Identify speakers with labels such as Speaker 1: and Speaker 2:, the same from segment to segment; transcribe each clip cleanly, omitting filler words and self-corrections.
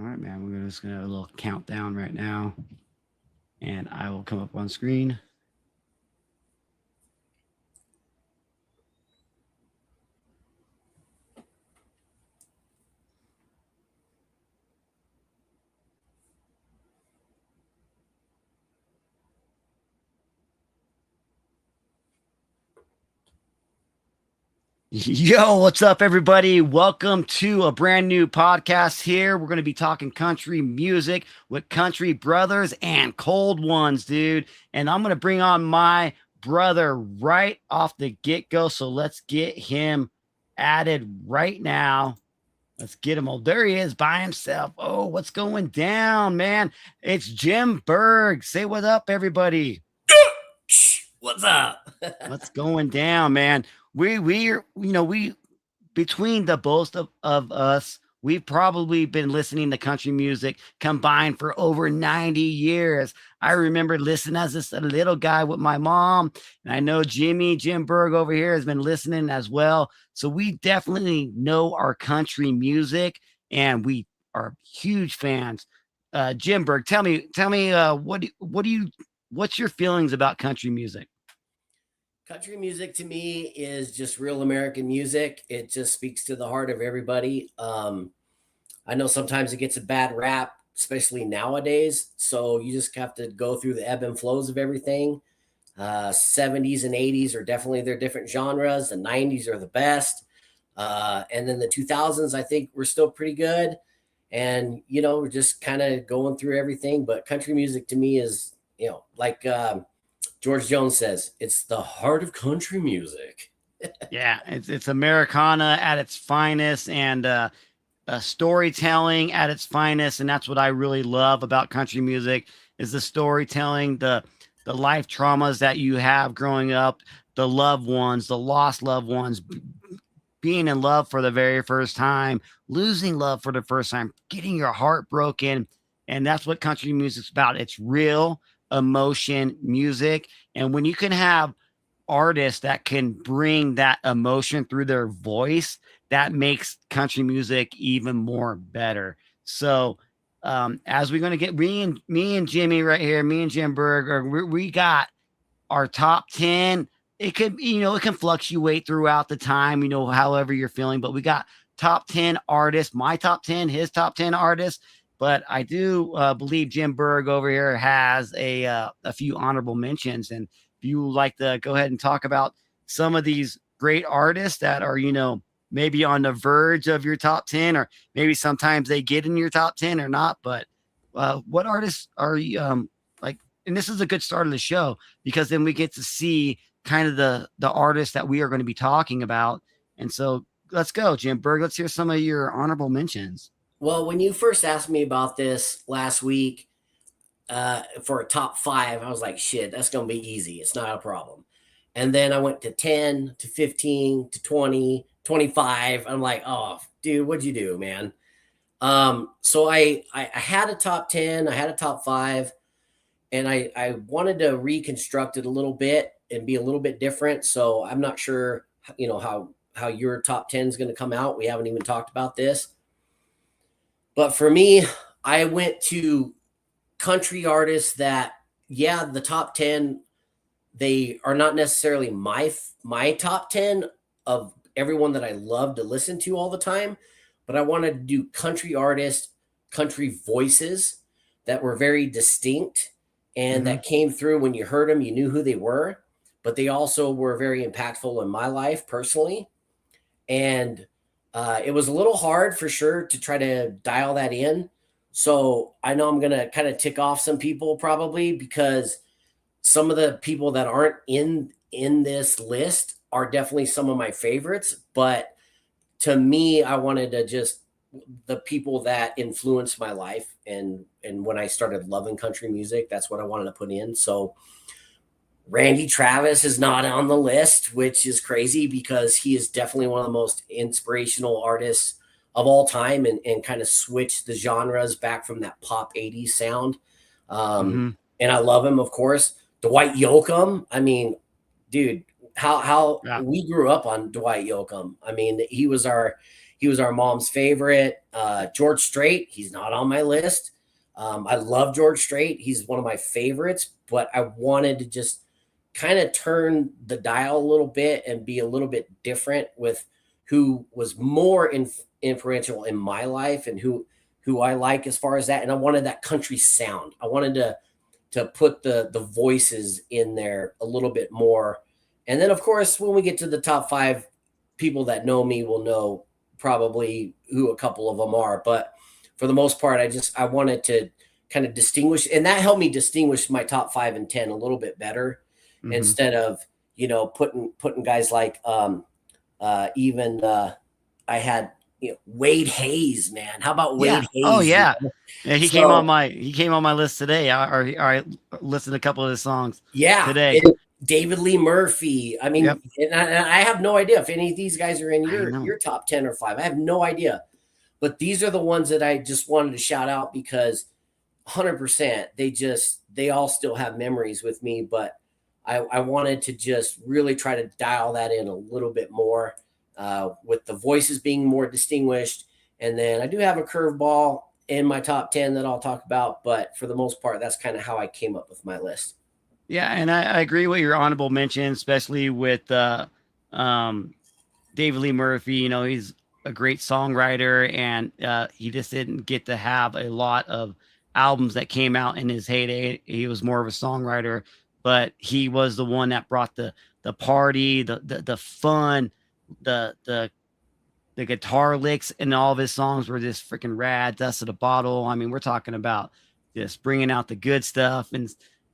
Speaker 1: right, man. We're just gonna have a little countdown right now, and I will come up on screen. Yo, what's up, everybody? Welcome to a brand new podcast here. We're going to be talking country music with country brothers and cold ones, dude. And I'm going to bring on my brother right off the get go. So let's get him added right now. Let's get him. Oh, there he is by himself. Oh, what's going down, man? It's Jim Berg. Say what up, everybody.
Speaker 2: What's up?
Speaker 1: What's going down, man? We between the both of us, we've probably been listening to country music combined for over 90 years. I remember listening as just a little guy with my mom, and I know Jim Berg over here has been listening as well. So we definitely know our country music, and we are huge fans. Jim Berg, tell me, what's your feelings about country music?
Speaker 2: Country music to me is just real American music. It just speaks to the heart of everybody. I know sometimes it gets a bad rap, especially nowadays. So you just have to go through the ebb and flows of everything. 70s and 80s are definitely their different genres. The 90s are the best. And then the 2000s, I think we're still pretty good. And, we're just kind of going through everything. But country music to me is, like George Jones says, it's the heart of country music.
Speaker 1: Yeah, it's Americana at its finest, and storytelling at its finest, and that's what I really love about country music is the storytelling, the life traumas that you have growing up, the loved ones, the lost loved ones, being in love for the very first time, losing love for the first time, getting your heart broken, and that's what country music's about. It's real emotion music, and when you can have artists that can bring that emotion through their voice, that makes country music even more better. So as we're going to get me and Jimmy right here, me and Jim Berger, we got our top 10. It could, it can fluctuate throughout the time, however you're feeling, but we got top 10 artists, my top 10, his top 10 artists. But I do believe Jim Berg over here has a few honorable mentions. And if you would like to go ahead and talk about some of these great artists that are, maybe on the verge of your top 10, or maybe sometimes they get in your top 10 or not. But what artists are you like? And this is a good start of the show, because then we get to see kind of the artists that we are going to be talking about. And so let's go, Jim Berg. Let's hear some of your honorable mentions.
Speaker 2: Well, when you first asked me about this last week for a top five, I was like, shit, that's going to be easy. It's not a problem. And then I went to 10 to 15 to 20, 25. I'm like, oh, dude, what'd you do, man? So I had a top 10, I had a top five, and I wanted to reconstruct it a little bit and be a little bit different. So I'm not sure, how your top 10 is going to come out. We haven't even talked about this. But for me, I went to country artists that, yeah, the top 10, they are not necessarily my top 10 of everyone that I love to listen to all the time, but I wanted to do country artists, country voices that were very distinct and that came through when you heard them, you knew who they were, but they also were very impactful in my life personally. And it was a little hard for sure to try to dial that in. So I know I'm going to kind of tick off some people probably, because some of the people that aren't in this list are definitely some of my favorites. But to me, I wanted to just the people that influenced my life. And when I started loving country music, that's what I wanted to put in. So Randy Travis is not on the list, which is crazy because he is definitely one of the most inspirational artists of all time, and kind of switched the genres back from that pop 80s sound. And I love him, of course. Dwight Yoakam. I mean, dude, how
Speaker 1: Yeah.
Speaker 2: we grew up on Dwight Yoakam. I mean, he was our He was our mom's favorite. George Strait, he's not on my list. I love George Strait. He's one of my favorites, but I wanted to just kind of turn the dial a little bit and be a little bit different with who was more influential in my life and who I like as far as that. And I wanted that country sound. I wanted to put the voices in there a little bit more. And then, of course, when we get to the top 5, people that know me will know probably who a couple of them are. But for the most part, I wanted to kind of distinguish, and that helped me distinguish my top 5 and 10 a little bit better, instead of, putting guys like I had Wade Hayes, man. How about Wade Hayes?
Speaker 1: Oh yeah. Yeah, he came on my list today. I listened to a couple of his songs.
Speaker 2: Yeah,
Speaker 1: today.
Speaker 2: David Lee Murphy. I mean, and I have no idea if any of these guys are in your top 10 or 5. I have no idea, but these are the ones that I just wanted to shout out because 100% they all still have memories with me. But I wanted to just really try to dial that in a little bit more, with the voices being more distinguished. And then I do have a curveball in my top 10 that I'll talk about, but for the most part, that's kind of how I came up with my list.
Speaker 1: Yeah, and I agree with your honorable mention, especially with David Lee Murphy. He's a great songwriter, and he just didn't get to have a lot of albums that came out in his heyday. He was more of a songwriter, but he was the one that brought the party, the fun, the guitar licks, and all of his songs were just freaking rad. Dust of the Bottle. I mean, we're talking about just bringing out the good stuff.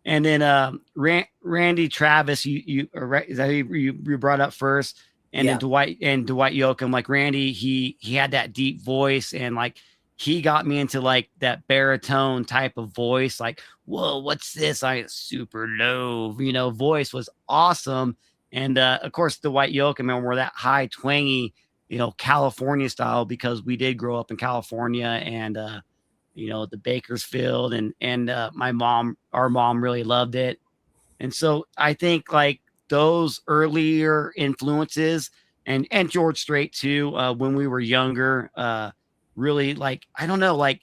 Speaker 1: And then Randy Travis, you brought up first, and then Dwight Yoakam. Like Randy, he had that deep voice, and like he got me into like that baritone type of voice. Like, whoa, what's this? Super low, voice was awesome. And of course, Dwight Yoakam, were that high twangy, California style, because we did grow up in California, and the Bakersfield, and our mom really loved it. And so I think like those earlier influences, and George Strait too, when we were younger, really, like, I don't know, like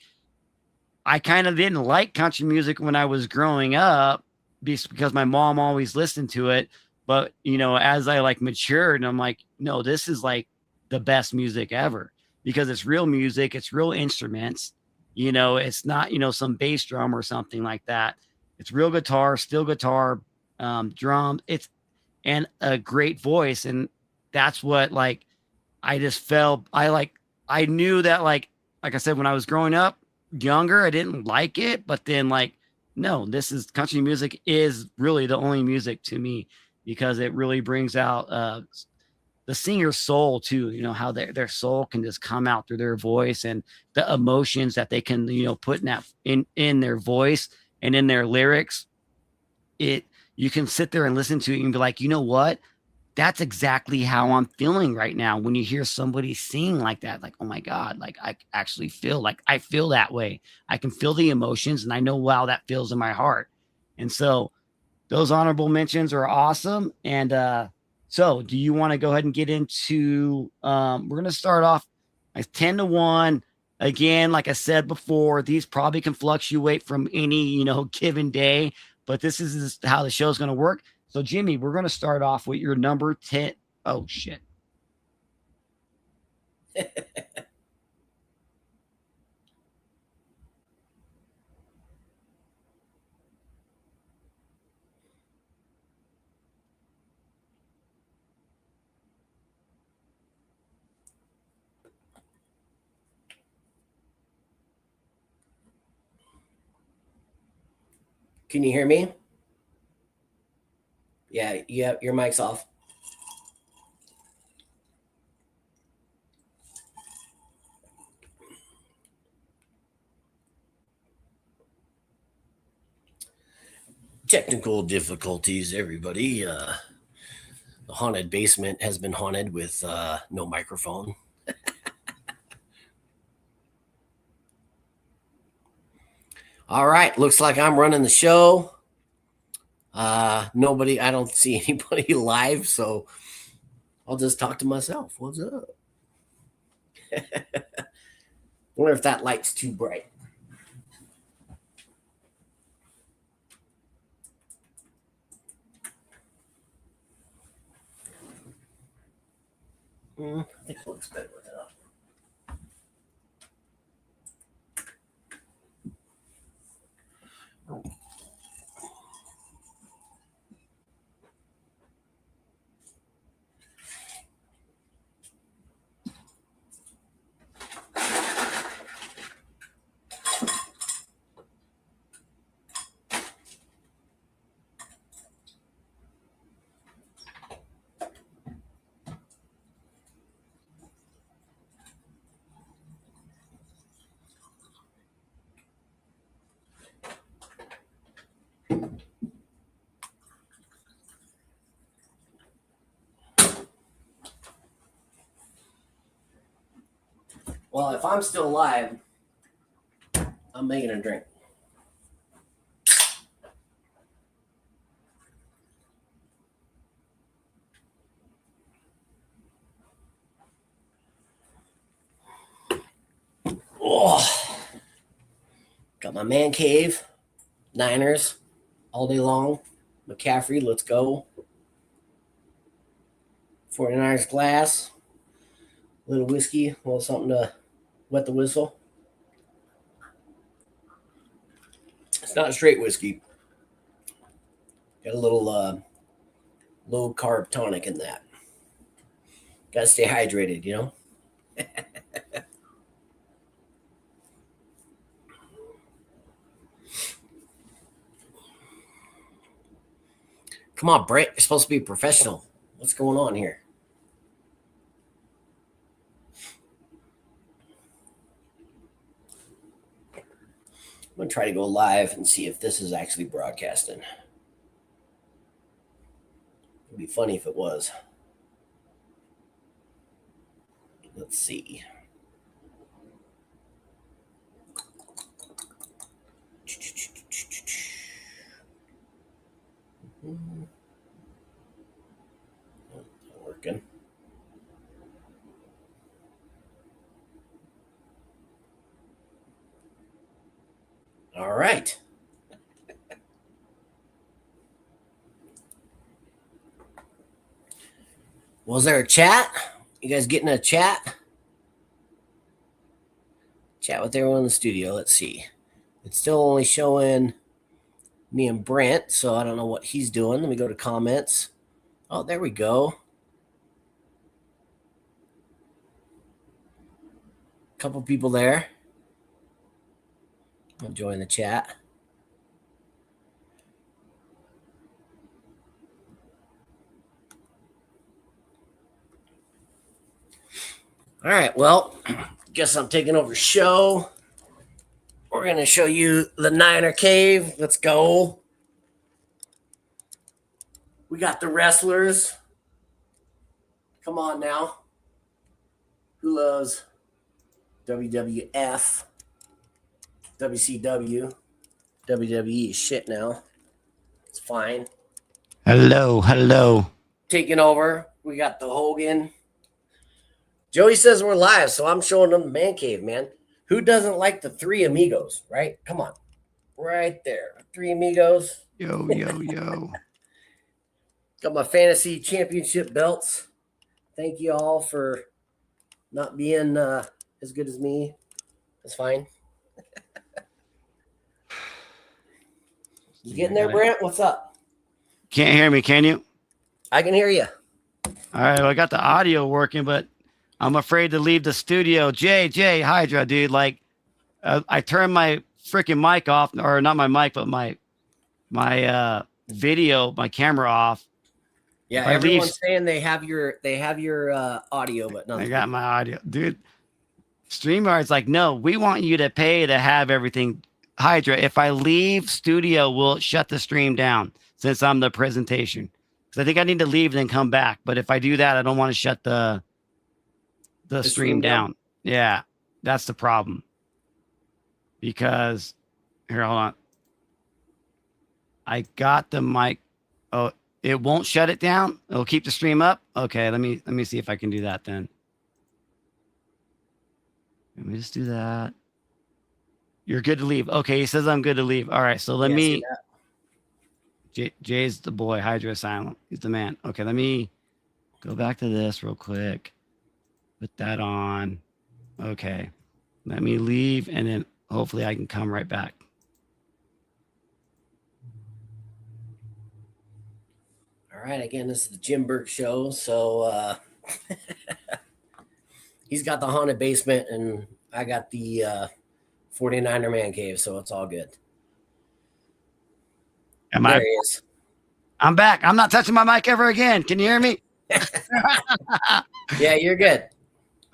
Speaker 1: I kind of didn't like country music when I was growing up because my mom always listened to it. But, as I like matured, and I'm like, no, this is like the best music ever, because it's real music. It's real instruments. It's not, some bass drum or something like that. It's real guitar, steel guitar, drums. And a great voice. And that's what, like, I just felt, I knew that, like I said, when I was growing up younger, I didn't like it, but then like, no, country music is really the only music to me, because it really brings out, the singer's soul too, how their soul can just come out through their voice, and the emotions that they can, put in their voice and in their lyrics. You can sit there and listen to it and be like, you know what? That's exactly how I'm feeling right now. When you hear somebody sing like that, like, oh my God, like I actually feel like I feel that way. I can feel the emotions, and I know, wow, that feels in my heart. And so those honorable mentions are awesome. And, so do you want to go ahead and get into, we're going to start off as 10-1. Again, like I said before, these probably can fluctuate from any, given day, but this is how the show's going to work. So Jimmy, we're going to start off with your number 10. Oh shit.
Speaker 2: Can you hear me? Yeah, your mic's off. Technical difficulties, everybody. The haunted basement has been haunted with no microphone. All right, looks like I'm running the show. I don't see anybody live, so I'll just talk to myself. What's up? Wonder if that light's too bright. I think it looks better with it up. Well, if I'm still alive, I'm making a drink. Oh, got my man cave, Niners, all day long. McCaffrey, let's go. 49ers glass, a little whiskey, a little something to wet the whistle. It's not straight whiskey. Got a little low carb tonic in that. Got to stay hydrated, you know? Come on, Brent. You're supposed to be a professional. What's going on here? I'm going to try to go live and see if this is actually broadcasting. It'd be funny if it was. Let's see. Not working. All right. Was there a chat? You guys getting a chat? Chat with everyone in the studio. Let's see. It's still only showing me and Brent, so I don't know what he's doing. Let me go to comments. Oh, there we go. Couple people there. I'll join the chat. All right, well, guess I'm taking over show. We're going to show you the Niner Cave. Let's go. We got the wrestlers. Come on now. Who loves WWF? WCW? WWE is shit now. It's fine.
Speaker 1: Hello.
Speaker 2: Taking over. We got the Hogan. Joey says we're live, so I'm showing them the man cave, man. Who doesn't like the three amigos, right? Come on. Right there. Three amigos.
Speaker 1: Yo.
Speaker 2: Got my fantasy championship belts. Thank you all for not being as good as me. That's fine. You getting there, Brent? What's up?
Speaker 1: Can't hear me, can you?
Speaker 2: I can hear you.
Speaker 1: All right, well, I got the audio working, but I'm afraid to leave the studio. Jay, Hydra, dude. Like, I turned my freaking mic off, or not my mic, but my video, my camera off.
Speaker 2: Yeah, everyone's saying they have your audio, but nothing.
Speaker 1: I got my audio, dude. StreamYard's like, no, we want you to pay to have everything. Hydra, if I leave studio, we'll shut the stream down since I'm the presentation. Because I think I need to leave and then come back. But if I do that, I don't want to shut the stream down. Yeah, that's the problem. Because here, hold on. I got the mic. Oh, it won't shut it down. It'll keep the stream up. Okay, let me see if I can do that then. Let me just do that. You're good to leave. Okay, he says I'm good to leave. All right, so let
Speaker 2: Yeah, see
Speaker 1: me.
Speaker 2: that?
Speaker 1: Jay's the boy. Hydra silent. He's the man. Okay, let me go back to this real quick. Put that on. Okay, let me leave, and then hopefully I can come right back.
Speaker 2: All right, again, this is the Jim Burke show. So he's got the haunted basement, and I got the 49er man cave, so it's all good.
Speaker 1: Am
Speaker 2: There
Speaker 1: I?
Speaker 2: he is.
Speaker 1: I'm back. I'm not touching my mic ever again. Can you hear me?
Speaker 2: Yeah, you're good.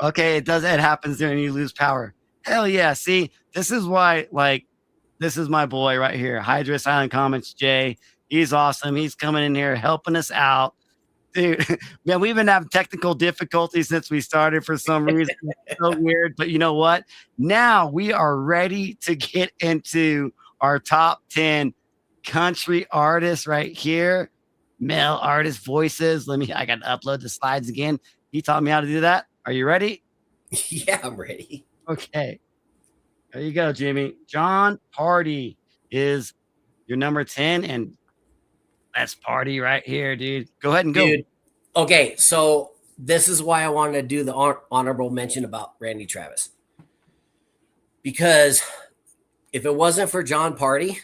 Speaker 1: Okay, it does. It happens there, and you lose power. Hell yeah! See, this is why. Like, this is my boy right here, Hydra Silent Comments. Jay, he's awesome. He's coming in here helping us out, dude. Man, we've been having technical difficulties since we started for some reason. It's so weird, but you know what? Now we are ready to get into our top 10 country artists right here. Male artist voices. I got to upload the slides again. He taught me how to do that. Are you ready?
Speaker 2: Yeah, I'm ready.
Speaker 1: Okay. There you go, Jimmy. John Pardi is your number 10, and that's Pardi right here, dude. Go ahead and go.
Speaker 2: Dude. Okay, so this is why I wanted to do the honorable mention about Randy Travis. Because if it wasn't for John Pardi,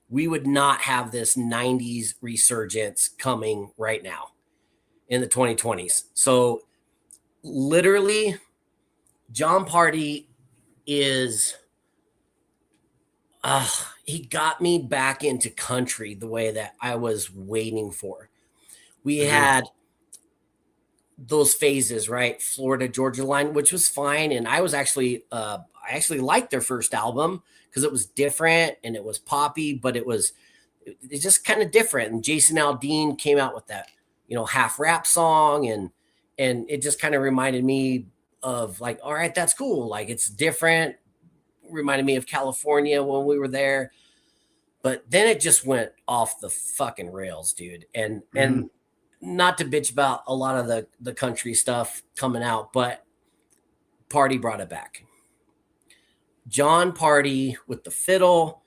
Speaker 2: we would not have this 90s resurgence coming right now in the 2020s. So literally, John Pardi is he got me back into country the way that I was waiting for. We had those phases, right? Florida Georgia line, which was fine, and I actually liked their first album because it was different and it was poppy, but it's just kind of different. And Jason Aldean came out with that, half rap song, and it just kind of reminded me of like, all right, that's cool. Like it's different. Reminded me of California when we were there. But then it just went off the fucking rails, dude. And not to bitch about a lot of the country stuff coming out, but Pardi brought it back. John Pardi with the fiddle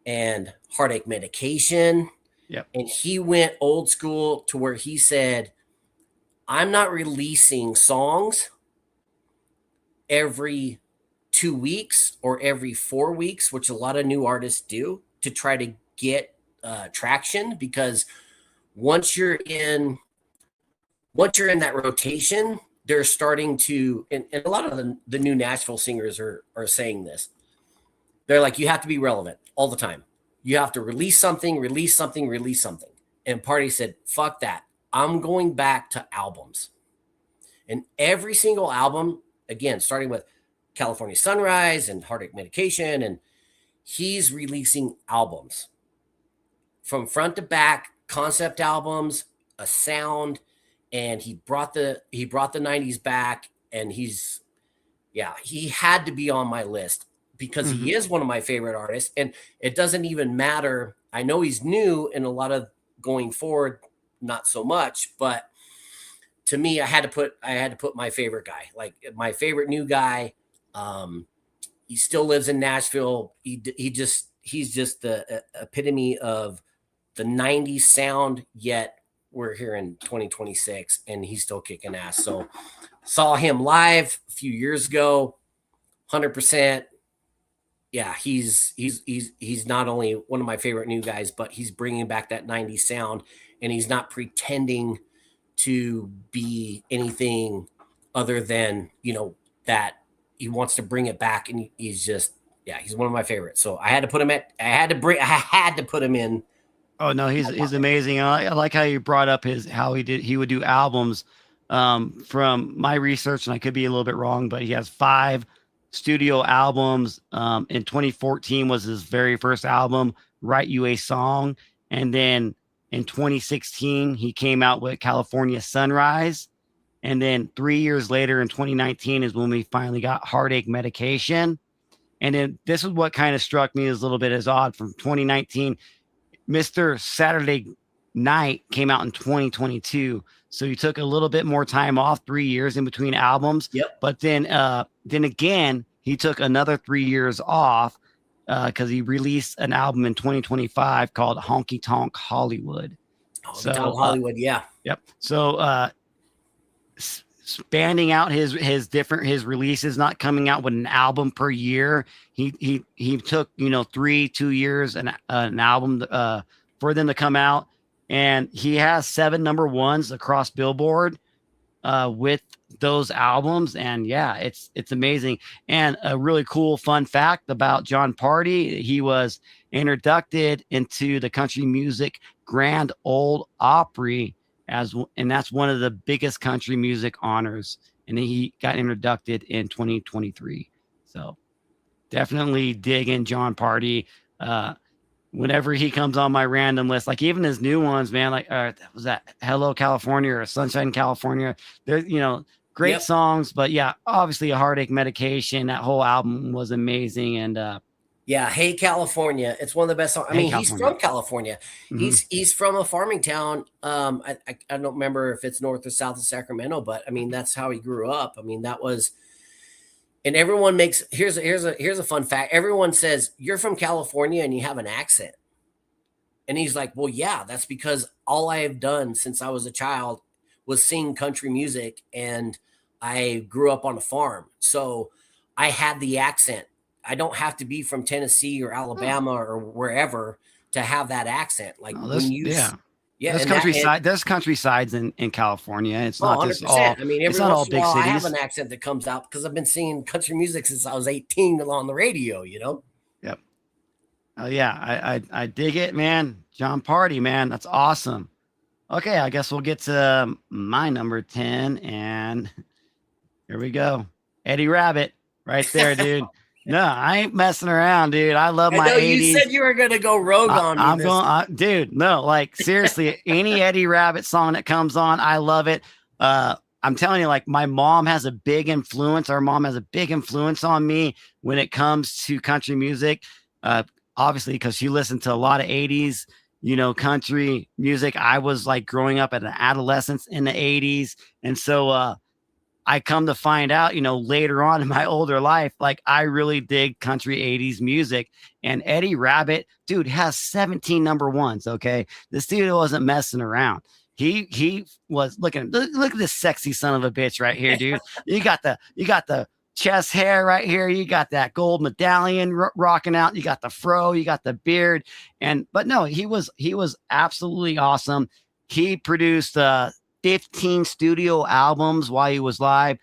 Speaker 2: and Heartache Medication.
Speaker 1: Yep.
Speaker 2: And he went old school to where he said, I'm not releasing songs every 2 weeks or every 4 weeks, which a lot of new artists do to try to get traction, because once you're in that rotation, they're starting to, and a lot of the new Nashville singers are saying this. They're like, you have to be relevant all the time. You have to release something. And Pardi said, fuck that. I'm going back to albums. And every single album, again, starting with California Sunrise and Heartache Medication, and he's releasing albums from front to back, concept albums, a sound, and he brought the 90s back, and he had to be on my list because he is one of my favorite artists. And it doesn't even matter. I know he's new, and a lot of going forward, not so much, but to me, I had to put my favorite guy, like my favorite new guy. He still lives in Nashville. He's just the epitome of the 90s sound, yet we're here in 2026 and he's still kicking ass. So saw him live a few years ago, 100%. Yeah, he's not only one of my favorite new guys, but he's bringing back that 90s sound, and he's not pretending to be anything other than, that he wants to bring it back, and he's one of my favorites. So I had to put him in.
Speaker 1: Oh no, he's amazing. I like how you brought up he would do albums. From my research, and I could be a little bit wrong, but he has 5 studio albums. In 2014 was his very first album, Write You a Song, and then in 2016 he came out with California Sunrise, and then 3 years later in 2019 is when we finally got Heartache Medication. And then this is what kind of struck me as a little bit as odd. From 2019, Mr. Saturday Night came out in 2022. So he took a little bit more time off, 3 years in between albums.
Speaker 2: Yep.
Speaker 1: But then again, he took another 3 years off because he released an album in 2025 called Honky Tonk Hollywood.
Speaker 2: Honky Tonk Hollywood, yeah.
Speaker 1: Yep. So spanning out his releases, not coming out with an album per year. He took 2 years an album for them to come out, and he has 7 number ones across Billboard with those albums. And yeah, it's amazing. And a really cool fun fact about John Pardi: he was inducted into the Country Music Grand Ole Opry and that's one of the biggest country music honors. And he got inducted in 2023. So definitely digging John Pardi. Whenever he comes on my random list, like even his new ones, man, like was that Hello California or Sunshine California? There's great songs, but yeah, obviously a heartache medication. That whole album was amazing. And
Speaker 2: yeah, Hey California, it's one of the best songs. I mean, he's from California.
Speaker 1: Mm-hmm.
Speaker 2: He's from a farming town. I don't remember if it's north or south of Sacramento, but I mean that's how he grew up. I mean that was, and everyone makes here's a fun fact. Everyone says you're from California and you have an accent, and he's like, well, yeah, that's because all I have done since I was a child was sing country music, and I grew up on a farm, so I had the accent. I don't have to be from Tennessee or Alabama or wherever to have that accent. Like when you,
Speaker 1: there's countryside. There's countrysides in California. It's not just all.
Speaker 2: I mean,
Speaker 1: it's not all big cities.
Speaker 2: I have an accent that comes out because I've been singing country music since I was 18 on the radio.
Speaker 1: Yep. Oh yeah, I dig it, man. John Pardi, man, that's awesome. Okay, I guess we'll get to my number 10, and here we go. Eddie Rabbit, right there, dude. No, I ain't messing around, dude. I love my 80s.
Speaker 2: You said you were gonna go rogue on me.
Speaker 1: Dude. No, like seriously, any Eddie Rabbit song that comes on, I love it. I'm telling you, like my mom has a big influence. Our mom has a big influence on me when it comes to country music. Obviously, because she listened to a lot of 80s, country music. I was like growing up at an adolescence in the 80s, and so I come to find out, later on in my older life, like I really dig country 80s music. And Eddie Rabbit, dude, has 17 number ones. Okay. This dude wasn't messing around. He was look at this sexy son of a bitch right here, dude. You got the chest hair right here. You got that gold medallion rocking out. You got the fro, you got the beard. But no, he was absolutely awesome. He produced 15 studio albums while he was live.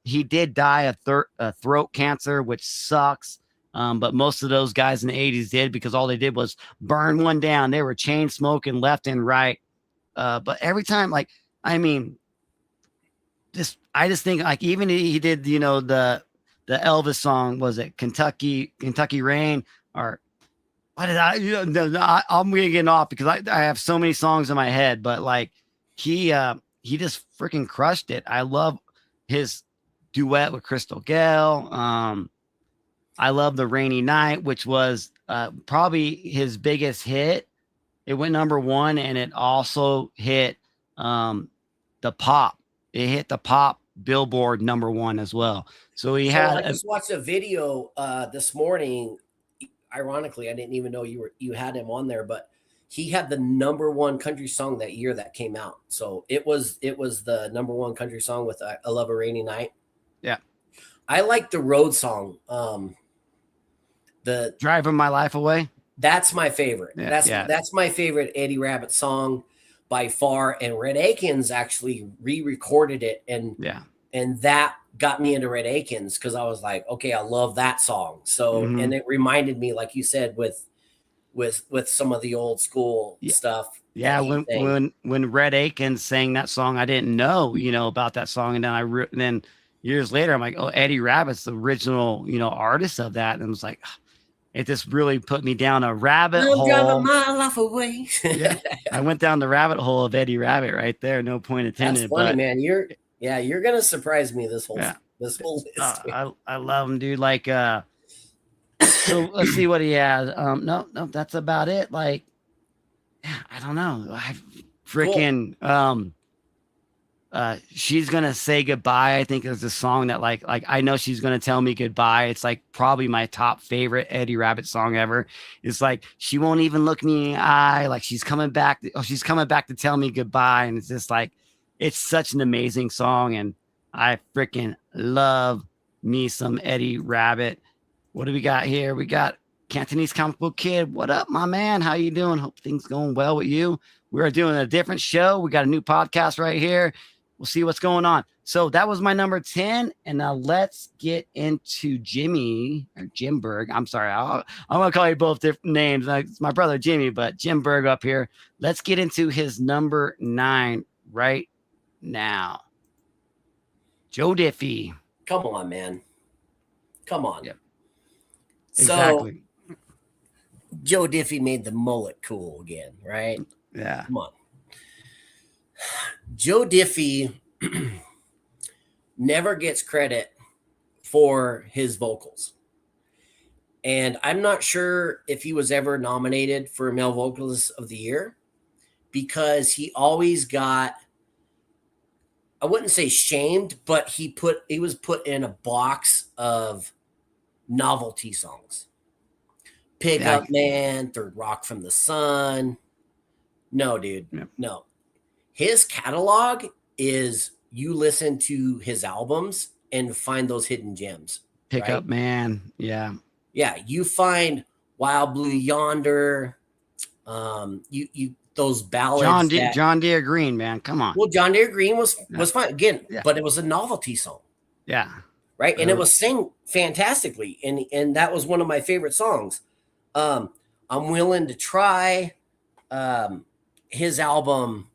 Speaker 1: He did die of throat cancer, which sucks. But most of those guys in the 80s did, because all they did was burn one down. They were chain smoking left and right. But every time, I just think like even he did, the Elvis song, was it Kentucky Rain, or what did I'm gonna get off because I have so many songs in my head, but like he just freaking crushed it. I love his duet with Crystal Gale. I love The Rainy Night, which was probably his biggest hit. It went number 1, and it also hit the pop. It hit the pop Billboard number 1 as well. So I
Speaker 2: just watched a video this morning. Ironically, I didn't even know you had him on there, but he had the number 1 country song that year that came out. So it was the number 1 country song with I Love a Rainy Night.
Speaker 1: Yeah.
Speaker 2: I like the road song. The
Speaker 1: Driving My Life Away.
Speaker 2: That's my favorite.
Speaker 1: Yeah,
Speaker 2: that's my favorite Eddie Rabbit song by far. And Red Akins actually re-recorded it, and that got me into Red Akins because I was like, okay, I love that song. So and it reminded me, like you said, with some of the old school stuff.
Speaker 1: Yeah, when Red Akins sang that song, I didn't know about that song, and then years later, I'm like, oh, Eddie Rabbit's the original artist of that, and I was like, it just really put me down a rabbit hole.
Speaker 2: Driving my life away.
Speaker 1: Yeah, I went down the rabbit hole of Eddie Rabbit right there. No point intended.
Speaker 2: That's funny, man. You're gonna surprise me this whole list.
Speaker 1: I love him, dude. Like, so let's see what he has. No, that's about it. Like, I don't know. I
Speaker 2: Cool.
Speaker 1: freaking she's gonna say goodbye. I think is a song that like I know she's gonna tell me goodbye. It's like probably my top favorite Eddie Rabbit song ever. It's like she won't even look me in the eye, like she's coming back. Oh, she's coming back to tell me goodbye. And it's just like it's such an amazing song, and I freaking love me some Eddie Rabbit. What do we got here? We got Cantonese comic book kid. What up, my man? How you doing? Hope things going well with you. We are doing a different show. We got a new podcast right here. We'll see what's going on. So that was my number 10. And now let's get into Jimmy or Jim Berg. I'm sorry. I'm going to call you both different names. It's my brother Jimmy, but Jim Berg up here. Let's get into his number 9 right now. Joe Diffie.
Speaker 2: Come on, man. Come on.
Speaker 1: Yep.
Speaker 2: So
Speaker 1: Exactly.
Speaker 2: Joe Diffie made the mullet cool again, right?
Speaker 1: Yeah.
Speaker 2: Come on. Joe Diffie never gets credit for his vocals. And I'm not sure if he was ever nominated for Male Vocalist of the Year because he always got, I wouldn't say shamed, but he was put in a box of novelty songs. Pick Up Man, Third Rock from the Sun. No, dude.
Speaker 1: Yeah.
Speaker 2: No. His catalog is you listen to his albums and find those hidden gems.
Speaker 1: Pick Up Man. Yeah.
Speaker 2: Yeah. You find Wild Blue Yonder. You those ballads.
Speaker 1: John Deere Green, man. Come on.
Speaker 2: Well, John Deere Green was fine again,
Speaker 1: Yeah.
Speaker 2: but it was a novelty song.
Speaker 1: Yeah.
Speaker 2: Right. And it was sang fantastically. And that was one of my favorite songs. I'm Willing to Try. His album,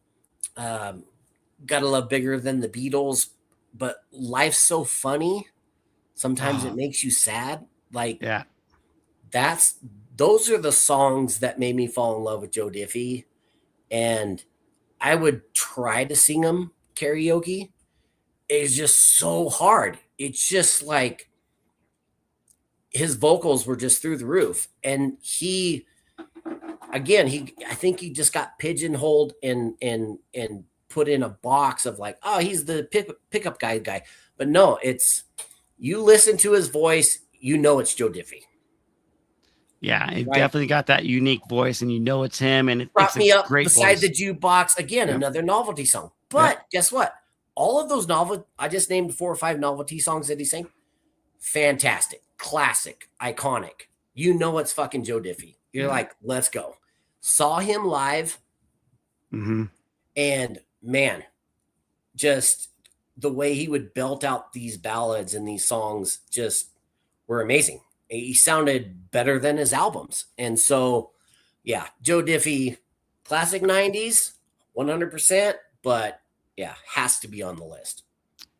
Speaker 2: Gotta Love Bigger Than the Beatles, but Life's So Funny. Sometimes it makes you sad. Like,
Speaker 1: yeah,
Speaker 2: those are the songs that made me fall in love with Joe Diffie. And I would try to sing them karaoke. It's just so hard. It's just like his vocals were just through the roof. And I think he just got pigeonholed and put in a box of like, oh, he's the pickup guy. But no, it's, you listen to his voice, you know it's Joe Diffie.
Speaker 1: Yeah, it definitely got that unique voice, and you know it's him. And
Speaker 2: Brought me up
Speaker 1: great
Speaker 2: beside
Speaker 1: voice.
Speaker 2: the jukebox again, another novelty song. But guess what? All of those I just named 4 or 5 novelty songs that he sang. Fantastic, classic, iconic. You know it's fucking Joe Diffie. You're like, let's go. Saw him live, and man, just the way he would belt out these ballads and these songs just were amazing. He sounded better than his albums. And so, yeah, Joe Diffie, classic 90s, 100%, but yeah, has to be on the list.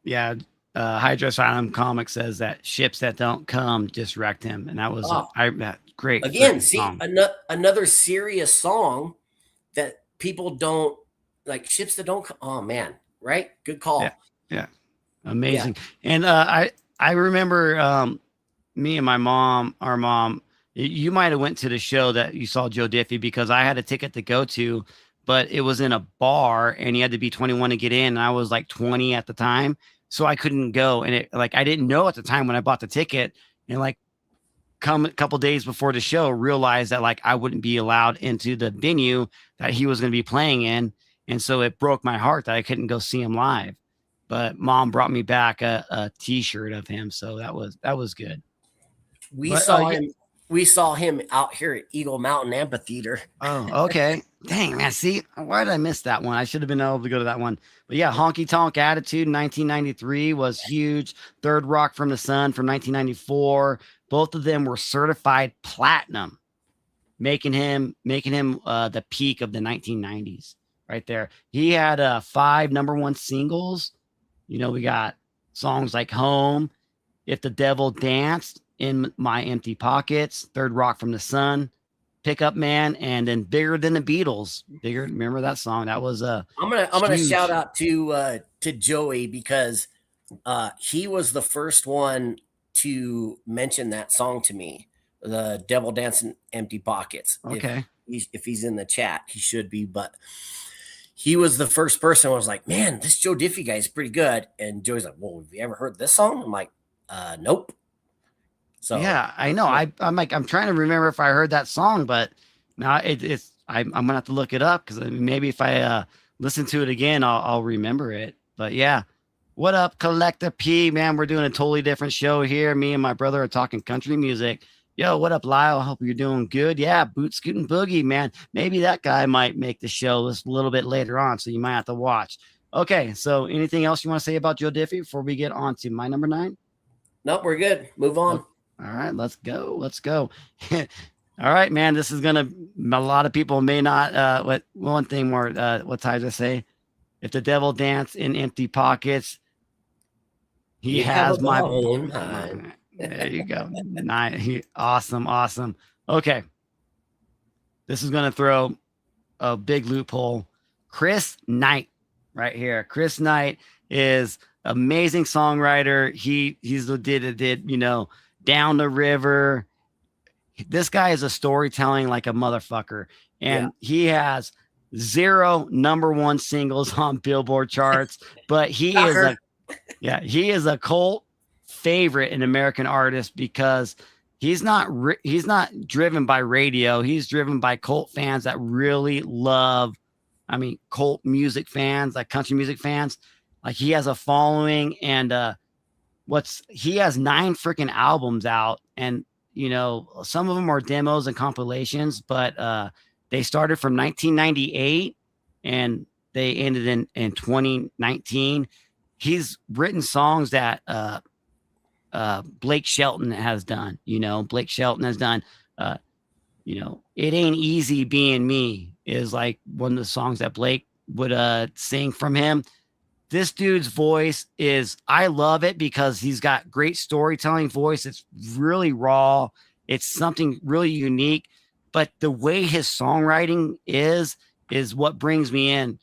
Speaker 1: Yeah, Hydro Asylum Comic says that ships that don't come just wrecked him. And that was great.
Speaker 2: Again, see, another serious song that people don't, like, ships that don't come. Oh, man, right? Good call.
Speaker 1: Yeah. Amazing. Yeah. And I remember me and our mom, you might have went to the show that you saw Joe Diffie, because I had a ticket to go to, but it was in a bar and you had to be 21 to get in. And I was like 20 at the time, so I couldn't go. And I didn't know at the time when I bought the ticket, and like a couple days before the show, realized that like I wouldn't be allowed into the venue that he was going to be playing in. And so it broke my heart that I couldn't go see him live, but mom brought me back a t-shirt of him. So that was good.
Speaker 2: We saw him out here at Eagle Mountain Amphitheater.
Speaker 1: Oh, okay. Dang, man. See, why did I miss that one? I should have been able to go to that one. But yeah, Honky Tonk Attitude in 1993 was huge. Third Rock from the Sun from 1994. Both of them were certified platinum, making him the peak of the 1990s right there. He had 5 #1 singles. You know, we got songs like Home, If the Devil Danced, In My Empty Pockets, Third Rock from the Sun, Pick Up Man, and then Bigger Than the Beatles. Remember that song? That was I'm
Speaker 2: gonna shout out to Joey, because he was the first one to mention that song to me, The Devil Dancing Empty Pockets.
Speaker 1: Okay.
Speaker 2: if he's in the chat, he should be. But he was the first person I was like, man, this Joe Diffie guy is pretty good. And Joey's like, well, have you ever heard this song? I'm like, nope. So
Speaker 1: yeah, I know. I'm like, I'm trying to remember if I heard that song, but now I'm gonna have to look it up because maybe if I listen to it again, I'll remember it. But yeah, what up, Collector P, man? We're doing a totally different show here. Me and my brother are talking country music. Yo, what up, Lyle? I hope you're doing good. Yeah, Boot Scootin' Boogie, man. Maybe that guy might make the show a little bit later on, so you might have to watch. Okay, so anything else you want to say about Joe Diffie before we get on to my number 9?
Speaker 2: nope, we're good. Move on.
Speaker 1: All right, let's go. Let's go. All right, man. This is gonna. A lot of people may not. What one thing more? What Tyler say? If the devil dance in empty pockets, he has my
Speaker 2: own mind.
Speaker 1: There you go. Awesome. Okay, this is gonna throw a big loophole. Chris Knight, right here. Chris Knight is amazing songwriter. He's did Down the River. This guy is a storytelling like a motherfucker. And he has 0 number 1 singles on Billboard charts, but he is a cult favorite in American artists because he's not driven by radio. He's driven by cult fans that really love, cult music fans, like country music fans. Like he has a following, and he has 9 freaking albums out, and some of them are demos and compilations, but they started from 1998 and they ended in 2019. He's written songs that Blake Shelton has done. Blake Shelton has done It Ain't Easy Being Me is like one of the songs that Blake would sing from him. This dude's voice I love it because he's got great storytelling voice. It's really raw. It's something really unique, but the way his songwriting is what brings me in.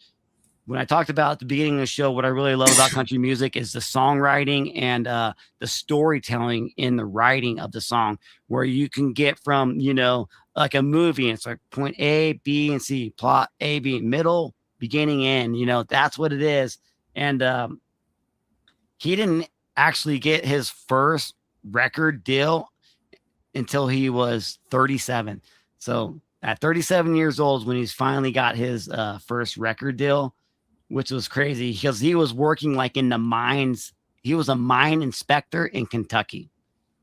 Speaker 1: When I talked about at the beginning of the show, what I really love about country music is the songwriting and the storytelling in the writing of the song, where you can get from, like a movie. It's like point A, B, and C, plot A, B, middle, beginning, end, that's what it is. And he didn't actually get his first record deal until he was 37. So at 37 years old, when he's finally got his first record deal, which was crazy because he was working like in the mines. He was a mine inspector in Kentucky.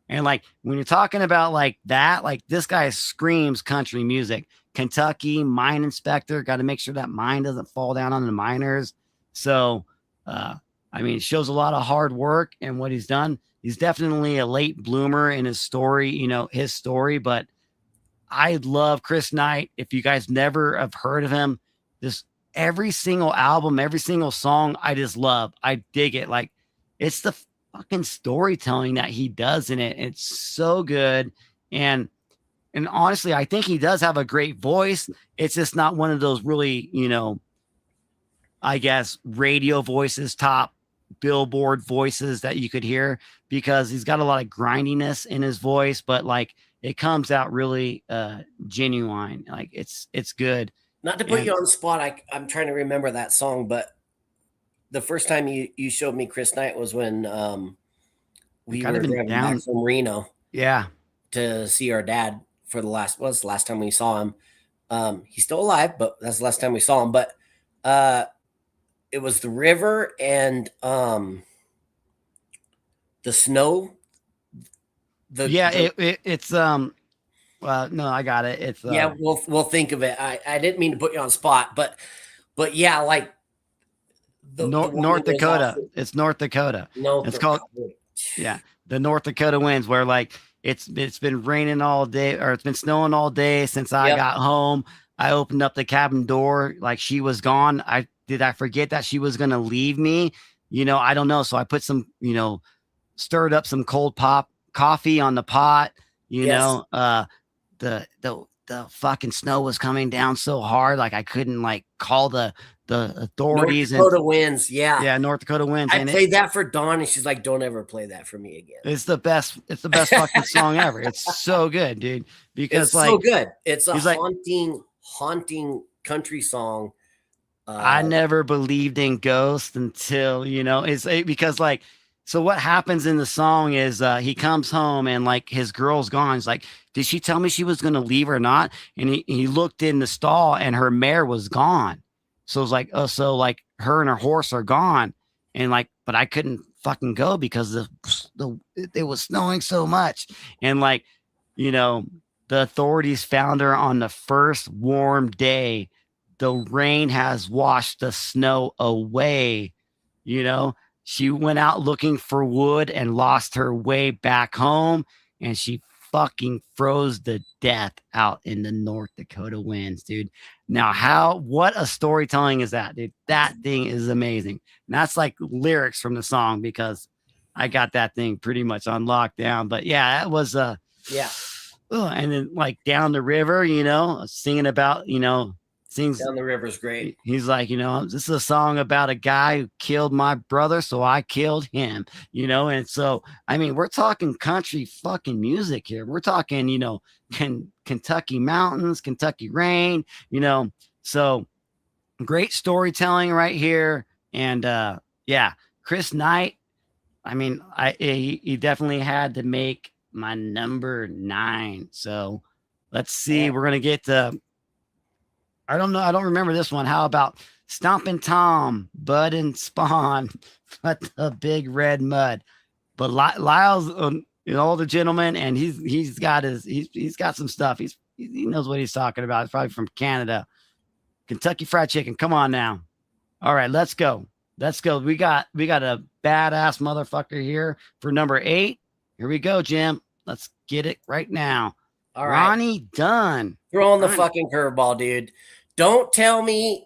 Speaker 1: And like when you're talking about like that, like this guy screams country music. Kentucky mine inspector, got to make sure that mine doesn't fall down on the miners. So it shows a lot of hard work and what he's done. He's definitely a late bloomer in his story, but I love Chris Knight. If you guys never have heard of him, every single album, every single song, I just love. I dig it. Like it's the fucking storytelling that he does in it. It's so good. And honestly, I think he does have a great voice. It's just not one of those really, I guess, radio voices, top Billboard voices that you could hear, because he's got a lot of grindiness in his voice, but like it comes out really genuine. Like it's good.
Speaker 2: Not to put you on the spot, I'm trying to remember that song, but the first time you showed me Chris Knight was when we were driving back from Reno.
Speaker 1: Yeah.
Speaker 2: To see our dad for the last time we saw him. He's still alive, but that's the last time we saw him. But it was the river and the snow.
Speaker 1: It's no, I got it. It's
Speaker 2: yeah, we'll think of it. I didn't mean to put you on the spot, but yeah, like
Speaker 1: North Dakota. It's North Dakota.
Speaker 2: No,
Speaker 1: it's called the North Dakota winds, where like it's been raining all day, or it's been snowing all day since I got home. I opened up the cabin door, like she was gone. I forget that she was gonna leave me? I don't know. So I put some, stirred up some cold coffee on the pot. The fucking snow was coming down so hard, like I couldn't like call the authorities.
Speaker 2: North Dakota winds, yeah,
Speaker 1: North Dakota winds.
Speaker 2: I played that for Dawn, and she's like, "Don't ever play that for me again."
Speaker 1: It's the best fucking song ever. It's so good, dude. Because
Speaker 2: it's so good. It's a haunting haunting country song.
Speaker 1: I never believed in ghosts until, because like, so what happens in the song is he comes home and like his girl's gone. He's like, did she tell me she was going to leave or not? And he looked in the stall and her mare was gone. So it's like, oh, so like her and her horse are gone. And like, but I couldn't fucking go because it was snowing so much. And like, you know, the authorities found her on the first warm day. The rain has washed the snow away. She went out looking for wood and lost her way back home, and she fucking froze to death out in the North Dakota winds, dude. Now, what a storytelling is that, dude? That thing is amazing. And that's like lyrics from the song because I got that thing pretty much on lockdown. But yeah, that was
Speaker 2: yeah.
Speaker 1: And then like down the river, singing about, sings
Speaker 2: Down the river's great.
Speaker 1: He's like, this is a song about a guy who killed my brother, so I killed him, and so I mean, we're talking country fucking music here. We're talking, Kentucky mountains, Kentucky rain, so great storytelling right here. And yeah, Chris Knight, I mean, he definitely had to make my number 9. So let's see, we're gonna get to I don't know. I don't remember this one. How about Stompin' Tom, Bud and Spawn, but the big red mud? But Lyle's an older gentleman, and he's got some stuff. He knows what he's talking about. It's probably from Canada. Kentucky Fried Chicken. Come on now. All right, let's go. We got a badass motherfucker here for number 8. Here we go, Jim. Let's get it right now. All right. Ronnie Dunn.
Speaker 2: Throwing the fucking curveball, dude. Don't tell me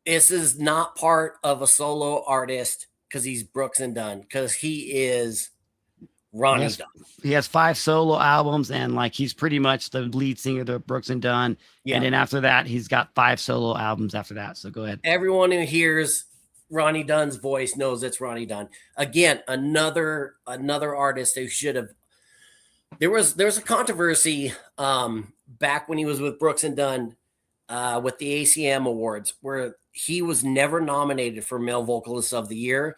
Speaker 2: this is not part of a solo artist because he's Brooks and Dunn, because he is Ronnie Dunn.
Speaker 1: He has 5 solo albums, and like he's pretty much the lead singer of Brooks and Dunn. Yeah. And then after that, he's got 5 solo albums after that. So go ahead.
Speaker 2: Everyone who hears Ronnie Dunn's voice knows it's Ronnie Dunn. Again, another artist who should have. There was a controversy back when he was with Brooks and Dunn with the ACM Awards, where he was never nominated for Male Vocalist of the Year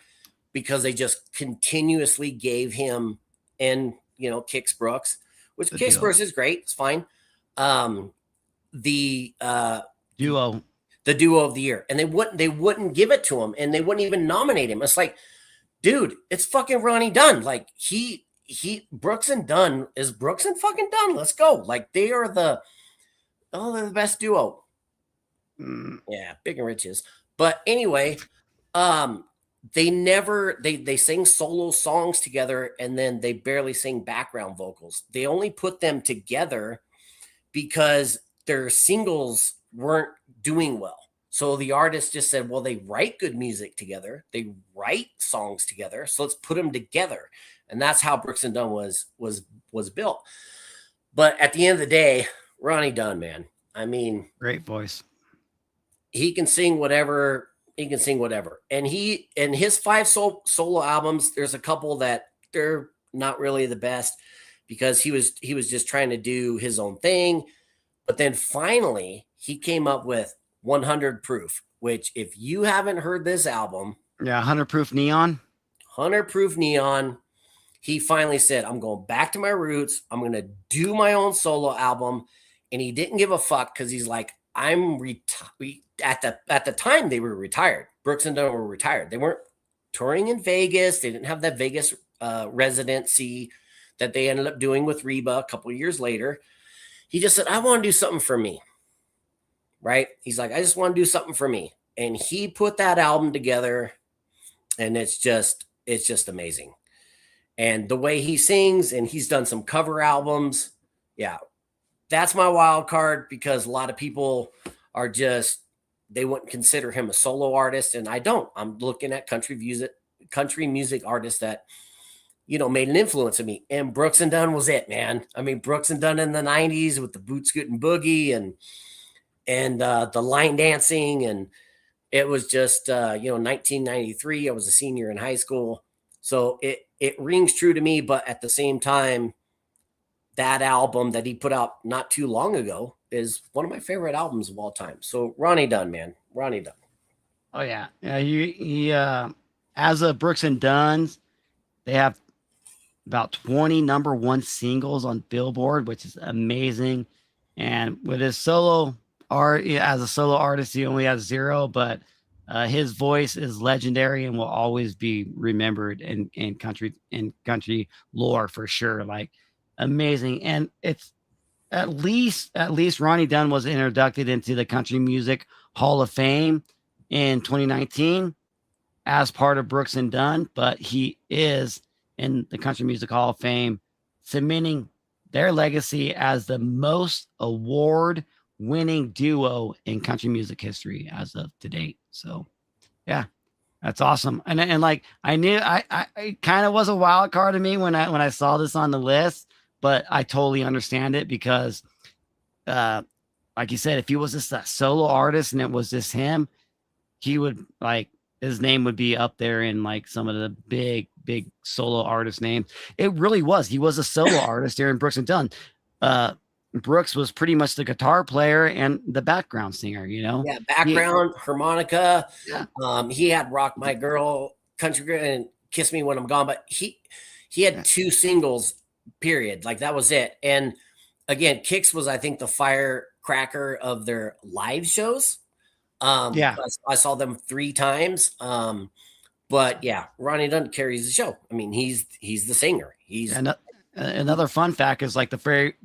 Speaker 2: because they just continuously gave him and Kix Brooks, which Kix Brooks is great, it's fine. The
Speaker 1: duo
Speaker 2: of the year, and they wouldn't give it to him, and they wouldn't even nominate him. It's like, dude, it's fucking Ronnie Dunn. Like he Brooks and Dunn is Brooks and fucking Dunn. Let's go. Like they're the best duo. Yeah, Big and Riches. But anyway, they sing solo songs together, and then they barely sing background vocals. They only put them together because their singles weren't doing well. So the artist just said, well, they write good music together. They write songs together. So let's put them together. And that's how Brooks and Dunn was built. But at the end of the day, Ronnie Dunn, man, I mean,
Speaker 1: great voice.
Speaker 2: He can sing whatever. And his 5 solo albums, there's a couple that they're not really the best because he was just trying to do his own thing. But then finally he came up with 100 Proof, which if you haven't heard this album.
Speaker 1: Yeah. 100 Proof Neon.
Speaker 2: 100 Proof Neon. He finally said, I'm going back to my roots. I'm going to do my own solo album. And he didn't give a fuck because he's like, I'm at the time they were retired. Brooks and Dunn were retired. They weren't touring in Vegas. They didn't have that Vegas residency that they ended up doing with Reba a couple of years later. He just said, I want to do something for me. Right? He's like, I just want to do something for me. And he put that album together, and it's just amazing. And the way he sings, and he's done some cover albums. Yeah. That's my wild card because a lot of people are they wouldn't consider him a solo artist. And I don't. I'm looking at country music artists that, made an influence on me. And Brooks and Dunn was it, man. I mean, Brooks and Dunn in the 90s with the Boot Scootin' Boogie and the line dancing. And it was just, 1993. I was a senior in high school. So it rings true to me. But at the same time, that album that he put out not too long ago, is one of my favorite albums of all time. So Ronnie Dunn, man, Ronnie Dunn.
Speaker 1: Oh yeah, yeah. He as of Brooks and Dunn's, they have about 20 number one singles on Billboard, which is amazing. And with his solo art, as a solo artist, he only has 0, but his voice is legendary and will always be remembered in country lore for sure. Like amazing. And it's at least Ronnie Dunn was introduced into the Country Music Hall of Fame in 2019 as part of Brooks and Dunn, but he is in the Country Music Hall of Fame, cementing their legacy as the most award-winning duo in country music history as of to date. So, yeah, that's awesome. And like I knew, I it kind of was a wild card to me when I saw this on the list, but I totally understand it because, like you said, if he was just a solo artist and it was just him, he would like his name would be up there in like some of the big solo artist names. It really was. He was a solo artist here in Brooks and Dunn. Brooks was pretty much the guitar player and the background singer,
Speaker 2: Yeah, background, harmonica. Yeah. He had Rock My Girl, Country Girl, and Kiss Me When I'm Gone, but he had 2 singles, period. Like that was it. And again, Kicks was, I think, the firecracker of their live shows. I saw them 3 times. But yeah, Ronnie Dunn carries the show. I mean, he's the singer. He's
Speaker 1: another fun fact is like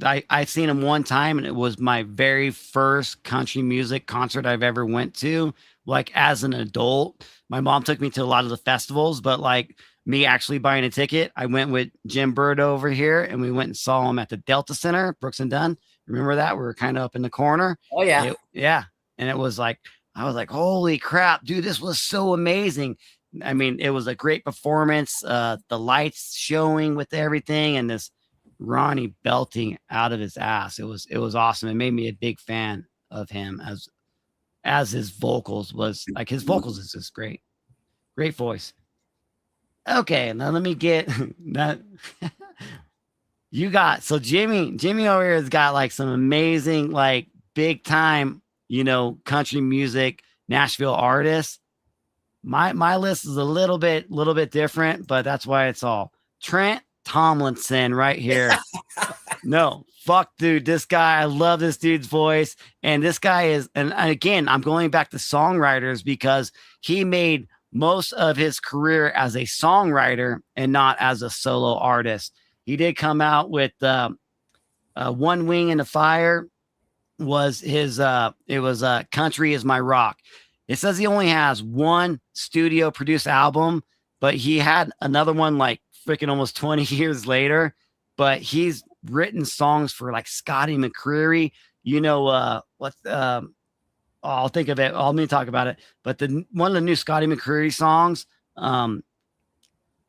Speaker 1: I seen him one time and it was my very first country music concert I've ever went to. Like as an adult, my mom took me to a lot of the festivals, but like me actually buying a ticket, I went with Jim Bird over here and we went and saw him at the Delta Center, Brooks and Dunn. Remember that? We were kind of up in the corner.
Speaker 2: Oh yeah.
Speaker 1: Yeah. And it was like, I was like, holy crap, dude, this was so amazing. I mean, it was a great performance. The lights showing with everything and this Ronnie belting out of his ass. It was awesome. It made me a big fan of him as his vocals was like his vocals is just great. Great voice. Okay, now let me get that. You got so Jimmy over here has got like some amazing, like big time, country music, Nashville artists. My list is a little bit different, but that's why it's all Trent Tomlinson right here. No, fuck, dude. This guy, I love this dude's voice. And this guy is, and again, I'm going back to songwriters because he made most of his career as a songwriter and not as a solo artist. He did come out with One Wing in the Fire was his, it was Country Is My Rock. It says he only has 1 studio produced album, but he had another one like freaking almost 20 years later. But he's written songs for like Scotty McCreery. I'll think of it. I'll talk about it. But one of the new Scotty McCreery songs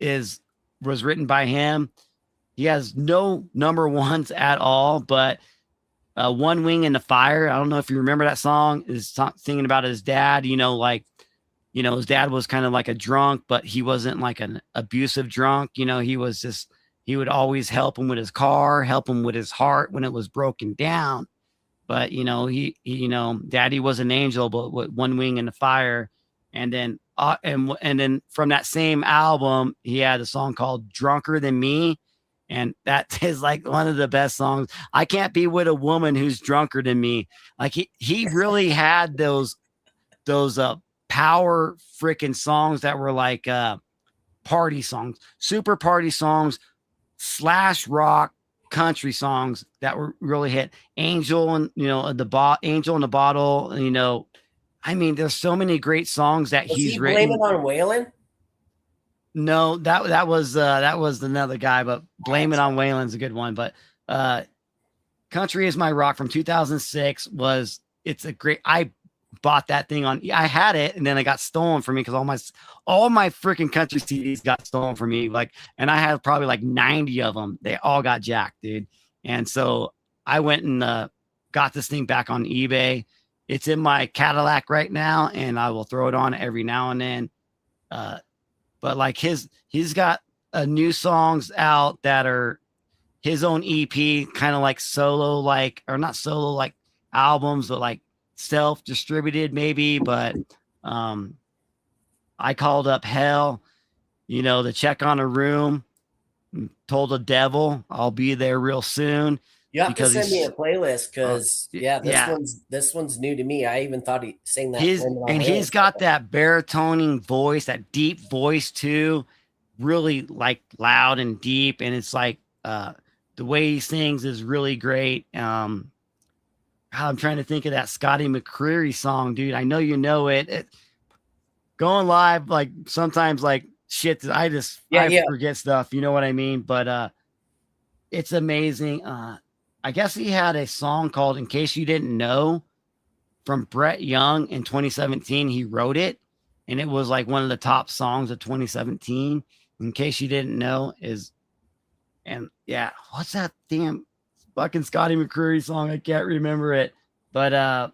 Speaker 1: was written by him. He has no number ones at all, but One Wing in the Fire. I don't know if you remember that song. Is singing about his dad. His dad was kind of like a drunk, but he wasn't like an abusive drunk. He would always help him with his car, help him with his heart when it was broken down. But Daddy was an angel, but with One Wing in the Fire. And then and then from that same album, he had a song called Drunker Than Me. And that is like one of the best songs. I can't be with a woman who's drunker than me. Like he really had those power freaking songs that were like party songs, super party songs / rock country songs that were really hit. Angel and Angel in the Bottle. I mean, there's so many great songs that he's written.
Speaker 2: Blame It on Waylon?
Speaker 1: No, that was another guy, but Blame It on Waylon's a good one. But Country Is My Rock from 2006 it's a great. I bought that thing I had it and then it got stolen from me because all my freaking country CDs got stolen from me. Like, and I had probably like 90 of them. They all got jacked, dude. And so I went and got this thing back on eBay. It's in my Cadillac right now, and I will throw it on every now and then. But like he's got new songs out that are his own EP, kind of like solo, or not solo, like albums that like self-distributed maybe, but I called up hell, to check on a room, told the devil I'll be there real soon
Speaker 2: You have to
Speaker 1: because
Speaker 2: send me a
Speaker 1: he's
Speaker 2: playlist because yeah,
Speaker 1: yeah,
Speaker 2: this one's new to me. I even thought he sang that
Speaker 1: he's
Speaker 2: Lemon on
Speaker 1: and
Speaker 2: Rails.
Speaker 1: he's got that baritoning voice, that deep voice too, really like loud and deep, and it's like the way he sings is really great. I'm trying to think of that Scotty McCreery song, dude. I know you know it. Going live, like sometimes like shit,
Speaker 2: Yeah,
Speaker 1: I
Speaker 2: yeah.
Speaker 1: forget stuff, you know what I mean? But it's amazing. I guess he had a song called In Case You Didn't Know from Brett Young in 2017. He wrote it, and it was like one of the top songs of 2017. In case you didn't know, and yeah, what's that damn fucking Scotty McCreery song? I can't remember it, but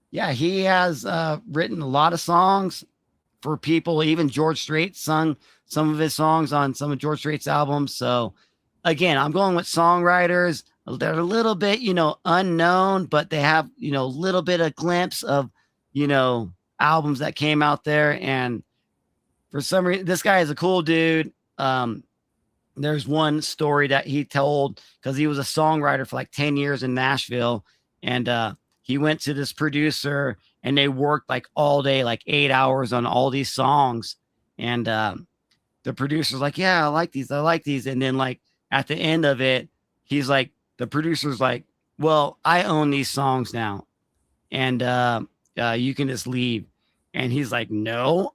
Speaker 1: yeah, he has written a lot of songs for people. Even George Strait sung some of his songs on some of George Strait's albums. So again, I'm going with songwriters. They're a little bit, unknown, but they have, a little bit of glimpse of, albums that came out there. And for some reason, this guy is a cool dude. There's one story that he told because he was a songwriter for like 10 years in Nashville. And he went to this producer and they worked like all day, like 8 hours on all these songs. And the producer's like, yeah, I like these. I like these. And then like at the end of it, he's like, the producer's like, well, I own these songs now. And you can just leave. And he's like, no,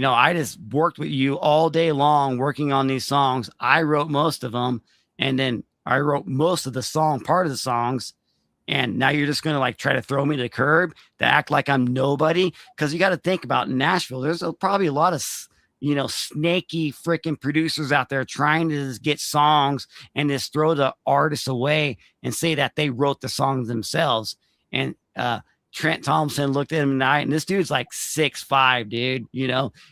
Speaker 1: I just worked with you all day long working on these songs. I wrote most of them. And then I wrote most of the song, part of the songs. And now you're just going to like try to throw me to the curb to act like I'm nobody. Cause you got to think about Nashville. There's probably a lot of, snaky freaking producers out there trying to just get songs and just throw the artists away and say that they wrote the songs themselves. And, Trent Thompson looked at him tonight, and this dude's like 6'5", dude.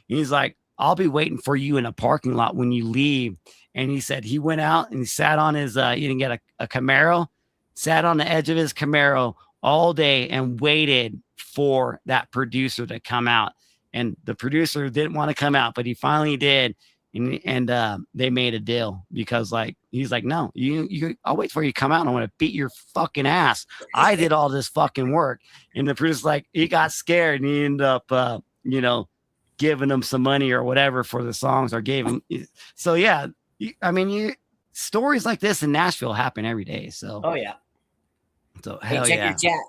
Speaker 1: He's like, I'll be waiting for you in a parking lot when you leave. And he said he went out and he sat on his, he didn't get a Camaro, sat on the edge of his Camaro all day and waited for that producer to come out. And the producer didn't want to come out, but he finally did. And they made a deal because like he's like, no, I'll wait for you to come out and I want to beat your fucking ass. I did all this fucking work. And the producer's like, he got scared and he ended up giving him some money or whatever for the songs or gave him. So yeah, stories like this in Nashville happen every day. So
Speaker 2: oh yeah.
Speaker 1: So hell
Speaker 2: check
Speaker 1: yeah.
Speaker 2: your chat.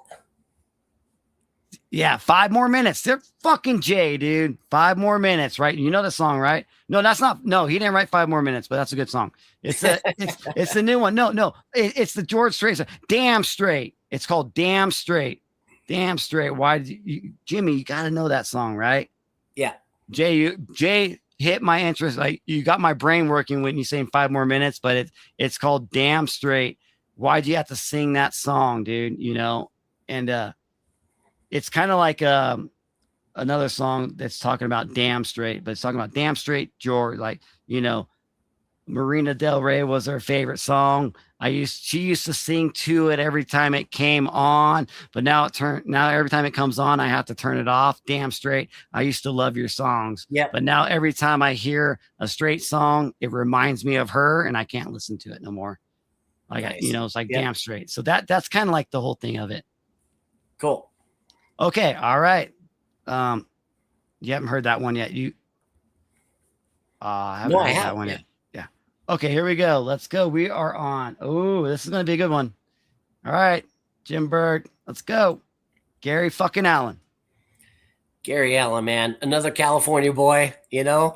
Speaker 1: Yeah, 5 more minutes. They're fucking Jay, dude. 5 more minutes, right? You know the song, right? No, that's not. No, he didn't write 5 more minutes, but that's a good song. It's the new one. No, it's the George Strait song. Damn Straight. It's called Damn Straight. Damn Straight. Why did Jimmy? You got to know that song, right?
Speaker 2: Yeah.
Speaker 1: Jay hit my interest. Like you got my brain working when you saying 5 more minutes, but it's called Damn Straight. Why'd you have to sing that song, dude? And it's kind of like another song that's talking about damn straight, but it's talking about damn straight George. Like, Marina Del Rey was her favorite song. She used to sing to it every time it came on, but now every time it comes on, I have to turn it off. Damn straight. I used to love your songs.
Speaker 2: Yeah.
Speaker 1: But now every time I hear a straight song, it reminds me of her and I can't listen to it no more. Like,
Speaker 2: nice.
Speaker 1: It's like damn straight. So that's kind of like the whole thing of it.
Speaker 2: Cool.
Speaker 1: Okay. All right. You haven't heard that one yet. I haven't heard that one yet. Yeah. Okay, here we go. Let's go. We are on. Oh, this is going to be a good one. All right. Jim Berg. Let's go. Gary fucking Allen.
Speaker 2: Gary Allen, man. Another California boy, yeah,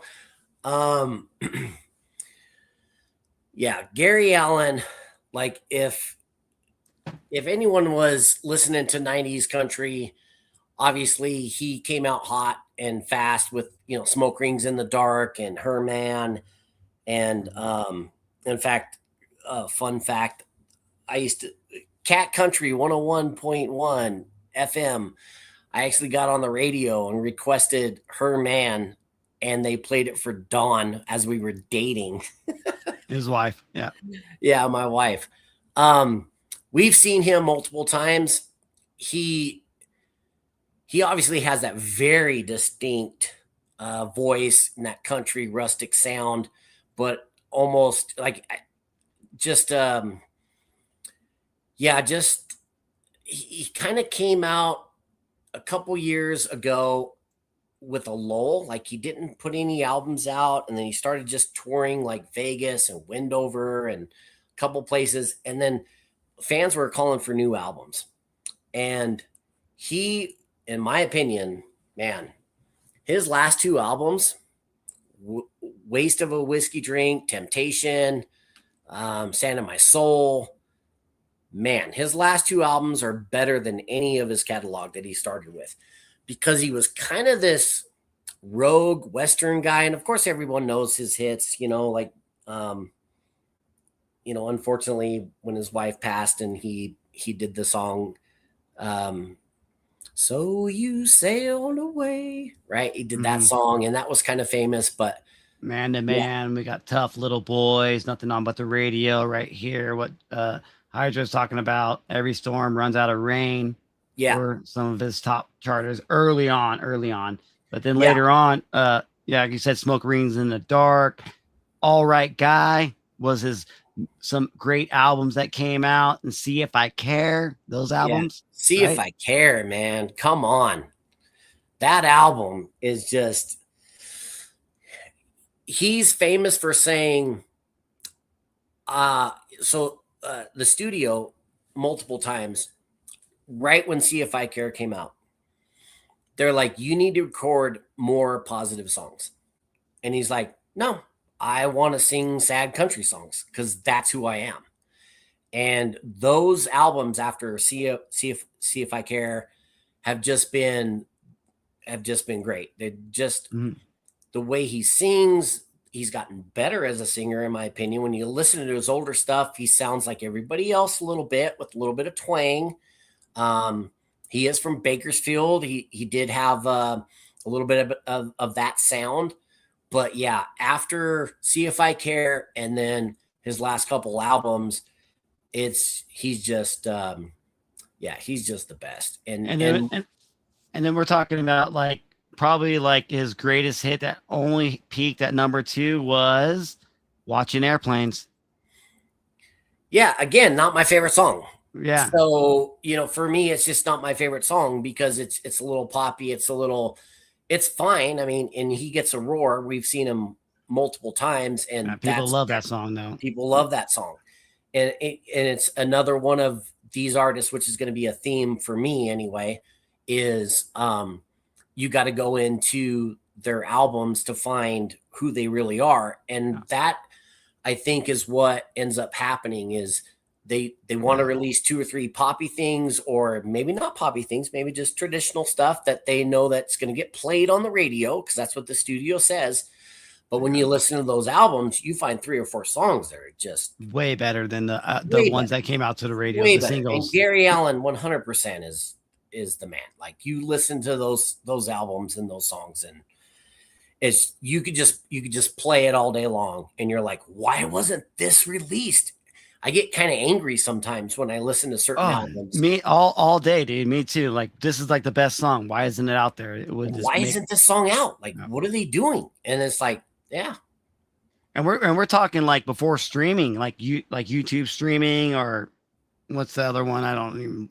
Speaker 2: Gary Allen, like if anyone was listening to 90s country, obviously he came out hot and fast with Smoke Rings in the Dark and Her Man. And in fact, fun fact, I used to Cat Country 101.1 FM. I actually got on the radio and requested Her Man, and they played it for Dawn as we were dating.
Speaker 1: His wife. Yeah.
Speaker 2: Yeah, my wife. We've seen him multiple times. he he obviously has that very distinct voice and that country rustic sound, but almost like just yeah, just he kind of came out a couple years ago with a lull. Like he didn't put any albums out, and then he started just touring like Vegas and Wendover and a couple places, and then fans were calling for new albums. And he, in my opinion, man, his last two albums, Waste of a Whiskey Drink, Temptation, Sand in My Soul, man, his last two albums are better than any of his catalog that he started with, because he was kind of this rogue Western guy. And of course, everyone knows his hits, like, unfortunately, when his wife passed and he did the song, So You Sailed Away, right? He did that song, and that was kind of famous, but
Speaker 1: Man to Man, we got Tough Little Boys, Nothing On But the Radio right here. What Hydra's talking about, Every Storm Runs Out of Rain.
Speaker 2: Yeah.
Speaker 1: Were some of his top charters early on. But then later on, like you said, Smoke Rings in the Dark, All Right Guy was some great albums that came out, and See If I Care, those albums.
Speaker 2: Yeah. See If I Care, man. Come on. That album is just, he's famous for saying, the studio multiple times, right when See If I Care came out, they're like, you need to record more positive songs. And he's like, no, I want to sing sad country songs because that's who I am. And those albums after See If I Care have just been great. They just, the way he sings, he's gotten better as a singer, in my opinion. When you listen to his older stuff, he sounds like everybody else a little bit, with a little bit of twang. He is from Bakersfield. He did have a little bit of that sound. But yeah, after See If I Care and then his last couple albums, he's just the best. And
Speaker 1: then we're talking about like probably like his greatest hit that only peaked at number 2 was Watching Airplanes.
Speaker 2: Yeah, again, not my favorite song.
Speaker 1: Yeah.
Speaker 2: So, for me, it's just not my favorite song because it's a little poppy. It's fine. I mean, and he gets a roar. We've seen him multiple times, and
Speaker 1: people love that song though.
Speaker 2: People love that song. And it's another one of these artists, which is going to be a theme for me anyway, is you got to go into their albums to find who they really are. And that, I think, is what ends up happening is they want to release 2 or 3 poppy things, or maybe not poppy things, maybe just traditional stuff that they know that's going to get played on the radio because that's what the studio says. But when you listen to those albums, you find 3 or 4 songs that are just
Speaker 1: way better than the ones that came out to the radio, the singles.
Speaker 2: And Gary Allan 100% is the man. Like, you listen to those albums and those songs, and you could just play it all day long, and you're like, why wasn't this released? I get kind of angry sometimes when I listen to certain albums.
Speaker 1: Me all day, dude. Me too. Like, this is like the best song. Why isn't it out there?
Speaker 2: Isn't this song out? Like, what are they doing? And it's like, yeah.
Speaker 1: And we're talking like before streaming, like YouTube streaming, or what's the other one? I don't even.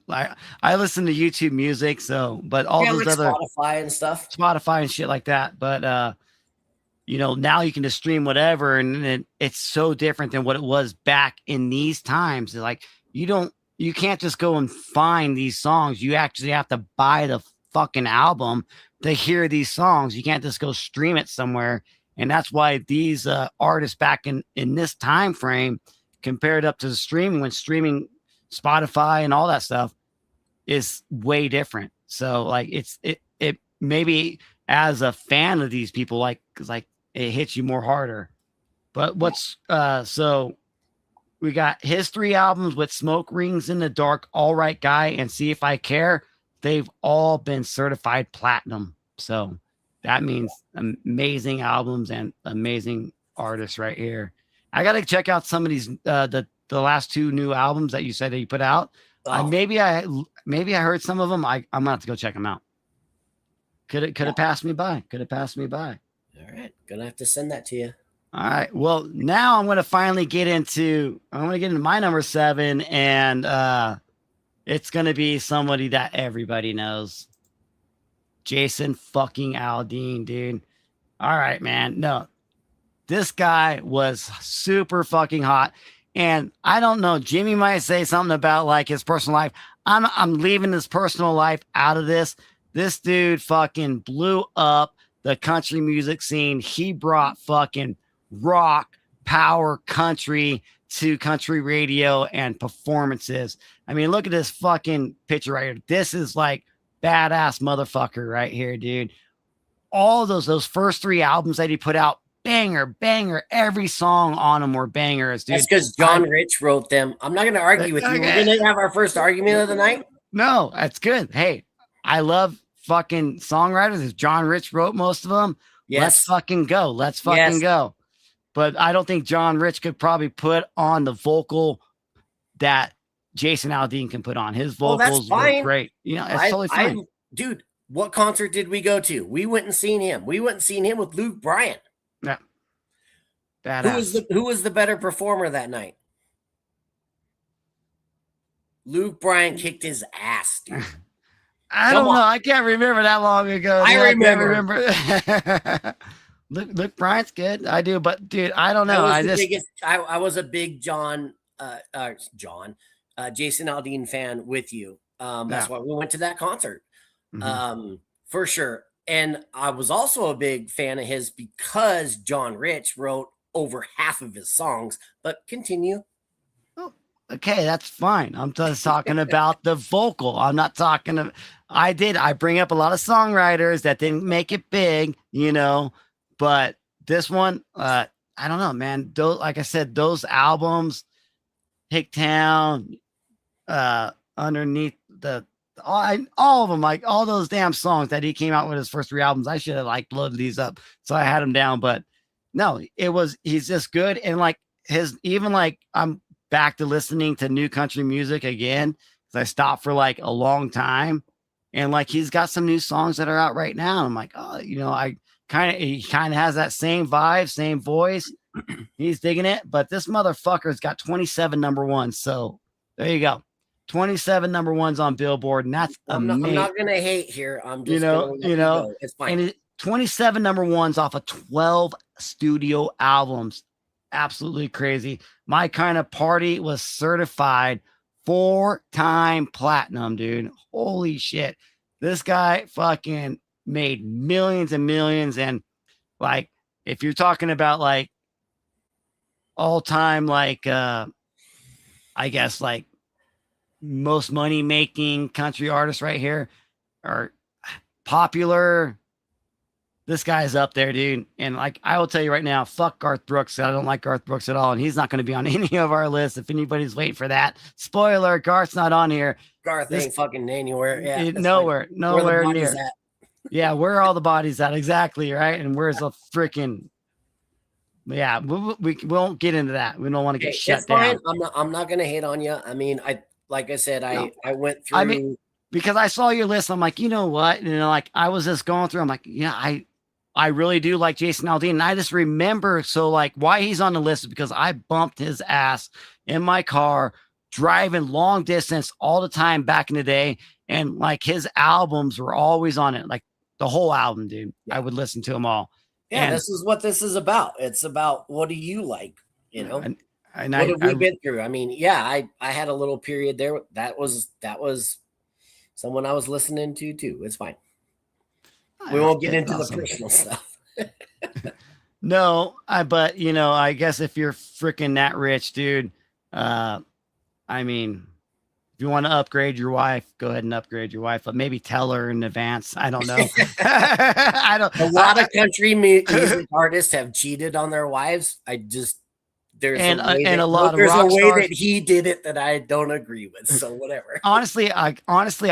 Speaker 1: I listen to YouTube Music, so but all those
Speaker 2: like
Speaker 1: other
Speaker 2: Spotify and stuff,
Speaker 1: Spotify and shit like that. But now you can just stream whatever, and it's so different than what it was back in these times. Like, you can't just go and find these songs. You actually have to buy the fucking album to hear these songs. You can't just go stream it somewhere. And that's why these artists back in this time frame, compared up to the streaming, when streaming Spotify and all that stuff, is way different. So like it maybe as a fan of these people, like it hits you more harder. But so we got his 3 albums with Smoke Rings in the Dark, All Right Guy, and See If I Care. They've all been certified platinum. So that means amazing albums and amazing artists right here. I got to check out some of these, the last 2 new albums that you said that you put out.
Speaker 2: Oh,
Speaker 1: maybe I heard some of them. I'm gonna have to go check them out. Could have passed me by. Could have passed me by.
Speaker 2: all right. Gonna have to send that to you.
Speaker 1: All right. Well, now I'm going to finally get into my number 7, and it's going to be somebody that everybody knows. Jason fucking Aldean, dude. All right, man. No, this guy was super fucking hot. And I don't know, Jimmy might say something about like his personal life. I'm leaving his personal life out of this. This dude fucking blew up the country music scene. He brought fucking rock, power, country to country radio and performances. I mean, look at this fucking picture right here. This is like badass motherfucker right here, dude. All those first 3 albums that he put out, banger. Every song on them were bangers, dude.
Speaker 2: That's because John Rich wrote them. I'm not going to argue with you. We're going to have our first argument of the night.
Speaker 1: No, that's good. Hey, I love fucking songwriters. If John Rich wrote most of them, let's fucking go. Let's fucking go. But I don't think John Rich could probably put on the vocal that Jason Aldean can put on. His vocals were great. You know, it's totally fine.
Speaker 2: Dude, what concert did we go to? We went and seen him. We went and seen him with Luke Bryan.
Speaker 1: Yeah. Badass.
Speaker 2: Who was the better performer that night? Luke Bryan kicked his ass, dude.
Speaker 1: I don't know. I can't remember that long ago.
Speaker 2: I remember.
Speaker 1: Luke Bryan's good. I do, but dude, I don't know.
Speaker 2: I was a big Jason Aldean fan with you. That's why we went to that concert. For sure. And I was also a big fan of his because John Rich wrote over half of his songs, but continue.
Speaker 1: Oh, okay, that's fine. I'm just talking about the vocal. I'm not talking I bring up a lot of songwriters that didn't make it big, you know, but this one, I don't know, man. Like I said, those albums, Hicktown, Underneath all of them, like all those damn songs that he came out with his first 3 albums. I should have like loaded these up, so I had them down, but no, he's just good. And like I'm back to listening to new country music again because I stopped for like a long time, and like he's got some new songs that are out right now. I'm like, oh, you know, he kind of has that same vibe, same voice. He's digging it, but this motherfucker's got 27 number 1. So there you go. 27 number 1s on Billboard, and that's amazing. I'm
Speaker 2: not gonna hate here. I'm just it's fine.
Speaker 1: And 27 number 1s off of 12 studio albums. Absolutely crazy. My Kind of Party was certified 4-time platinum, dude. Holy shit. This guy fucking made millions and millions. And like, if you're talking about like all time, like, I guess like most money making country artists right here are popular. This guy's up there, dude. And like, I will tell you right now, fuck Garth Brooks. I don't like Garth Brooks at all. And he's not going to be on any of our lists. If anybody's waiting for that, spoiler, Garth's not on here.
Speaker 2: Garth ain't fucking anywhere. Yeah,
Speaker 1: nowhere near. Yeah, where are all the bodies at? Exactly, right? And where's the freaking... Yeah, we won't get into that. We don't want to get shut down.
Speaker 2: I'm not going to hate on you. I mean, I went through...
Speaker 1: I mean, because I saw your list, I'm like, you know what? And like, I was just going through, I'm like, yeah, I really do like Jason Aldean. And I just remember, so like why he's on the list is because I bumped his ass in my car, driving long distance all the time back in the day. And like his albums were always on it. Like the whole album, dude. Yeah. I would listen to them all.
Speaker 2: Yeah, and this is what this is about. It's about what do you like, you know?
Speaker 1: And
Speaker 2: what have we been through? I mean, yeah, I had a little period there. That was someone I was listening to too. It's fine. We won't get into the personal stuff.
Speaker 1: No, but you know, I guess if you're freaking that rich, dude, I mean, if you want to upgrade your wife, go ahead and upgrade your wife, but maybe tell her in advance. I don't know.
Speaker 2: A lot of country music artists have cheated on their wives. There's a way that he did it that I don't agree with. So whatever.
Speaker 1: Honestly, I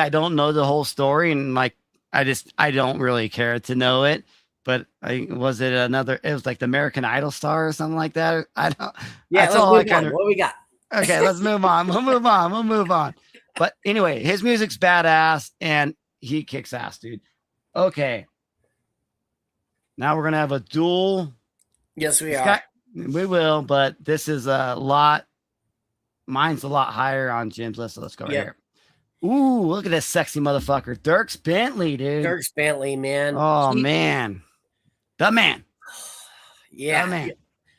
Speaker 1: don't know the whole story, and like I don't really care to know it. But it was like the American Idol star or something like that. I don't.
Speaker 2: Yeah,
Speaker 1: that's all
Speaker 2: what we got?
Speaker 1: Okay, let's move on. We'll move on. But anyway, his music's badass and he kicks ass, dude. Okay. Now we're going to have a duel.
Speaker 2: Yes, we are.
Speaker 1: We will, but this is a lot. Mine's a lot higher on Jim's list. So let's go right here. Ooh, look at this sexy motherfucker. Dierks Bentley, dude.
Speaker 2: Dierks Bentley, man.
Speaker 1: Oh, man. The man.
Speaker 2: Yeah.
Speaker 1: The man.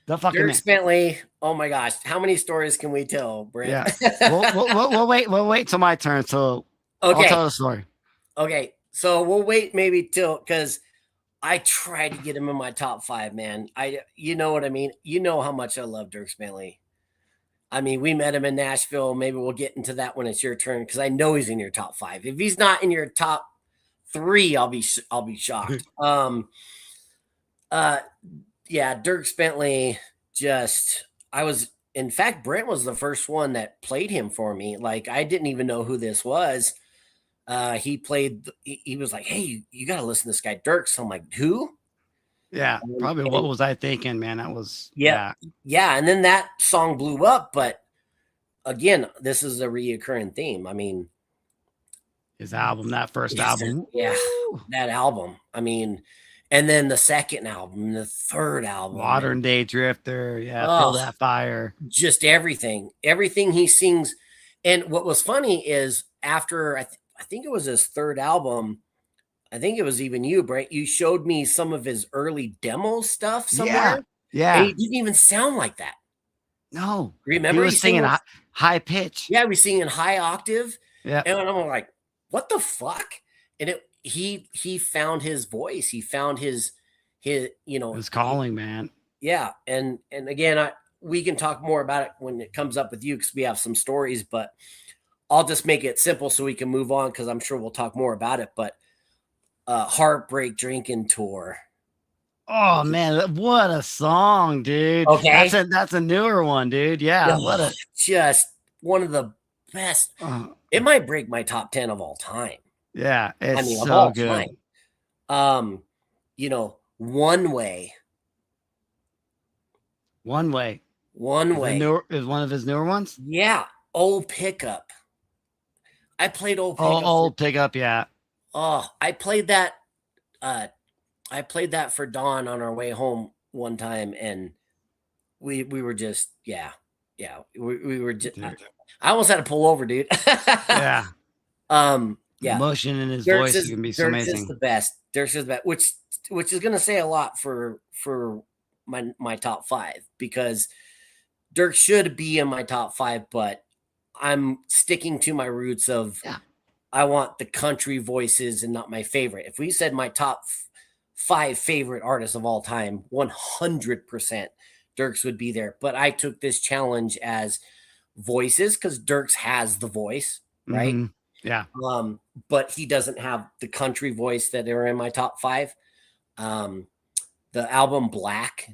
Speaker 1: The fucking
Speaker 2: Dierks Bentley. Oh my gosh. How many stories can we tell, Brent?
Speaker 1: Yeah. We'll wait till my turn. So I'll tell the story.
Speaker 2: Okay. So we'll wait maybe till, because I tried to get him in my top 5, man. You know what I mean? You know how much I love Dierks Bentley. I mean, we met him in Nashville. Maybe we'll get into that when it's your turn, because I know he's in your top 5. If he's not in your top 3, I'll be shocked. Yeah, Dierks Bentley. In fact, Brent was the first one that played him for me. Like, I didn't even know who this was. He was like, "Hey, you got to listen to this guy, Dierks." I'm like, "Who?"
Speaker 1: Yeah, probably. What was I thinking, man? That was
Speaker 2: yeah. And then that song blew up, but again, this is a reoccurring theme. I mean,
Speaker 1: his album, that first album,
Speaker 2: that album. I mean, and then the second album, the third album,
Speaker 1: Modern Day Drifter. Yeah, Feel That Fire.
Speaker 2: Just everything he sings. And what was funny is after I think it was his third album. I think it was even you, Brent. You showed me some of his early demo stuff somewhere.
Speaker 1: Yeah.
Speaker 2: And he didn't even sound like that.
Speaker 1: No.
Speaker 2: Remember?
Speaker 1: He was singing high pitch.
Speaker 2: Yeah, he was singing high octave.
Speaker 1: Yeah.
Speaker 2: And I'm like, what the fuck? And he found his voice. He found his his
Speaker 1: calling, man.
Speaker 2: Yeah. And again, we can talk more about it when it comes up with you, because we have some stories, but I'll just make it simple so we can move on, because I'm sure we'll talk more about it. But Heartbreak Drinking Tour.
Speaker 1: Oh man, what a song, dude.
Speaker 2: Okay.
Speaker 1: That's a newer one, dude. Yeah.
Speaker 2: Just one of the best. It might break my top 10 of all time.
Speaker 1: Yeah, it's
Speaker 2: of all
Speaker 1: good.
Speaker 2: Time. One Way.
Speaker 1: One Way is one of his newer ones.
Speaker 2: Yeah. Old Pickup. I played Old Pickup.
Speaker 1: Old Pickup, yeah.
Speaker 2: Oh, I played that. I played that for Dawn on our way home one time, and we were just we were just. I almost had to pull over, dude.
Speaker 1: Yeah.
Speaker 2: Yeah.
Speaker 1: Emotion in his voice is gonna be so amazing.
Speaker 2: Dierks is the best. Dierks is the best, which is gonna say a lot for my top 5, because Dierks should be in my top 5, but I'm sticking to my roots of I want the country voices and not my favorite. If we said my top 5 favorite artists of all time, 100% Dierks would be there. But I took this challenge as voices, because Dierks has the voice, right?
Speaker 1: Mm-hmm. Yeah.
Speaker 2: But he doesn't have the country voice that are in my top 5. The album Black.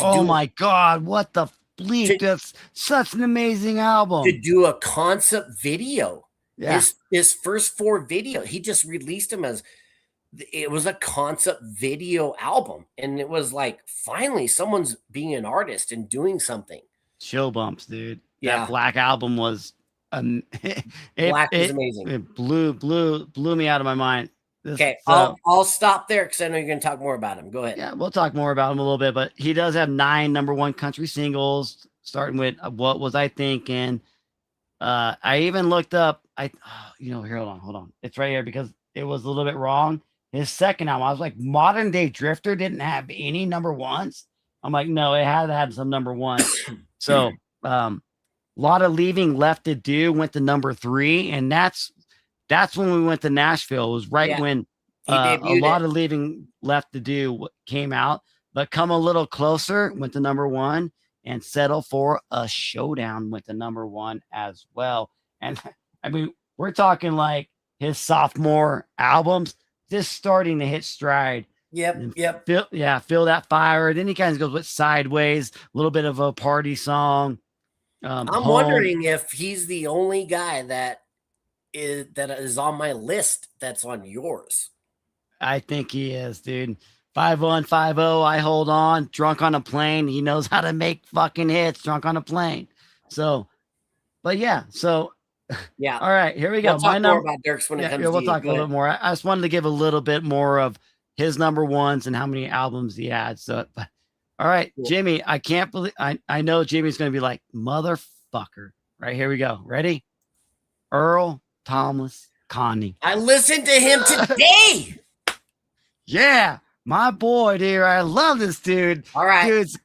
Speaker 1: Oh my God, what the bleep? That's such an amazing album.
Speaker 2: To do a concept video.
Speaker 1: Yeah.
Speaker 2: His first 4 video, he just released them it was a concept video album. And it was like, finally, someone's being an artist and doing something.
Speaker 1: Chill bumps, dude.
Speaker 2: Yeah.
Speaker 1: That Black album was
Speaker 2: Black is amazing.
Speaker 1: It blew me out of my mind.
Speaker 2: Okay, I'll stop there, because I know you're going to talk more about him. Go ahead.
Speaker 1: Yeah, we'll talk more about him a little bit, but he does have 9 number 1 country singles, starting with What Was I Thinking? I even looked up. Here, hold on. It's right here, because it was a little bit wrong. His second album, I was like, Modern Day Drifter didn't have any number 1s. I'm like, no, it had to have some number 1. So, Lot of Leaving Left to Do went to number 3, and that's when we went to Nashville. It was when a Lot of Leaving Left to Do came out. But Come a Little Closer went to number 1, and Settle for a Showdown went to number 1 as well. And I mean, we're talking like his sophomore albums, just starting to hit stride.
Speaker 2: Yep.
Speaker 1: Feel That Fire. Then he kind of goes with Sideways, a little bit of a party song.
Speaker 2: I'm wondering if he's the only guy that is on my list that's on yours.
Speaker 1: I think he is, dude. 5150, I Hold On, Drunk on a Plane. He knows how to make fucking hits, Drunk on a Plane. So, but yeah, so
Speaker 2: Yeah.
Speaker 1: All right, here we
Speaker 2: We'll
Speaker 1: go. My
Speaker 2: talk more
Speaker 1: number.
Speaker 2: about Dirks when it
Speaker 1: Yeah,
Speaker 2: comes to
Speaker 1: we'll
Speaker 2: you.
Speaker 1: talk a
Speaker 2: Go
Speaker 1: little
Speaker 2: ahead.
Speaker 1: bit more. I just wanted to give a little bit more of his number ones and how many albums he had. So, all right,
Speaker 2: Cool.
Speaker 1: Jimmy, I can't believe I know Jimmy's going to be like, motherfucker. Right, here we go. Ready? Earl Thomas Connie.
Speaker 2: I listened to him today.
Speaker 1: Yeah, my boy, dude. I love this dude.
Speaker 2: All right.
Speaker 1: Dude's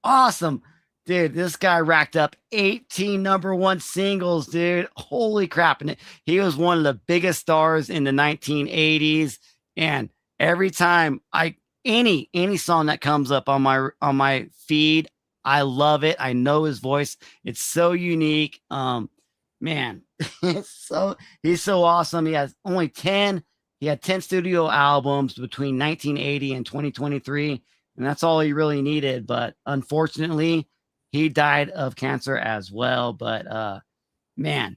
Speaker 1: awesome. Dude, this guy racked up 18 number one singles, dude. Holy crap. And he was one of the biggest stars in the 1980s. And every time any song that comes up on my feed, I love it. I know his voice. It's so unique. Man, he's so awesome. He had 10 studio albums between 1980 and 2023, and that's all he really needed. But unfortunately, he died of cancer as well. But man,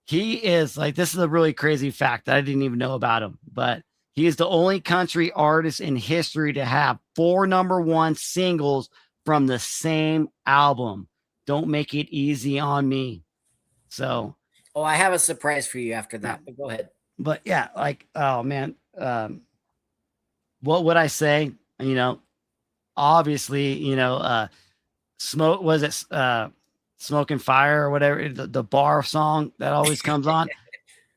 Speaker 1: he is like, this is a really crazy fact that I didn't even know about him. But he is the only country artist in history to have 4 number one singles from the same album. Don't make it easy on me. So,
Speaker 2: oh, I have a surprise for you after that, but go ahead.
Speaker 1: But yeah, like, oh man, what would I say? You know, obviously, smoke was it smoke and fire or whatever, the bar song that always comes on.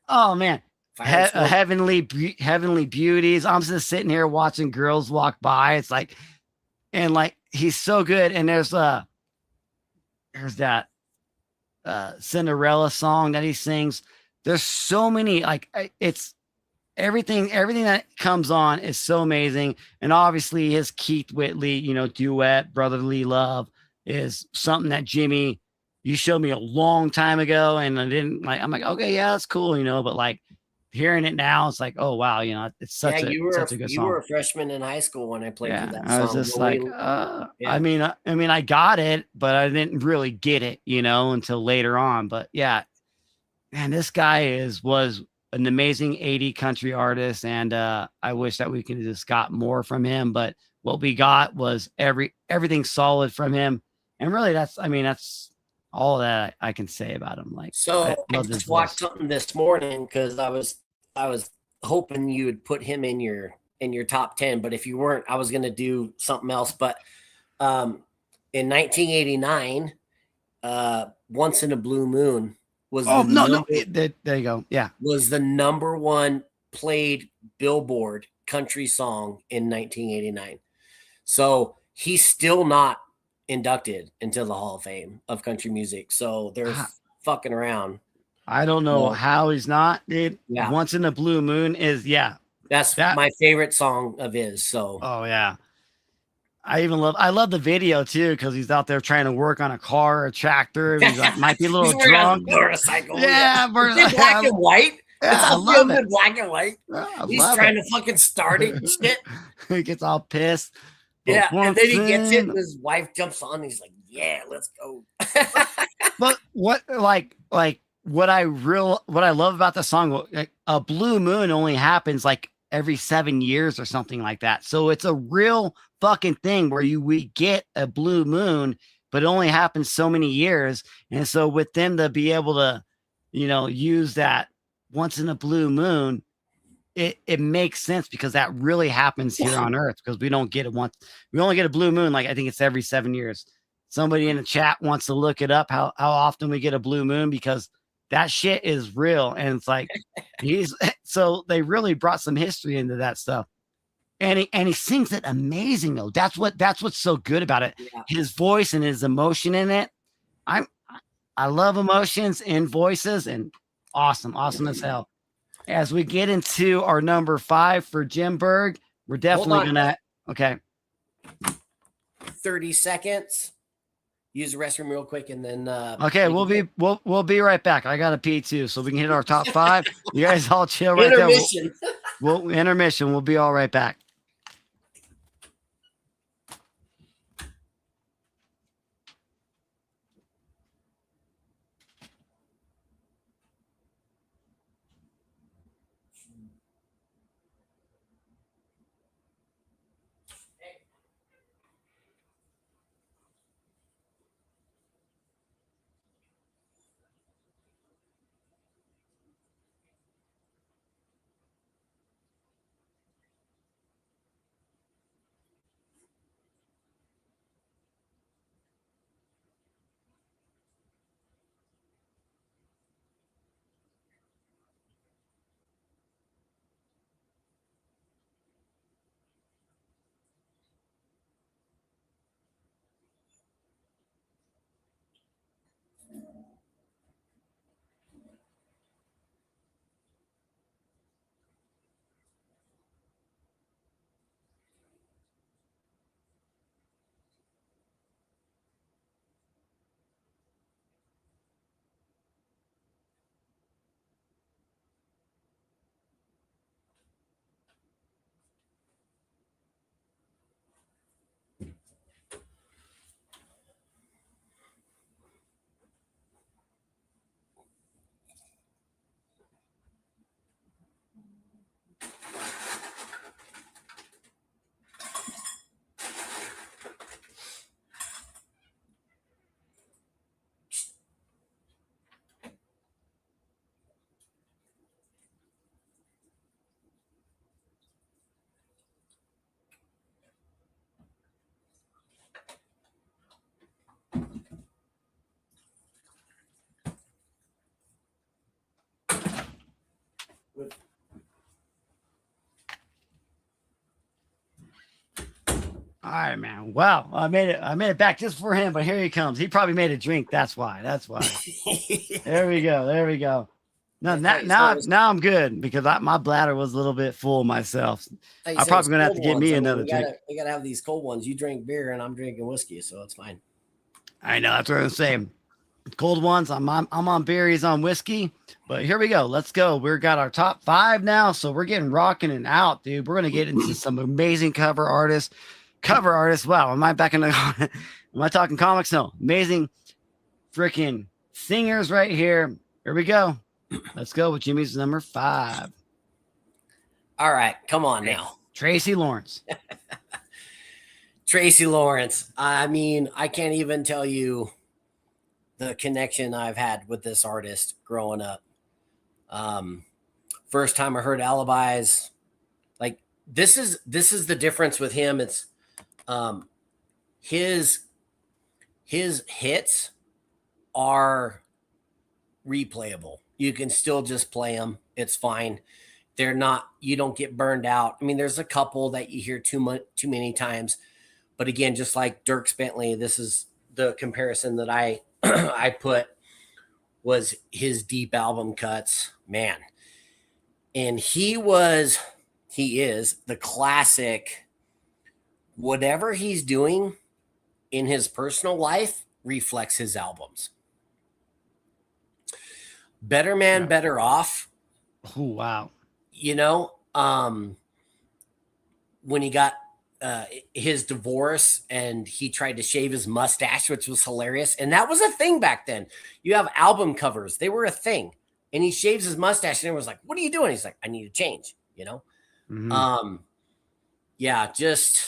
Speaker 1: Oh man, heavenly beauties. I'm just sitting here watching girls walk by. It's like, and like he's so good. And there's that Cinderella song that he sings. There's so many, like, it's everything that comes on is so amazing. And obviously his Keith Whitley, duet, Brotherly Love, is something that Jimmy, you showed me a long time ago, and I didn't like, I'm like, okay, yeah, that's cool, but like hearing it now, it's like, oh wow, it's such a good song.
Speaker 2: You were a freshman in high school when I played you that
Speaker 1: I
Speaker 2: song.
Speaker 1: was just like, I mean, I got it, but I didn't really get it, until later on. But yeah, man, this guy was an amazing 80 country artist, and I wish that we could have just got more from him. But what we got was everything solid from him, and really, that's all that I can say about him. Like,
Speaker 2: so I just watched something this morning because I was hoping you would put him in your top 10, but if you weren't, I was going to do something else. But in 1989, Once in a Blue Moon was
Speaker 1: there you go. Yeah.
Speaker 2: Was the number one played Billboard country song in 1989. So he's still not inducted into the Hall of Fame of country music. So they're fucking around.
Speaker 1: I don't know how he's not, dude.
Speaker 2: Yeah.
Speaker 1: Once in a Blue Moon is,
Speaker 2: that's my favorite song of his. So,
Speaker 1: oh yeah. I love the video too, because he's out there trying to work on a car or a tractor. He's like, might be a little drunk.
Speaker 2: Motorcycle.
Speaker 1: Yeah,
Speaker 2: black and white.
Speaker 1: Yeah,
Speaker 2: it's all filmed in black and white. He's trying to fucking start it and shit.
Speaker 1: He gets all pissed.
Speaker 2: Yeah, and then he gets it, and his wife jumps on. And he's like, "Yeah, let's go."
Speaker 1: But what what I love about the song, like, a blue moon only happens like every 7 years or something like that. So it's a real fucking thing where we get a blue moon, but it only happens so many years. And so with them to be able to, use that once in a blue moon, it makes sense, because that really happens here on Earth, because we don't get it once. We only get a blue moon, like I think it's every 7 years. Somebody in the chat wants to look it up, how often we get a blue moon, because that shit is real. And it's like, so they really brought some history into that stuff. And he sings it amazing though. That's what's so good about it. Yeah. His voice and his emotion in it. I love emotions in voices, and awesome as hell. As we get into our number 5 for Jim Berg, we're definitely gonna
Speaker 2: 30 seconds. Use the restroom real quick, and then
Speaker 1: okay, we'll be right back. I got to pee too, so we can hit our top 5. You guys all chill right there. We'll intermission. We'll be all right back. All right, man. Wow, I made it. I made it back just for him, but here he comes. He probably made a drink. That's why. That's why. There we go. There we go. No,
Speaker 2: I
Speaker 1: now,
Speaker 2: thought you said it
Speaker 1: now,
Speaker 2: was,
Speaker 1: now I'm good because my bladder was a little bit full myself.
Speaker 2: I thought you
Speaker 1: I'm
Speaker 2: said it was
Speaker 1: probably gonna have
Speaker 2: cold
Speaker 1: to get
Speaker 2: ones.
Speaker 1: me
Speaker 2: I mean,
Speaker 1: another drink.
Speaker 2: we gotta have these cold ones. You drink beer and I'm drinking whiskey, so it's fine.
Speaker 1: I know that's what I'm saying. Cold ones. I'm on beer. He's on whiskey. But here we go. Let's go. We've got our top 5 now, so we're getting rocking and out, dude. We're gonna get into some amazing cover artists. Cover artists. Wow, am I back in the? Am I talking comics? No, amazing freaking singers right here. Here we go. Let's go with Jimmy's number 5.
Speaker 2: All right, come on now.
Speaker 1: Tracy Lawrence.
Speaker 2: Tracy Lawrence. I mean, I can't even tell you the connection I've had with this artist growing up. First time I heard Alibis, like this is the difference with him. It's his hits are replayable. You can still just play them. It's fine. They're not, you don't get burned out. I mean, there's a couple that you hear too many times. But again, just like Dierks Bentley, this is the comparison that I I put was his deep album cuts, man. And he is the classic, whatever he's doing in his personal life reflects his albums. Better Man,
Speaker 1: Yeah.
Speaker 2: Better Off.
Speaker 1: Oh, wow.
Speaker 2: You know, when he got his divorce and he tried to shave his mustache, which was hilarious. And that was a thing back then. You have album covers, they were a thing. And he shaves his mustache and everyone's like, what are you doing? He's like, I need to change, you know?
Speaker 1: Mhm.
Speaker 2: Yeah, just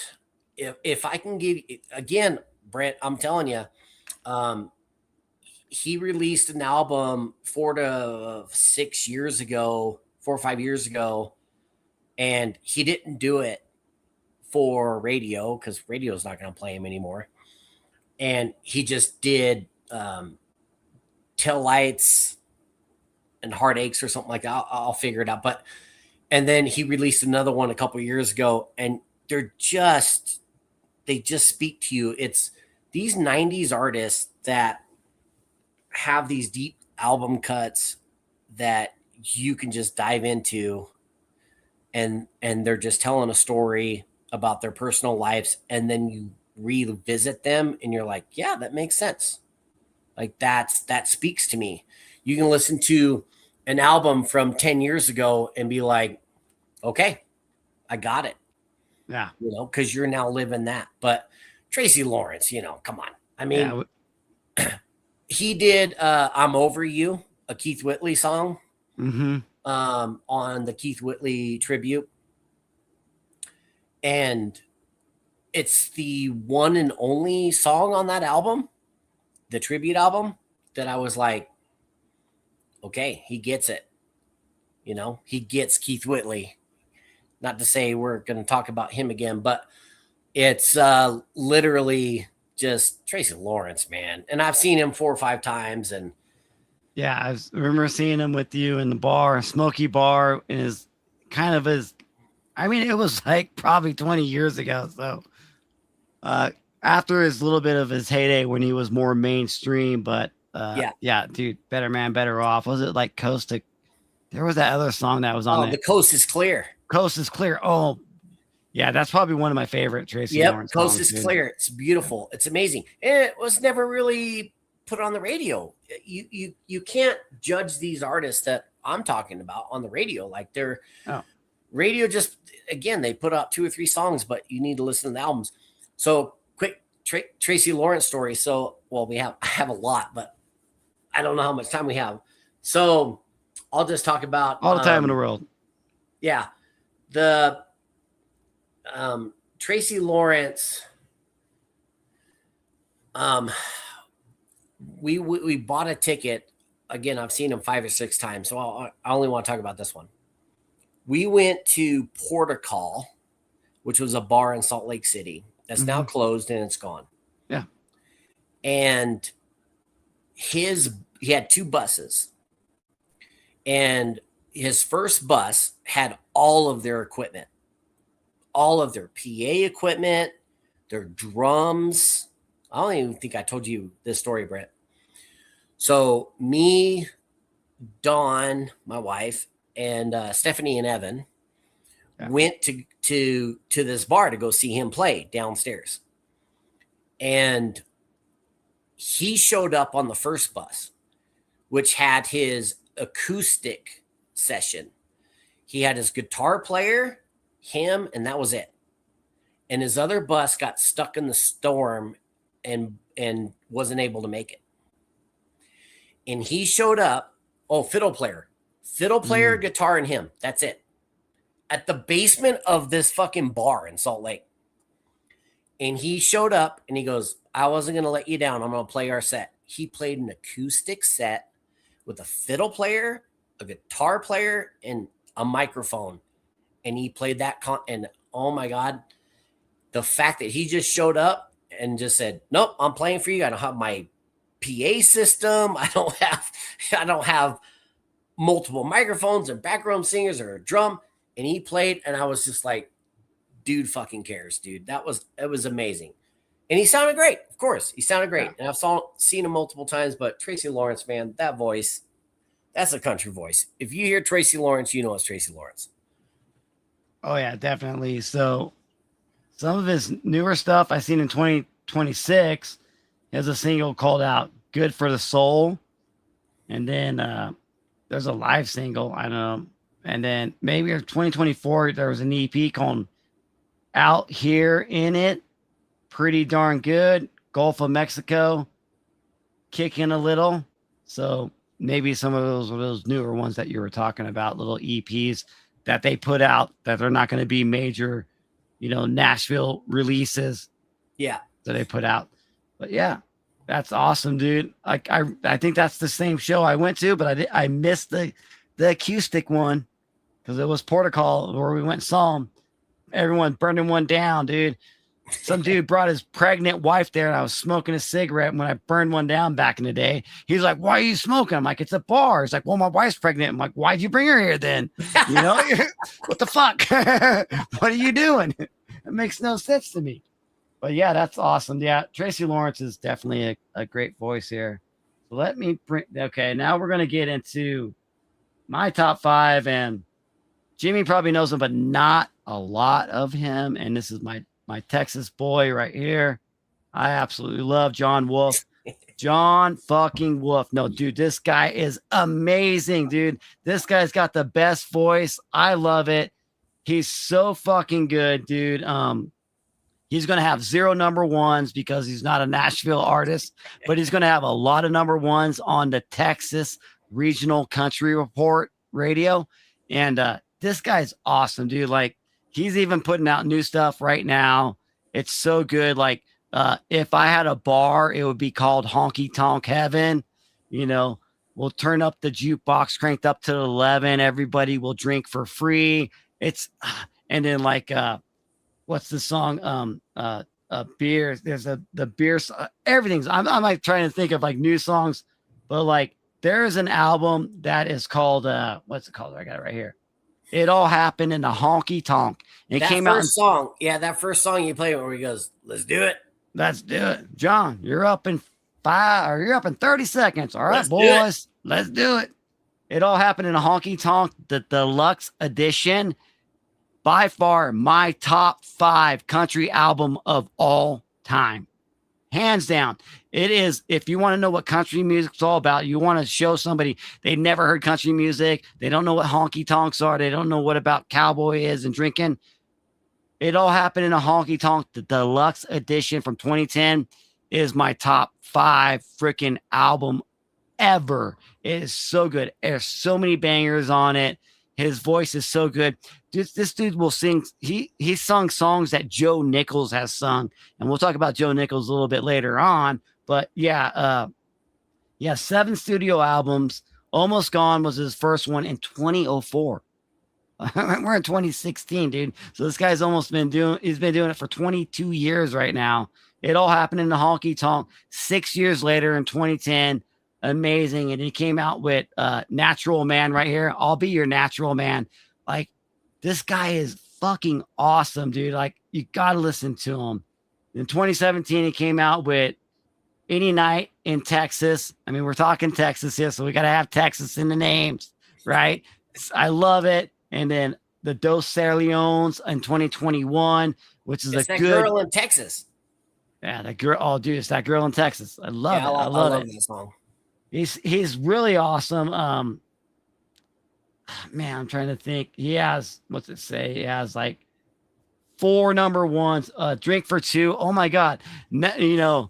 Speaker 2: if I can give again, Brent, I'm telling you, he released an album 4 or 5 years ago, and he didn't do it for radio because radio's not going to play him anymore. And he just did Tail Lights and Heartaches or something like that. I'll figure it out. But and then he released another one a couple years ago, and they just speak to you. It's these 90s artists that have these deep album cuts that you can just dive into, and they're just telling a story about their personal lives, and then you revisit them and you're like, yeah, that makes sense. Like that speaks to me. You can listen to an album from 10 years ago and be like, okay, I got it.
Speaker 1: Yeah.
Speaker 2: You know, because you're now living that. But Tracy Lawrence, you know, come on. I mean,
Speaker 1: Yeah.
Speaker 2: he did I'm Over You, a Keith Whitley song,
Speaker 1: Mm-hmm.
Speaker 2: on the Keith Whitley tribute. And it's the one and only song on that album, the tribute album, that I was like, okay, he gets it. You know, he gets Keith Whitley. Not to say we're going to talk about him again, but it's literally just Tracy Lawrence, man. And I've seen him 4 or 5 times. And
Speaker 1: Yeah, remember seeing him with you in the bar, Smoky Bar, in his kind of his. I mean, it was like probably 20 years ago. So, after his little bit of his heyday when he was more mainstream, but yeah, dude, Better Man, Better Off. Was it like Coast to? There was that other song that was on there.
Speaker 2: The Coast is Clear.
Speaker 1: Coast is Clear. Oh, yeah, that's probably one of my favorite Tracy Lawrence
Speaker 2: Coast
Speaker 1: songs.
Speaker 2: is Clear. It's beautiful. It's amazing. And it was never really put on the radio. You can't judge these artists that I'm talking about on the radio. Like they're radio just, again, they put out 2 or 3 songs, but you need to listen to the albums. So quick Tracy Lawrence story. So, well, I have a lot, but I don't know how much time we have. So I'll just talk about
Speaker 1: all the time in the world.
Speaker 2: Yeah. The Tracy Lawrence, we bought a ticket. Again, I've seen him 5 or 6 times, so I only want to talk about this one. We went to Portical, which was a bar in Salt Lake City that's now closed and it's gone.
Speaker 1: Yeah.
Speaker 2: And he had 2 buses. And his first bus had all of their equipment, all of their PA equipment, their drums. I don't even think I told you this story, Brent. So me, Dawn, my wife, and Stephanie and Evan went to this bar to go see him play downstairs. And he showed up on the first bus, which had his acoustic session. He had his guitar player, him, and that was it. And his other bus got stuck in the storm and wasn't able to make it. And he showed up. Oh, fiddle player, guitar, and him. That's it. At the basement of this fucking bar in Salt Lake. And he showed up and he goes, I wasn't going to let you down. I'm going to play our set. He played an acoustic set with a fiddle player, a guitar player, and a microphone. And he played that. And oh my God, the fact that he just showed up and just said, nope, I'm playing for you. I don't have my PA system. I don't have multiple microphones or background singers or a drum. And he played, and I was just like, dude fucking cares, dude. It was amazing. And he sounded great. Of course, he sounded great. Yeah. And I've seen him multiple times, but Tracy Lawrence, man, that voice, that's a country voice. If you hear Tracy Lawrence, you know it's Tracy Lawrence.
Speaker 1: Oh yeah, definitely. So some of his newer stuff I seen in 2026 has a single called out Good for the Soul. And then there's a live single, I don't know. And then maybe in 2024, there was an EP called Out Here in It. Pretty darn good. Gulf of Mexico. Kicking a little. So maybe some of those were those newer ones that you were talking about, little EPs that they put out that they're not going to be major, Nashville releases.
Speaker 2: Yeah.
Speaker 1: That they put out. But yeah, that's awesome, dude. I think that's the same show I went to, but I missed the acoustic one because it was Protocol where we went and saw him. Everyone burning one down, dude. Some dude brought his pregnant wife there, and I was smoking a cigarette when I burned one down back in the day. He's like, "Why are you smoking?" I'm like, "It's a bar." He's like, "Well, my wife's pregnant." I'm like, "Why'd you bring her here then?" What the fuck? What are you doing? It makes no sense to me. But yeah, that's awesome. Yeah, Tracy Lawrence is definitely a great voice here. So let me bring. Okay, now we're gonna get into my top 5, and Jimmy probably knows him, but not a lot of him. And this is my Texas boy right here. I absolutely love John Wolf. John fucking Wolf. No, dude, this guy is amazing, dude. This guy's got the best voice. I love it. He's so fucking good, dude. He's going to have 0 number ones because he's not a Nashville artist, but he's going to have a lot of number ones on the Texas Regional Country Report radio. And this guy's awesome, dude. Like, he's even putting out new stuff right now. It's so good. Like, if I had a bar, it would be called Honky Tonk Heaven. We'll turn up the jukebox cranked up to 11. Everybody will drink for free. And then like, what's the song? Beer. There's the beer. Everything's. I'm like trying to think of like new songs, but like there is an album that is called what's it called? I got it right here. It all happened in the Honky Tonk. It
Speaker 2: that
Speaker 1: came
Speaker 2: first out. Song, yeah, that first song you play where he goes, "Let's do it.
Speaker 1: Let's do it, John. You're up in 30 seconds. All right, boys, let's do it." It all happened in a Honky Tonk, the deluxe edition. By far, my top 5 country album of all time. Hands down. It is, if you want to know what country music's all about, you want to show somebody they never heard country music, they don't know what honky tonks are, they don't know what about cowboy is and drinking. It all happened in a Honky Tonk. The deluxe edition from 2010 is my top 5 freaking album ever. It is so good. There's so many bangers on it. His voice is so good. This dude will sing. He sung songs that Joe Nichols has sung, and we'll talk about Joe Nichols a little bit later on. But yeah, 7 studio albums. Almost Gone was his first one in 2004. We're in 2016, dude. So this guy's he's been doing it for 22 years right now. It all happened in the Honky Tonk 6 years later in 2010. Amazing. And he came out with Natural Man right here. I'll Be Your Natural Man. Like, this guy is fucking awesome, dude. Like, you got to listen to him. In 2017, he came out with Any Night in Texas. I mean, we're talking Texas here, so we got to have Texas in the names, right? I love it. And then the Dos Leones in 2021, which is a
Speaker 2: It's that
Speaker 1: good,
Speaker 2: girl in Texas.
Speaker 1: yeah, that girl. Oh, dude, it's that girl in Texas. I love
Speaker 2: Yeah,
Speaker 1: it. I
Speaker 2: I
Speaker 1: love
Speaker 2: love
Speaker 1: it.
Speaker 2: that song.
Speaker 1: He's really awesome. Man, I'm trying to think. He has, what's it say? He has like 4 number 1s. Drink for Two. Oh my God. You know,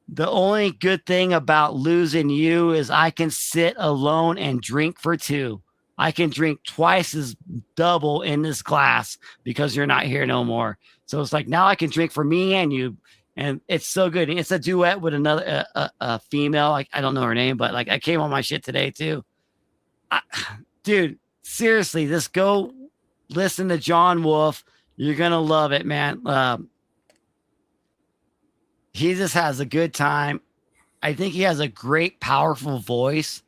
Speaker 1: the only good thing about losing you is I can sit alone and drink for two. I can drink twice as double in this glass because you're not here no more. So it's like now I can drink for me and you. And it's so good. It's a duet with another a female. Like I don't know her name, but like I came on my shit today too. I, dude, seriously, just go listen to John Wolf. You're gonna love it, man. He just has a good time. I think he has a great, powerful voice,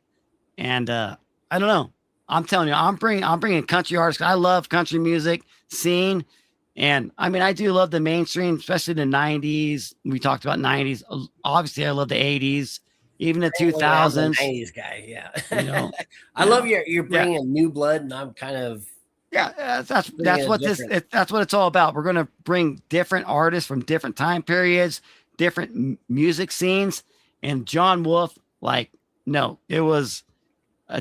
Speaker 1: and I don't know. I'm telling you, I'm bringing country artists. I love country music scene, and I mean, I do love the mainstream, especially the '90s. We talked about '90s. Obviously, I love the '80s, even the
Speaker 2: Apparently, I'm the
Speaker 1: 2000s.
Speaker 2: '90s guy. Yeah,
Speaker 1: You know,
Speaker 2: I
Speaker 1: you
Speaker 2: love
Speaker 1: know,
Speaker 2: you're
Speaker 1: yeah,
Speaker 2: bringing new blood, and I'm kind of
Speaker 1: yeah.
Speaker 2: bringing
Speaker 1: That's
Speaker 2: a
Speaker 1: what
Speaker 2: different.
Speaker 1: that's what it's all about. We're gonna bring different artists from different time periods, different music scenes, and John Wolf. Like, no, it was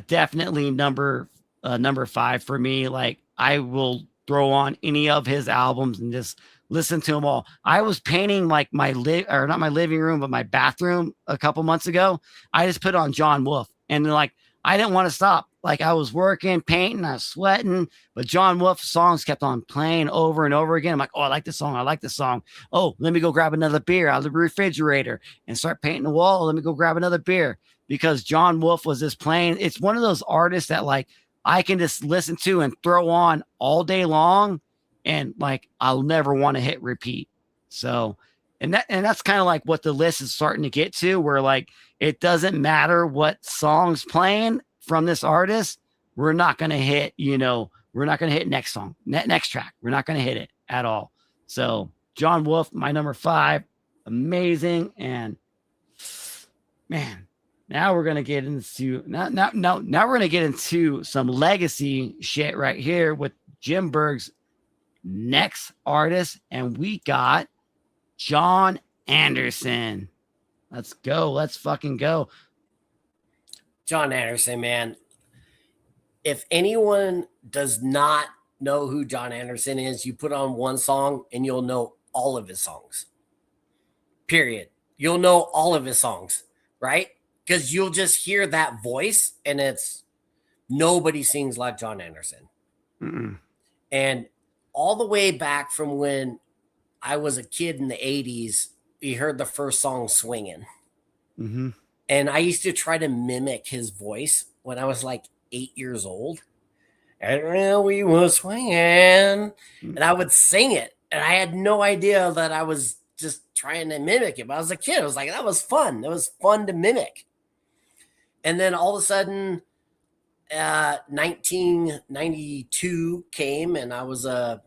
Speaker 1: definitely number 5 for me. Like I will throw on any of his albums and just listen to them all. I was painting like my or not my living room, but my bathroom a couple months ago. I just put on John Wolf and like I didn't want to stop. Like I was working, painting, I was sweating, but John Wolf songs kept on playing over and over again. I'm like, oh, I like this song. I like this song. Oh, let me go grab another beer out of the refrigerator and start painting the wall. Let me go grab another beer because John Wolf was just playing. It's one of those artists that like I can just listen to and throw on all day long and like I'll never want to hit repeat. So and that's kind of like what the list is starting to get to where like it doesn't matter what songs playing from this artist, we're not going to hit, we're not going to hit next song, next track. We're not going to hit it at all. So John Wolf, my number 5, amazing. And man, now we're gonna get into now we're gonna get into some legacy shit right here with Jim Berg's next artist, and we got John Anderson. Let's go. Let's fucking go.
Speaker 2: John Anderson, man. If anyone does not know who John Anderson is, you put on one song and you'll know all of his songs. Period. You'll know all of his songs, right? Because you'll just hear that voice and it's nobody sings like John Anderson.
Speaker 1: Mm-mm.
Speaker 2: And all the way back from when I was a kid in the 80s, we heard the first song Swinging.
Speaker 1: Mm-hmm.
Speaker 2: And I used to try to mimic his voice when I was like 8 years old. And we were swinging. And I would sing it. And I had no idea that I was just trying to mimic it. But I was a kid. I was like, that was fun. It was fun to mimic. And then all of a sudden, 1992 came, and I was a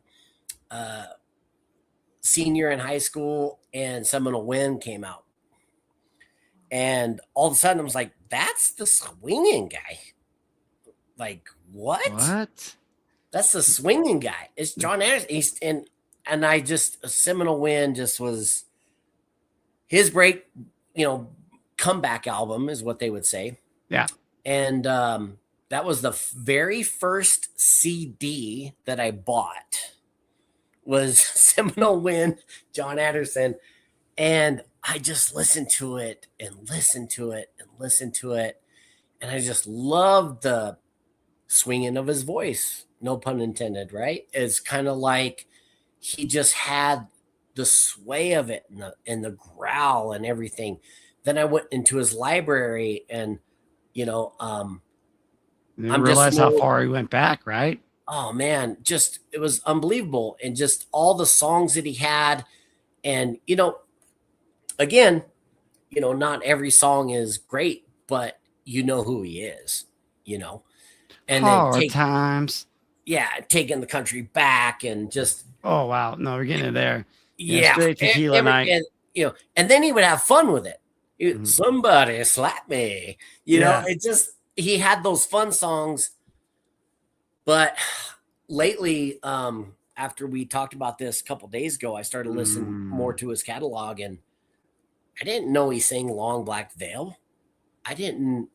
Speaker 2: senior in high school, and Seminole Wind came out. And all of a sudden, I was like, that's the swinging guy. Like, what? That's the swinging guy. It's John Anderson. And I just, Seminole Wind just was his comeback album is what they would say.
Speaker 1: Yeah.
Speaker 2: And that was the very first CD that I bought was Seminole Wind, John Anderson. And I just listened to it and listened to it and listened to it. And I just loved the swinging of his voice. No pun intended, right? It's kind of like he just had the sway of it and the growl and everything. Then I went into his library and, I'm
Speaker 1: realize how far he went back, right?
Speaker 2: Oh man, just it was unbelievable. And just all the songs that he had. And, again, not every song is great, but you know who he is, and
Speaker 1: Hard times.
Speaker 2: Yeah, taking the country back and just
Speaker 1: oh wow, no, we're getting it there. Yeah,
Speaker 2: Yeah,
Speaker 1: straight tequila night.
Speaker 2: and and then he would have fun with it.
Speaker 1: Mhm.
Speaker 2: Somebody slap me.
Speaker 1: Yeah.
Speaker 2: It just he had those fun songs. But lately, after we talked about this a couple days ago, I started listening more to his catalog, and I didn't know he sang "Long Black Veil." I didn't,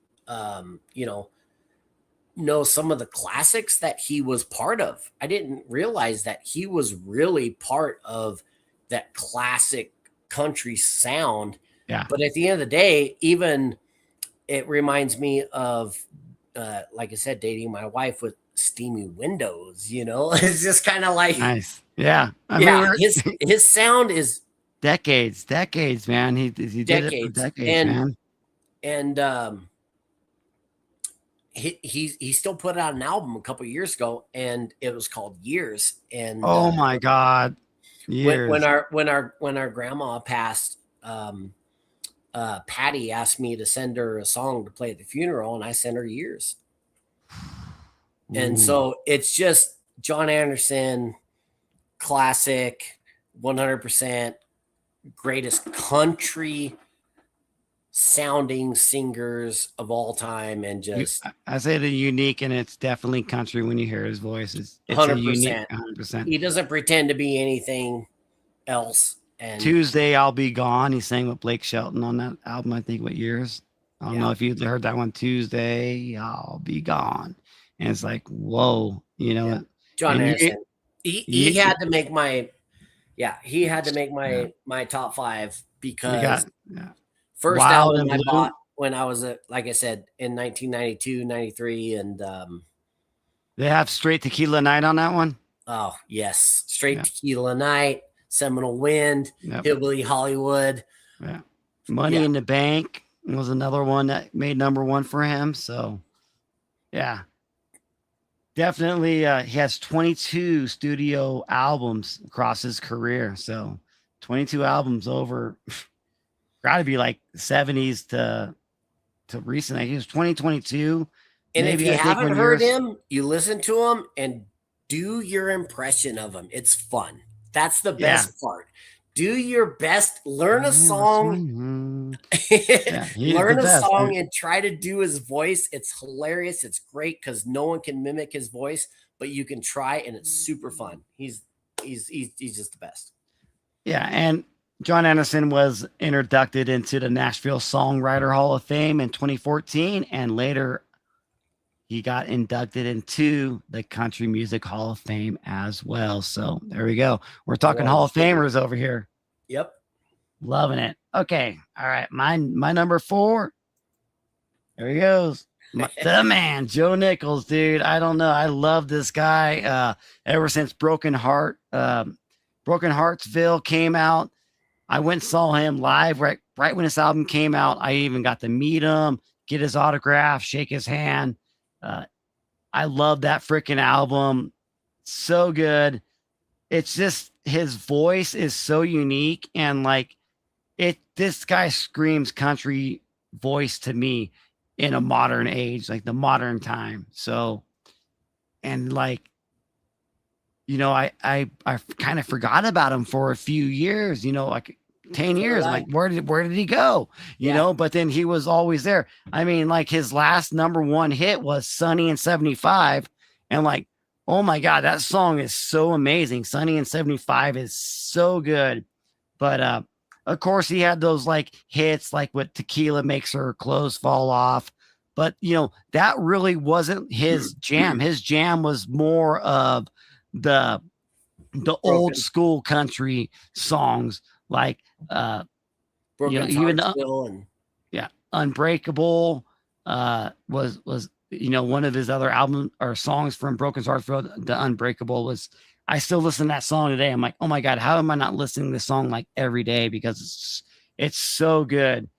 Speaker 2: know some of the classics that he was part of. I didn't realize that he was really part of that classic country sound.
Speaker 1: Yeah.
Speaker 2: But at the end of the day, even it reminds me of, like I said, dating my wife with steamy windows. It's just kind of like,
Speaker 1: Nice. Yeah. I mean,
Speaker 2: yeah, his sound is
Speaker 1: decades, man. He did it for
Speaker 2: decades,
Speaker 1: decades, man.
Speaker 2: and he still put out an album a couple years ago, and it was called Years. And
Speaker 1: Oh my God.
Speaker 2: when
Speaker 1: Years.
Speaker 2: our grandma passed, Patty asked me to send her a song to play at the funeral, and I sent her Years. And
Speaker 1: Ooh.
Speaker 2: so it's just John Anderson, classic, 100% greatest country sounding singers of all time, and just
Speaker 1: I say the unique, and it's definitely country when you hear his voice. It's a
Speaker 2: 100%.
Speaker 1: unique 100%.
Speaker 2: He doesn't pretend to be anything else. And
Speaker 1: Tuesday, I'll Be Gone. He sang with Blake Shelton on that album. I think what years? I don't know if you heard that one. Tuesday, I'll Be Gone, and it's like, whoa,
Speaker 2: John Anderson. He had to make my my top 5, because first
Speaker 1: Wild
Speaker 2: album
Speaker 1: and
Speaker 2: I
Speaker 1: Blue.
Speaker 2: bought when I was like I said, in 1992, 93, and
Speaker 1: They have Straight Tequila Night on that one.
Speaker 2: oh yes, Straight Tequila Night, Seminole Wind,
Speaker 1: Yep.
Speaker 2: Hillbilly Hollywood.
Speaker 1: Yeah. Money in the Bank was another one that made #1 for him. So, yeah, definitely. He has 22 studio albums across his career. So, 22 albums over, got to be like 70s to recent. He was 2022.
Speaker 2: And if you haven't heard him, you listen to him and do your impression of him. It's fun. That's the best part. Do your best. Learn a song. Learn a song and try to do his voice. It's hilarious. It's great because no one can mimic his voice, but you can try, and it's super fun. He's just the best.
Speaker 1: Yeah, and John Anderson was inducted into the Nashville Songwriter Hall of Fame in 2014, and later he got inducted into the Country Music Hall of Fame as well. So there we go. We're talking Hall of Famers over here.
Speaker 2: Yep.
Speaker 1: Loving it. Okay. All right. My number 4. There he goes. The man, Joe Nichols, dude. I don't know. I love this guy. Ever since Broken Heartsville came out, I went and saw him live right when this album came out. I even got to meet him, get his autograph, shake his hand. I love that freaking album. So good. It's just his voice is so unique, and like this guy screams country voice to me in a modern age, like the modern time. So, and like, I kind of forgot about him for a few years, like 10 years. Like, where did he go? You know, but then he was always there. I mean, like his last #1 hit was Sunny in 75. And like, oh my God, that song is so amazing. Sunny in 75 is so good. But of course he had those like hits like with Tequila Makes Her Clothes Fall Off. But that really wasn't his jam. His jam was more of the old school country songs, like even Unbreakable was one of his other album or songs from Broken Heartsville. The Unbreakable was, I still listen to that song today. I'm like, oh my God, how am I not listening to this song like every day, because it's so good.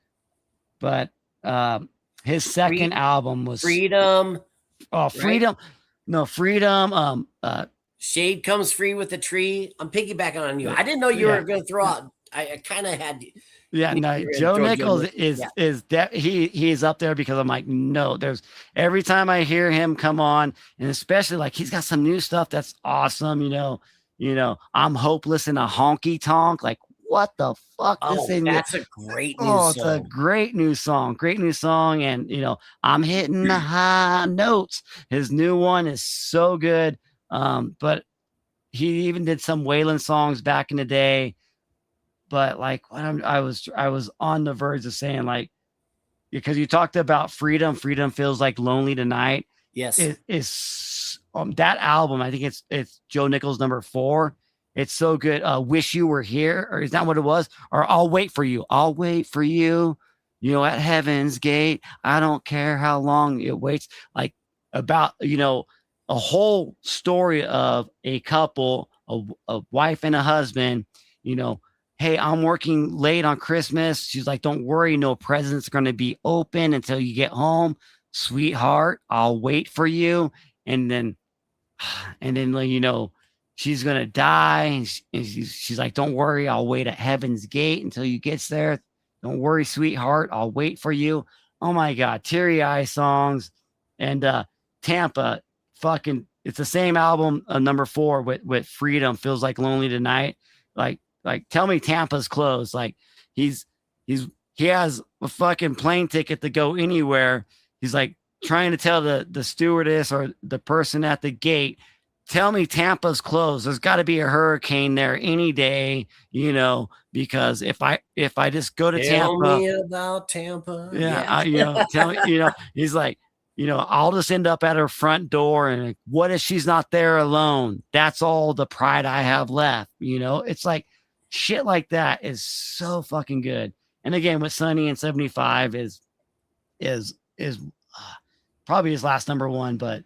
Speaker 1: But his second album was
Speaker 2: Freedom.
Speaker 1: Oh, Freedom. Right? No, Freedom.
Speaker 2: Shade Comes Free with the Tree. I'm piggybacking on you. I didn't know you were going to throw out. I kind of had.
Speaker 1: Yeah, no. Joe Nichols is he's up there because I'm like, no. There's every time I hear him come on, and especially like he's got some new stuff that's awesome. I'm hopeless in a honky tonk. Like, what the fuck? This
Speaker 2: Oh,
Speaker 1: in
Speaker 2: that's a great new
Speaker 1: Oh, it's a
Speaker 2: song.
Speaker 1: great new song. Great new song. And I'm hitting the high notes. His new one is so good. But he even did some Waylon songs back in the day. But like I was on the verge of saying, like, because you talked about freedom. Freedom feels like lonely tonight.
Speaker 2: Yes.
Speaker 1: It is that album. I think it's Joe Nichols #4. It's so good. Wish You Were Here, or is that what it was? Or I'll wait for you. I'll wait for you. At heaven's gate. I don't care how long it waits. Like about a whole story of a couple, a wife and a husband. You know, hey, I'm working late on Christmas. She's like, don't worry, no presents are going to be open until you get home. Sweetheart, I'll wait for you. And then, like, she's going to die. And she's like, don't worry, I'll wait at heaven's gate until you gets there. Don't worry, sweetheart, I'll wait for you. Oh my God, teary eye songs. And Tampa, fucking, it's the same album, #4 with Freedom Feels Like Lonely Tonight. Like, tell me Tampa's closed. Like, he's he's he has a fucking plane ticket to go anywhere. He's like trying to tell the stewardess or the person at the gate, tell me Tampa's closed. There's got to be a hurricane there any day, because if I just go to
Speaker 2: Tell
Speaker 1: Tampa,
Speaker 2: me about Tampa.
Speaker 1: yeah,
Speaker 2: Yes.
Speaker 1: tell me, he's like, I'll just end up at her front door. And like, what if she's not there alone? That's all the pride I have left. It's like shit like that is so fucking good. And again, with Sunny and 75 is probably his last #1, but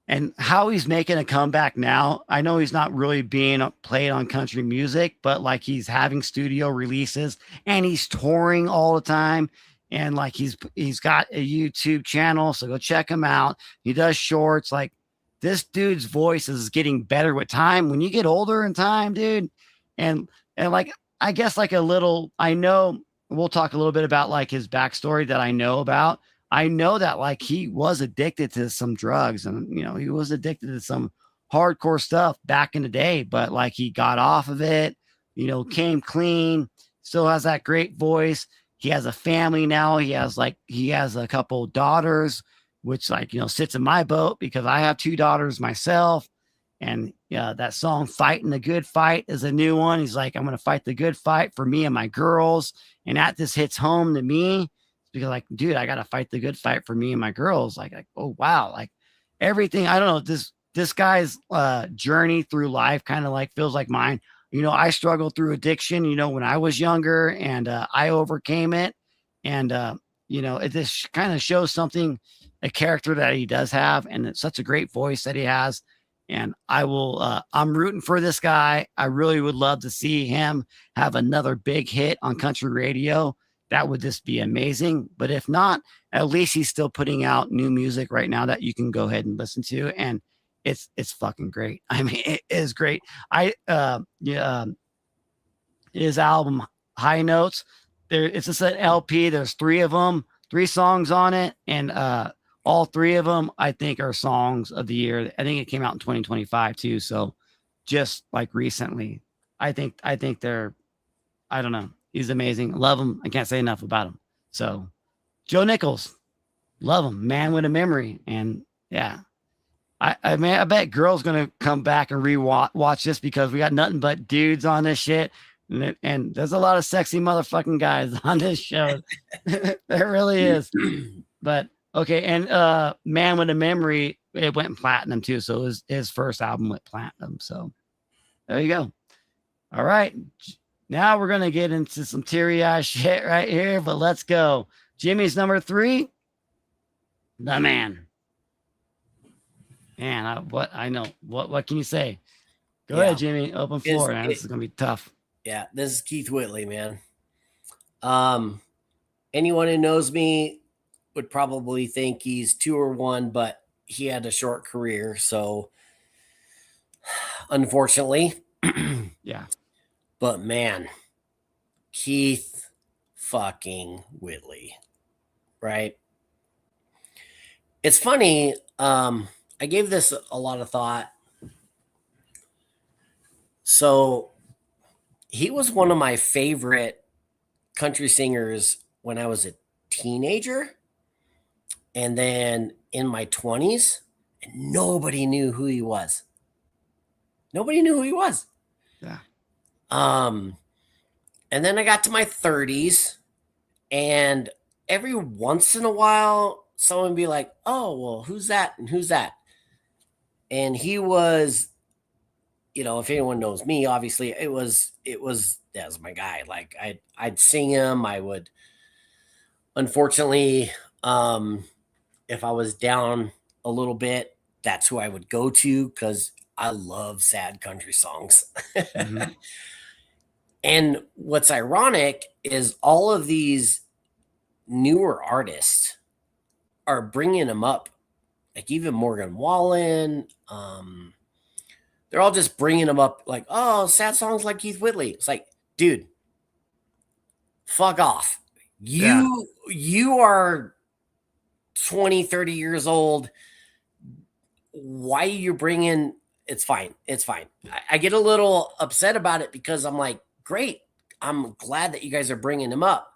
Speaker 1: and how he's making a comeback now. I know he's not really being played on country music, but like he's having studio releases and he's touring all the time. And like he's got a YouTube channel, so go check him out. He does shorts. Like, this dude's voice is getting better with time. When you get older in time, dude, and like I guess like a little, I know we'll talk a little bit about like his backstory that I know about. I know that like he was addicted to some drugs, and he was addicted to some hardcore stuff back in the day, but like he got off of it, came clean, still has that great voice. He has a family now. He has a couple daughters, which like, sits in my boat because I have 2 daughters myself. And yeah, that song Fighting the Good Fight is a new one. He's like, I'm going to fight the good fight for me and my girls. And that just hits home to me because like, dude, I got to fight the good fight for me and my girls. Like, oh, wow. Like everything. I don't know. This guy's journey through life kind of like feels like mine. I struggled through addiction, when I was younger, and I overcame it. And, it just kind of shows something, a character that he does have. And it's such a great voice that he has. And I'm rooting for this guy. I really would love to see him have another big hit on country radio. That would just be amazing. But if not, at least he's still putting out new music right now that you can go ahead and listen to. And it's fucking great. I mean, it is great. His album High Notes, it's just an LP. There's 3 of them, 3 songs on it, and all 3 of them I think are songs of the year. I think it came out in 2025 too. So just like recently, I think they're, I don't know. He's amazing. Love him. I can't say enough about him. So Joe Nichols, love him, man with a memory. And yeah, I mean, I bet girls gonna come back and watch this because we got nothing but dudes on this shit, and there's a lot of sexy motherfucking guys on this show. There really is. But okay, and Man with a Memory, it went platinum too, so it was his first album went platinum. So there you go. All right, now we're gonna get into some teary-eye shit right here, but let's go. Jimmy's #3, The Man. Man, what can you say? Go ahead, Jimmy. Open floor, man. This is gonna be tough.
Speaker 2: Yeah, this is Keith Whitley, man. Anyone who knows me would probably think he's 2 or 1, but he had a short career, so unfortunately.
Speaker 1: Yeah.
Speaker 2: But man, Keith fucking Whitley, right? It's funny. I gave this a lot of thought So he was one of my favorite country singers when I was a teenager. And then in my 20s, and nobody knew who he was. Nobody knew who he was.
Speaker 1: Yeah.
Speaker 2: And then I got to my 30s, and every once in a while, someone would be like, "Oh, well, who's that? And who's that?" And he was, if anyone knows me, obviously that was my guy. Like I'd sing him. I would, unfortunately, if I was down a little bit, that's who I would go to because I love sad country songs.
Speaker 1: Mm-hmm.
Speaker 2: And what's ironic is all of these newer artists are bringing them up, like even Morgan Wallen. They're all just bringing them up, like, oh, sad songs like Keith Whitley. It's like, dude, fuck off.
Speaker 1: Yeah.
Speaker 2: You are 20, 30 years old. Why are you bringing? It's fine. It's fine. I get a little upset about it because I'm like, great. I'm glad that you guys are bringing them up,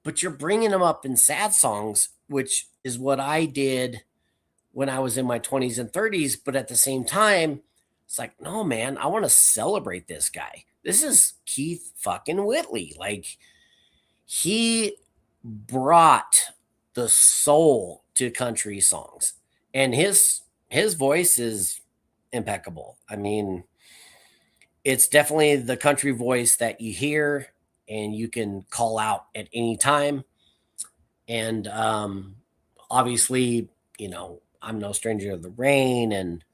Speaker 2: but you're bringing them up in sad songs, which is what I did when I was in my 20s and 30s. But at the same time, it's like, no, man, I want to celebrate this guy. This is Keith fucking Whitley. Like, he brought the soul to country songs, and his voice is impeccable. I mean, it's definitely the country voice that you hear and you can call out at any time. And obviously, I'm no stranger to the rain and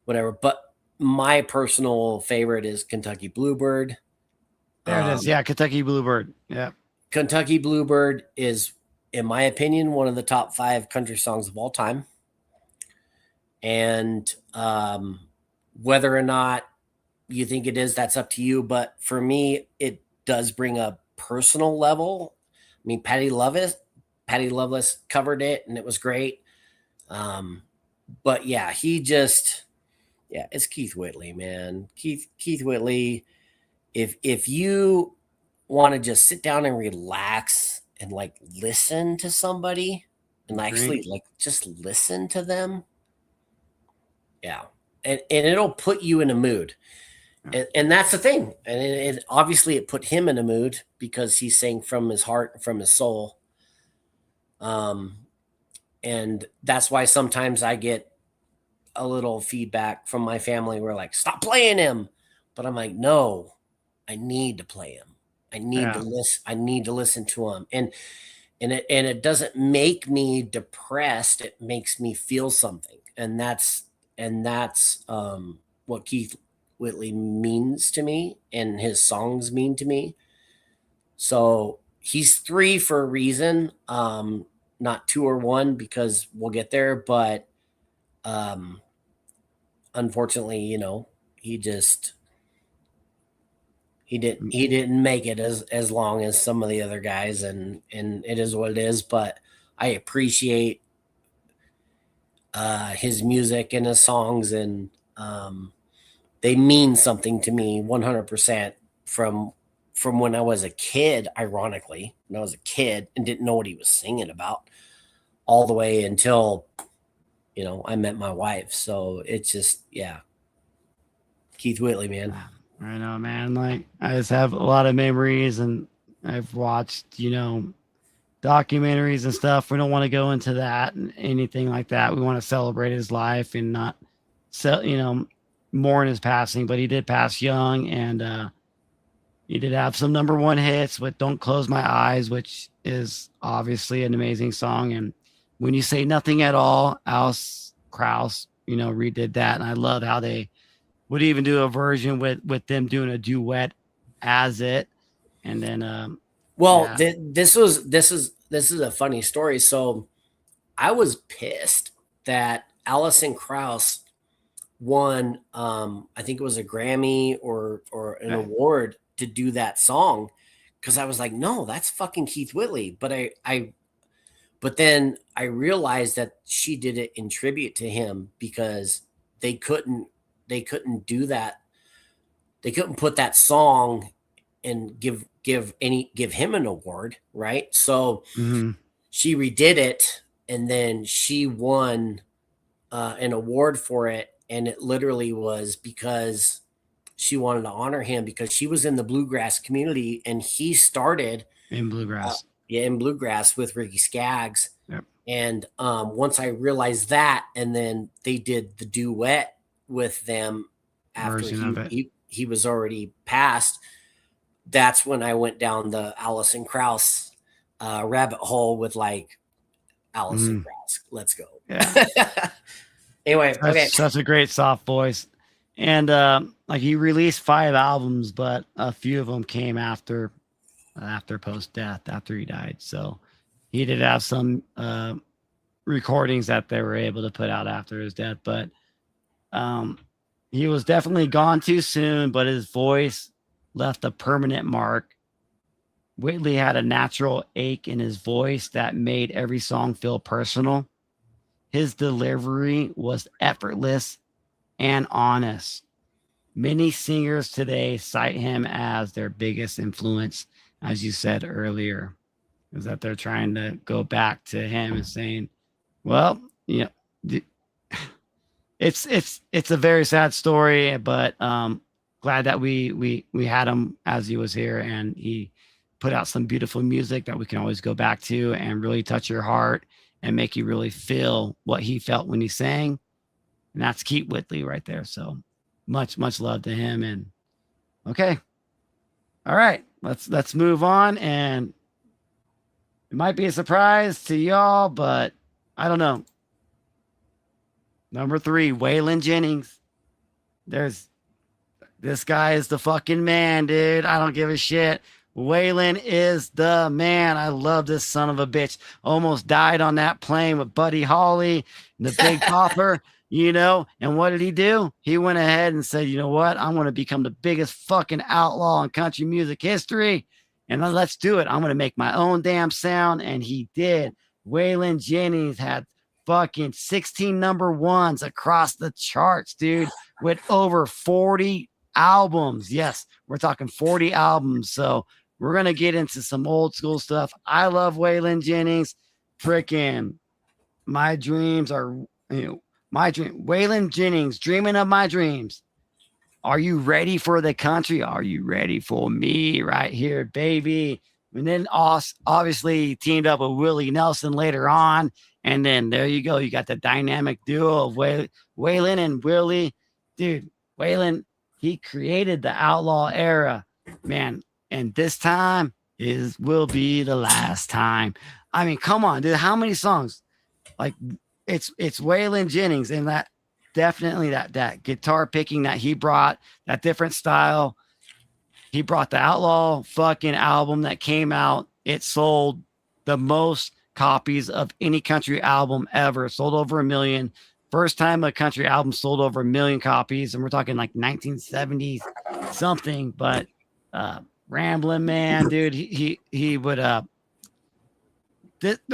Speaker 2: whatever, but my personal favorite is Kentucky Bluebird.
Speaker 1: There it is. Yeah, Kentucky Bluebird. Yeah.
Speaker 2: Kentucky Bluebird is, in my opinion, one of the top 5 country songs of all time. And whether or not you think it is, that's up to you. But for me, it does bring a personal level. I mean, Patty Loveless covered it, and it was great. But yeah, it's Keith Whitley, man. Keith Whitley. If you want to just sit down and relax and like listen to somebody and actually like just listen to them, yeah, and it'll put you in a mood. And that's the thing. And it obviously it put him in a mood because he sang from his heart and from his soul. And that's why sometimes I get a little feedback from my family where like, stop playing him. But I'm like, no, I need to play him. I need to listen. I need to listen to him. And it doesn't make me depressed. It makes me feel something. And that's what Keith Whitley means to me, and his songs mean to me. So he's 3 for a reason, not 2 or 1, because we'll get there. But unfortunately, he didn't make it as long as some of the other guys, and it is what it is. But I appreciate his music and his songs, and they mean something to me 100% from when I was a kid. Ironically, when I was a kid and didn't know what he was singing about, all the way until I met my wife. So it's just, yeah, Keith Whitley, man.
Speaker 1: I know, man. Like, I just have a lot of memories, and I've watched, documentaries and stuff. We don't want to go into that and anything like that. We want to celebrate his life and not mourn his passing. But he did pass young, and he did have some number 1 hits with "Don't Close My Eyes," which is obviously an amazing song. And "When You Say Nothing at All," Alice Krauss, redid that, and I love how they would even do a version with them doing a duet as it. And then
Speaker 2: this is a funny story. So I was pissed that Alison Krauss won, I think it was a Grammy or an award to do that song, because I was like, no, that's fucking Keith Whitley. But then I realized that she did it in tribute to him, because they couldn't do that they couldn't put that song and give him an award, right? So
Speaker 1: Mhm.
Speaker 2: she redid it, and then she won an award for it, and it literally was because she wanted to honor him because she was in the bluegrass community, and he started
Speaker 1: In
Speaker 2: uh,
Speaker 1: bluegrass.
Speaker 2: in bluegrass with Ricky Skaggs.
Speaker 1: Yep.
Speaker 2: And once I realized that, and then they did the duet with them after
Speaker 1: Version of it.
Speaker 2: he was already passed. That's when I went down the Alison Krauss rabbit hole with like Alison
Speaker 1: Mhm.
Speaker 2: Krauss. Let's go.
Speaker 1: Yeah.
Speaker 2: Anyway, okay.
Speaker 1: Such a great soft voice. And like he released 5 albums, but a few of them came after post death, after he died. So he did have some recordings that they were able to put out after his death, but um he was definitely gone too soon, but his voice left a permanent mark. Whitley had a natural ache in his voice that made every song feel personal. His delivery was effortless and honest. Many singers today cite him as their biggest influence, as you said earlier, is that they're trying to go back to him and saying, well, you know, it's a very sad story, but glad that we had him as he was here, and he put out some beautiful music that we can always go back to and really touch your heart and make you really feel what he felt when he sang. And that's Keith Whitley right there. So much love to him. And okay. All right. Let's move on. And it might be a surprise to y'all, but I don't know. Number 3, Waylon Jennings. This guy is the fucking man, dude. I don't give a shit. Waylon is the man. I love this son of a bitch. Almost died on that plane with Buddy Holly and the Big Popper, you know. And what did he do? He went ahead and said, you know what? I'm going to become the biggest fucking outlaw in country music history. And let's do it. I'm going to make my own damn sound. And he did. Waylon Jennings had fucking 16 number ones across the charts, dude, with over 40 albums. Yes, we're talking 40 albums. So we're going to get into some old school stuff. I love Waylon Jennings. Freaking my dreams are, my dream. Waylon Jennings, dreaming of my dreams. Are you ready for the country? Are you ready for me right here, baby? And then obviously teamed up with Willie Nelson later on. And then there you go. You got the dynamic duo of Waylon and Willie. Dude, Waylon, he created the outlaw era, man. And this time will be the last time. I mean, come on, dude. How many songs? Like it's Waylon Jennings, and that definitely that guitar picking that he brought, that different style. He brought the outlaw fucking album that came out. It sold the most copies of any country album ever. It sold over 1 million. First time a country album sold over 1 million copies, and we're talking like 1970s something. But Rambling Man, dude, he would I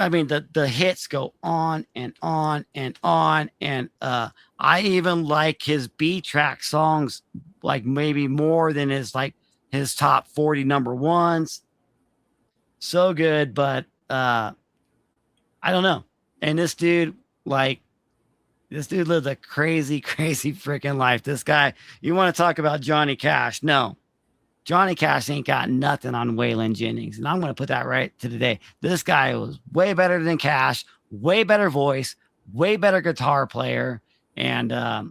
Speaker 1: mean the hits go on and on and on, and I even like his B track songs like maybe more than his top 40 number ones. So good, but I don't know. And this dude lived a crazy freaking life. This guy, you want to talk about Johnny Cash? No, Johnny Cash ain't got nothing on Waylon Jennings. And I'm going to put that right to today. This guy was way better than Cash, way better voice, way better guitar player. And I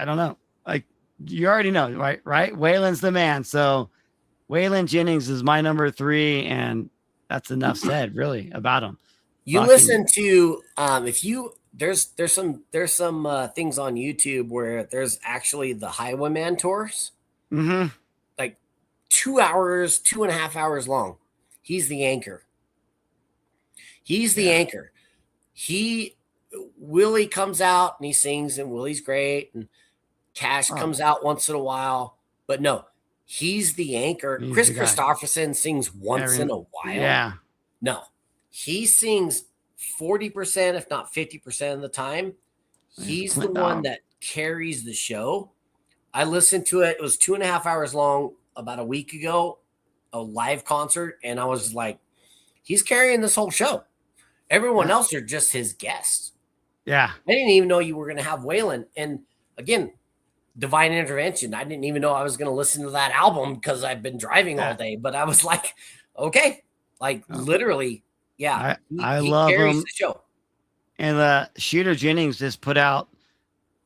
Speaker 1: don't know. Like, you already know, right? Waylon's the man. So Waylon Jennings is my number 3. And that's enough said, really, about him.
Speaker 2: You listen to if you there's some things on YouTube where there's actually the Highwayman tours.
Speaker 1: Mm-hmm.
Speaker 2: Like 2 hours, 2.5 hours long. He's the anchor. He's the anchor. Willie comes out and he sings, and Willie's great, and Cash comes out once in a while, but no, he's the anchor. Chris Christopherson sings once in a while.
Speaker 1: Yeah.
Speaker 2: No, he sings 40%, if not 50% of the time. He's the one that carries the show. I listened to it. It was 2.5 hours long about a week ago, a live concert, and I was like, he's carrying this whole show. Everyone else are just his guests.
Speaker 1: Yeah.
Speaker 2: I didn't even know you were going to have Waylon. And again, divine intervention. I didn't even know I was going to listen to that album because I've been driving all day. But I was like, okay, like literally, yeah.
Speaker 1: I
Speaker 2: he
Speaker 1: love
Speaker 2: carries
Speaker 1: him.
Speaker 2: the show.
Speaker 1: And Shooter Jennings just put out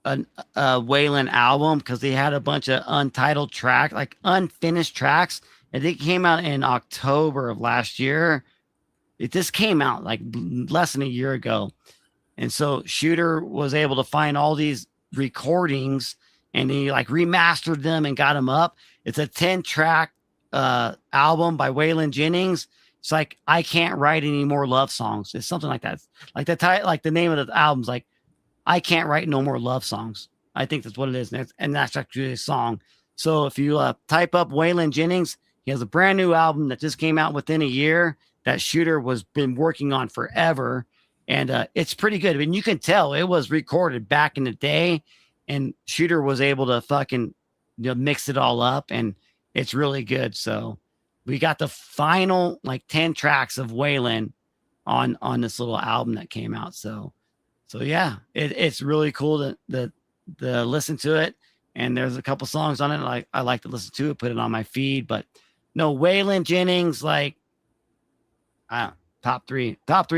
Speaker 1: a Waylon album because he had a bunch of untitled track, like unfinished tracks. And it came out in October of last year. It just came out like less than a year ago. And so Shooter was able to find all these recordings and he like remastered them and got them up. It's a 10-track album by Waylon Jennings. It's like, I can't write any more love songs. It's something like that. Like like the name of the album's like, I can't write no more love songs. I think that's what it is. And that's actually a song. So if you type up Waylon Jennings, he has a brand new album that just came out within a year that Shooter was been working on forever. And it's pretty good. I mean, you can tell it was recorded back in the day and Shooter was able to fucking mix it all up and it's really good. So we got the final like 10 tracks of Waylon on this little album that came out. So yeah, it's really cool to listen to it. And there's a couple songs on it I like to listen to it, put it on my feed. But no, Waylon Jennings, like top three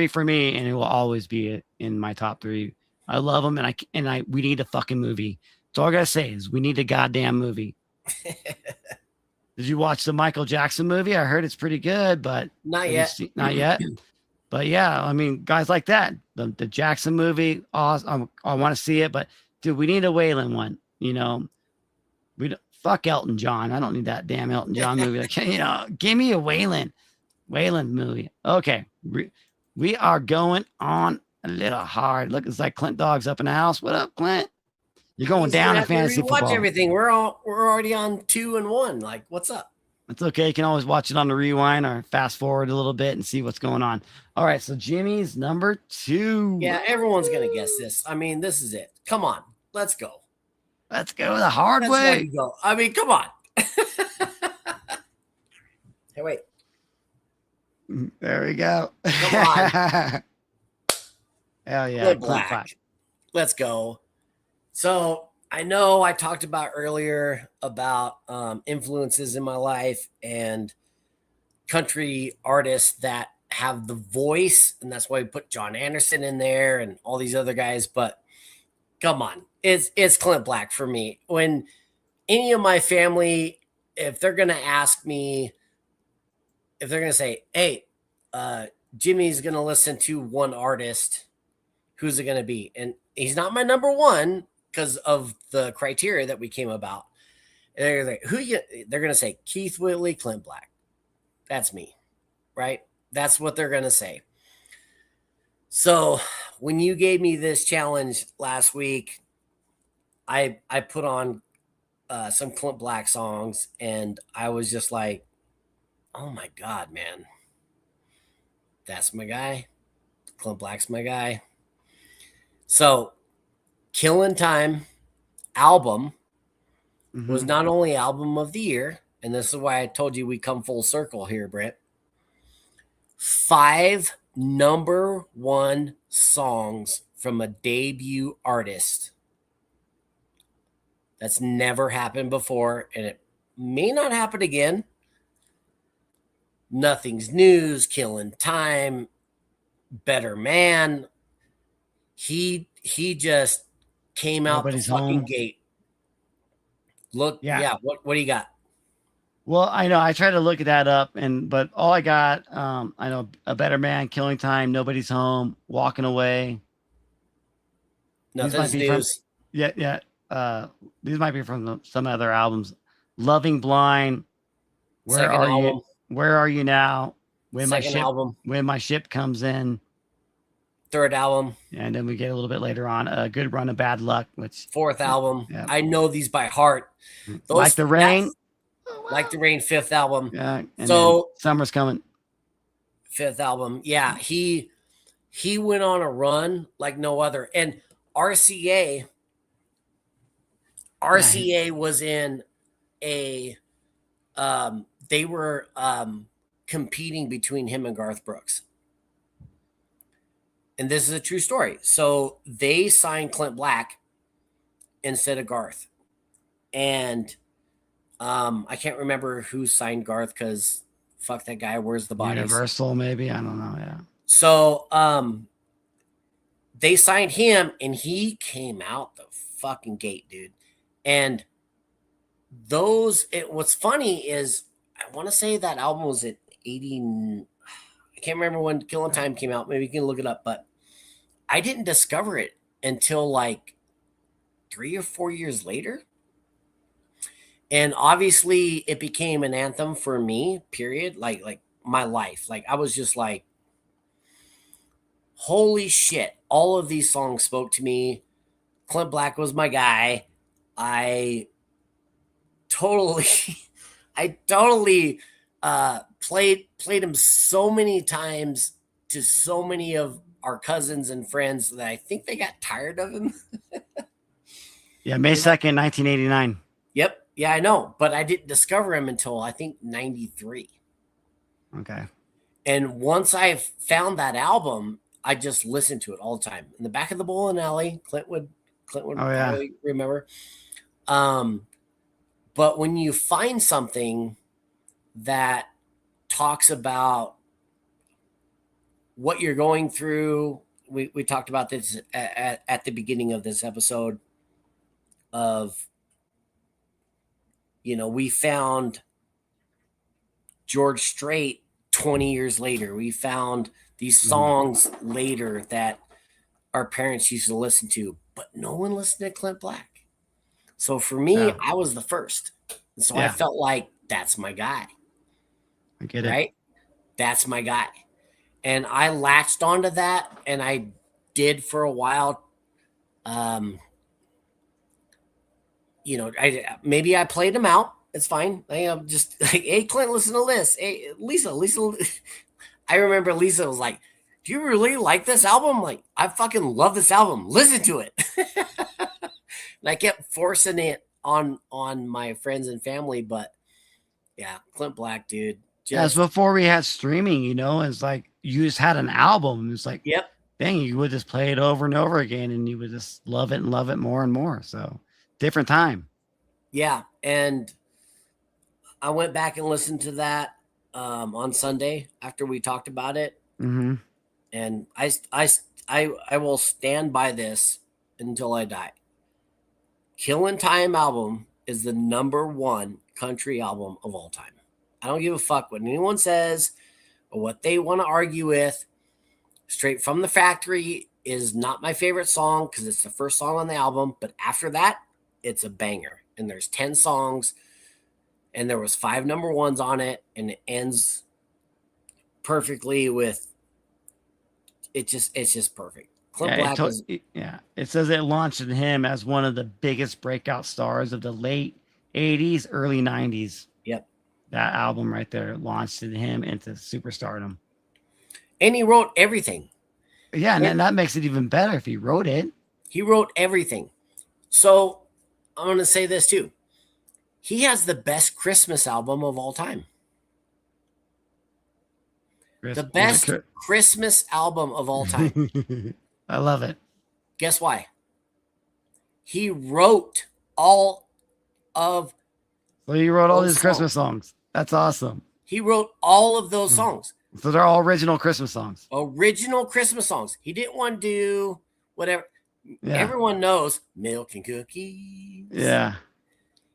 Speaker 1: for me, and it will always be in my top 3. I love him, and we need a fucking movie. That's all I gotta say is we need a goddamn movie. Did you watch the Michael Jackson movie? I heard it's pretty good, but
Speaker 2: not yet.
Speaker 1: Not yet. But yeah, I mean, guys like that, the Jackson movie, awesome. I want to see it, but dude, we need a Waylon one. Fuck Elton John. I don't need that damn Elton John movie. Like, give me a Waylon movie. Okay, we are going on a little hard. Look, it's like Clint Dog's up in the house. What up, Clint? You're going down in fantasy football.
Speaker 2: Watch everything. We're already on 2 and 1. Like, what's up?
Speaker 1: It's okay. You can always watch it on the rewind or fast forward a little bit and see what's going on. All right. So Jimmy's number 2.
Speaker 2: Yeah, everyone's going to guess this. I mean, this is it. Come on. Let's go.
Speaker 1: Let's go the hard
Speaker 2: That's
Speaker 1: way.
Speaker 2: You go. I mean, come on. Hey, wait.
Speaker 1: There we go.
Speaker 2: Come on.
Speaker 1: Hell yeah.
Speaker 2: Good Black. Let's go. So I know I talked about earlier about influences in my life and country artists that have the voice, and that's why we put John Anderson in there and all these other guys. But come on, it's Clint Black for me. When any of my family, if they're gonna ask me, if they're gonna say, "Hey, Jimmy's gonna listen to one artist," who's it gonna be? And he's not my number one because of the criteria that we came about. And they're like, they're going to say Keith Whitley, Clint Black. That's me, right? That's what they're going to say. So when you gave me this challenge last week, I put on some Clint Black songs and I was just like, oh my God, man. That's my guy. Clint Black's my guy. So Killing Time album was not only album of the year, and this is why I told you we come full circle here, Brent. 5 number 1 songs from a debut artist. That's never happened before, and it may not happen again. Nothing's News, Killing Time, Better Man. He just came out Nobody's the fucking home. Gate. Look, yeah. What do you got?
Speaker 1: Well, I know I tried to look that up, but all I got, I know A Better Man, Killing Time, Nobody's Home, Walking Away.
Speaker 2: Nothing's News.
Speaker 1: Yeah. These might be from some other albums. Loving Blind. Where are you now? When my ship comes in.
Speaker 2: 3rd album.
Speaker 1: And then we get a little bit later on a Good Run of Bad Luck, which
Speaker 2: 4th album. Yeah. I know these by heart.
Speaker 1: Like the Rain.
Speaker 2: Like the Rain, 5th album.
Speaker 1: Yeah. So Summer's Coming.
Speaker 2: 5th album. Yeah. He went on a run like no other. And RCA,
Speaker 1: Yeah,
Speaker 2: RCA was in a they were competing between him and Garth Brooks. And this is a true story. So they signed Clint Black instead of Garth. And I can't remember who signed Garth because fuck that guy. Where's the bodies?
Speaker 1: Universal, maybe. I don't know. Yeah.
Speaker 2: So they signed him and he came out the fucking gate, dude. And what's funny is I want to say that album was at 80. I can't remember when Killing Time came out. Maybe you can look it up, but I didn't discover it until like 3 or 4 years later. And obviously it became an anthem for me, period. Like my life. Like I was just like, holy shit. All of these songs spoke to me. Clint Black was my guy. I totally played him so many times to so many of our cousins and friends that I think they got tired of him.
Speaker 1: Yeah, May 2nd, 1989.
Speaker 2: Yep. Yeah, I know. But I didn't discover him until I think 93.
Speaker 1: Okay.
Speaker 2: And once I found that album, I just listened to it all the time. In the back of the bowling alley, Clint would probably remember. But when you find something that talks about what you're going through, we talked about this at the beginning of this episode of, we found George Strait 20 years later. We found these songs later that our parents used to listen to, but no one listened to Clint Black. So for me, I was the first. And so I felt like that's my guy.
Speaker 1: I get it.
Speaker 2: Right? That's my guy. And I latched onto that and I did for a while. Maybe I played him out. It's fine. I am just like, hey, Clint, listen to this. Hey, Lisa. I remember Lisa was like, do you really like this album? Like, I fucking love this album. Listen to it. And I kept forcing it on my friends and family, but yeah, Clint Black, dude.
Speaker 1: It's before we had streaming, it's like you just had an album. It's like,
Speaker 2: yep.
Speaker 1: Dang, you would just play it over and over again and you would just love it more and more. So different time.
Speaker 2: Yeah. And I went back and listened to that on Sunday after we talked about it.
Speaker 1: Mm-hmm.
Speaker 2: And I will stand by this until I die. Killin' Time album is the #1 country album of all time. I don't give a fuck what anyone says or what they want to argue with. Straight from the Factory is not my favorite song because it's the first song on the album. But after that, it's a banger. And there's 10 songs. And there was 5 #1s on it. And it ends perfectly with it's just perfect. Clint Black
Speaker 1: it says it launched him as one of the biggest breakout stars of the late 80s, early 90s.
Speaker 2: Yep.
Speaker 1: That album right there launched him into superstardom.
Speaker 2: And he wrote everything.
Speaker 1: Yeah, and that makes it even better if he wrote it.
Speaker 2: He wrote everything. So I'm going to say this too. He has the best Christmas album of all time. The best Christmas album of all time.
Speaker 1: I love it.
Speaker 2: Guess why? He wrote all of.
Speaker 1: So he wrote all these Christmas songs. That's awesome.
Speaker 2: He wrote all of those songs.
Speaker 1: So they're all original Christmas songs.
Speaker 2: Original Christmas songs. He didn't want to do whatever. Yeah. Everyone knows Milk and Cookies.
Speaker 1: Yeah.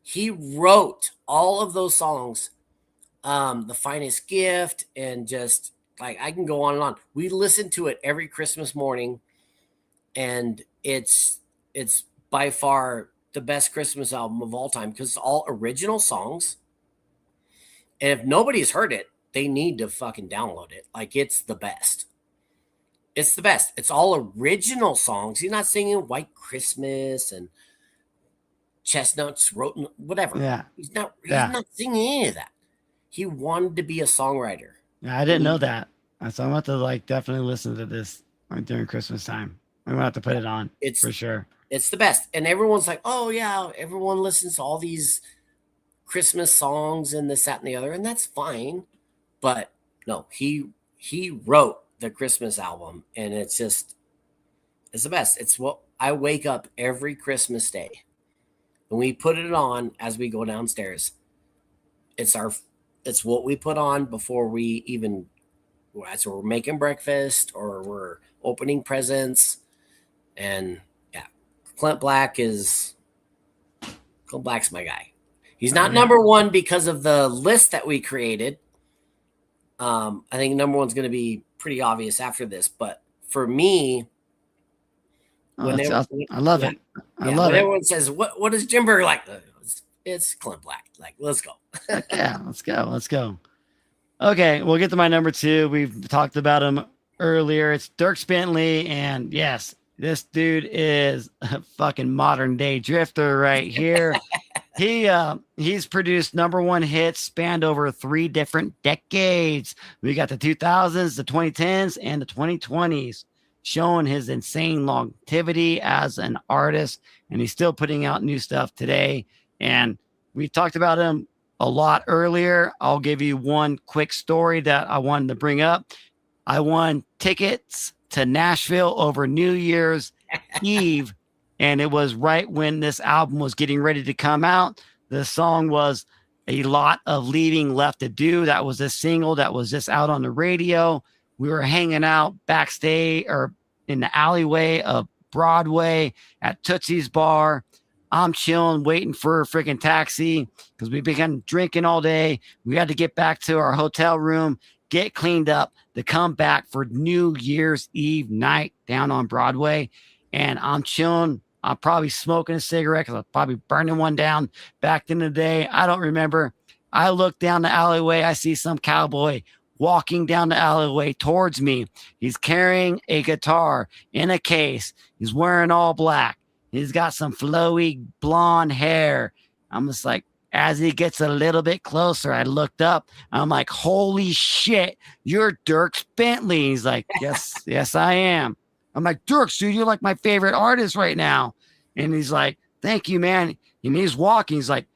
Speaker 2: He wrote all of those songs. The Finest Gift, and just like I can go on and on. We listen to it every Christmas morning, and it's by far the best Christmas album of all time because it's all original songs. And if nobody's heard it, they need to fucking download it. Like, it's the best. It's the best. It's all original songs. He's not singing White Christmas and Chestnuts Rotten, whatever.
Speaker 1: Yeah.
Speaker 2: He's not singing any of that. He wanted to be a songwriter.
Speaker 1: Yeah, I didn't know that. So I'm going to definitely listen to this during Christmas time. I'm going to have to put it on for sure.
Speaker 2: It's the best. And everyone's like, oh yeah, everyone listens to all these Christmas songs and this, that, and the other, and that's fine. But no, he wrote the Christmas album, and it's the best. It's what I wake up every Christmas day and we put it on as we go downstairs. It's what we put on before we even, as we're making breakfast or we're opening presents. And yeah, Clint Black's my guy. He's not number one because of the list that we created. I think number one's going to be pretty obvious after this, but for me,
Speaker 1: I love it. I love it.
Speaker 2: Everyone says, "What is Jim Berger like?" It's Clint Black. Like, let's go.
Speaker 1: Yeah, let's go. Okay, we'll get to my number 2. We've talked about him earlier. It's Dierks Bentley, and yes, this dude is a fucking modern day drifter right here. He's produced number 1 hits spanned over 3 different decades. We got the 2000s, the 2010s, and the 2020s, showing his insane longevity as an artist, and he's still putting out new stuff today. And we talked about him a lot earlier. I'll give you one quick story that I wanted to bring up. I won tickets to Nashville over New Year's Eve, and it was right when this album was getting ready to come out. The song was A Lot of Leaving Left to Do. That was a single that was just out on the radio. We were hanging out backstage or in the alleyway of Broadway at Tootsie's Bar. I'm chilling, waiting for a freaking taxi because we began drinking all day. We had to get back to our hotel room, get cleaned up to come back for New Year's Eve night down on Broadway. And I'm chilling. I'm probably smoking a cigarette because I'm probably burning one down back in the day. I don't remember. I look down the alleyway. I see some cowboy walking down the alleyway towards me. He's carrying a guitar in a case. He's wearing all black. He's got some flowy blonde hair. I'm just like, as he gets a little bit closer, I looked up. I'm like, holy shit, you're Dierks Bentley. He's like, yes, I am. I'm like, Dierks, dude, you're like my favorite artist right now. And he's like, thank you, man. And he's walking. He's like,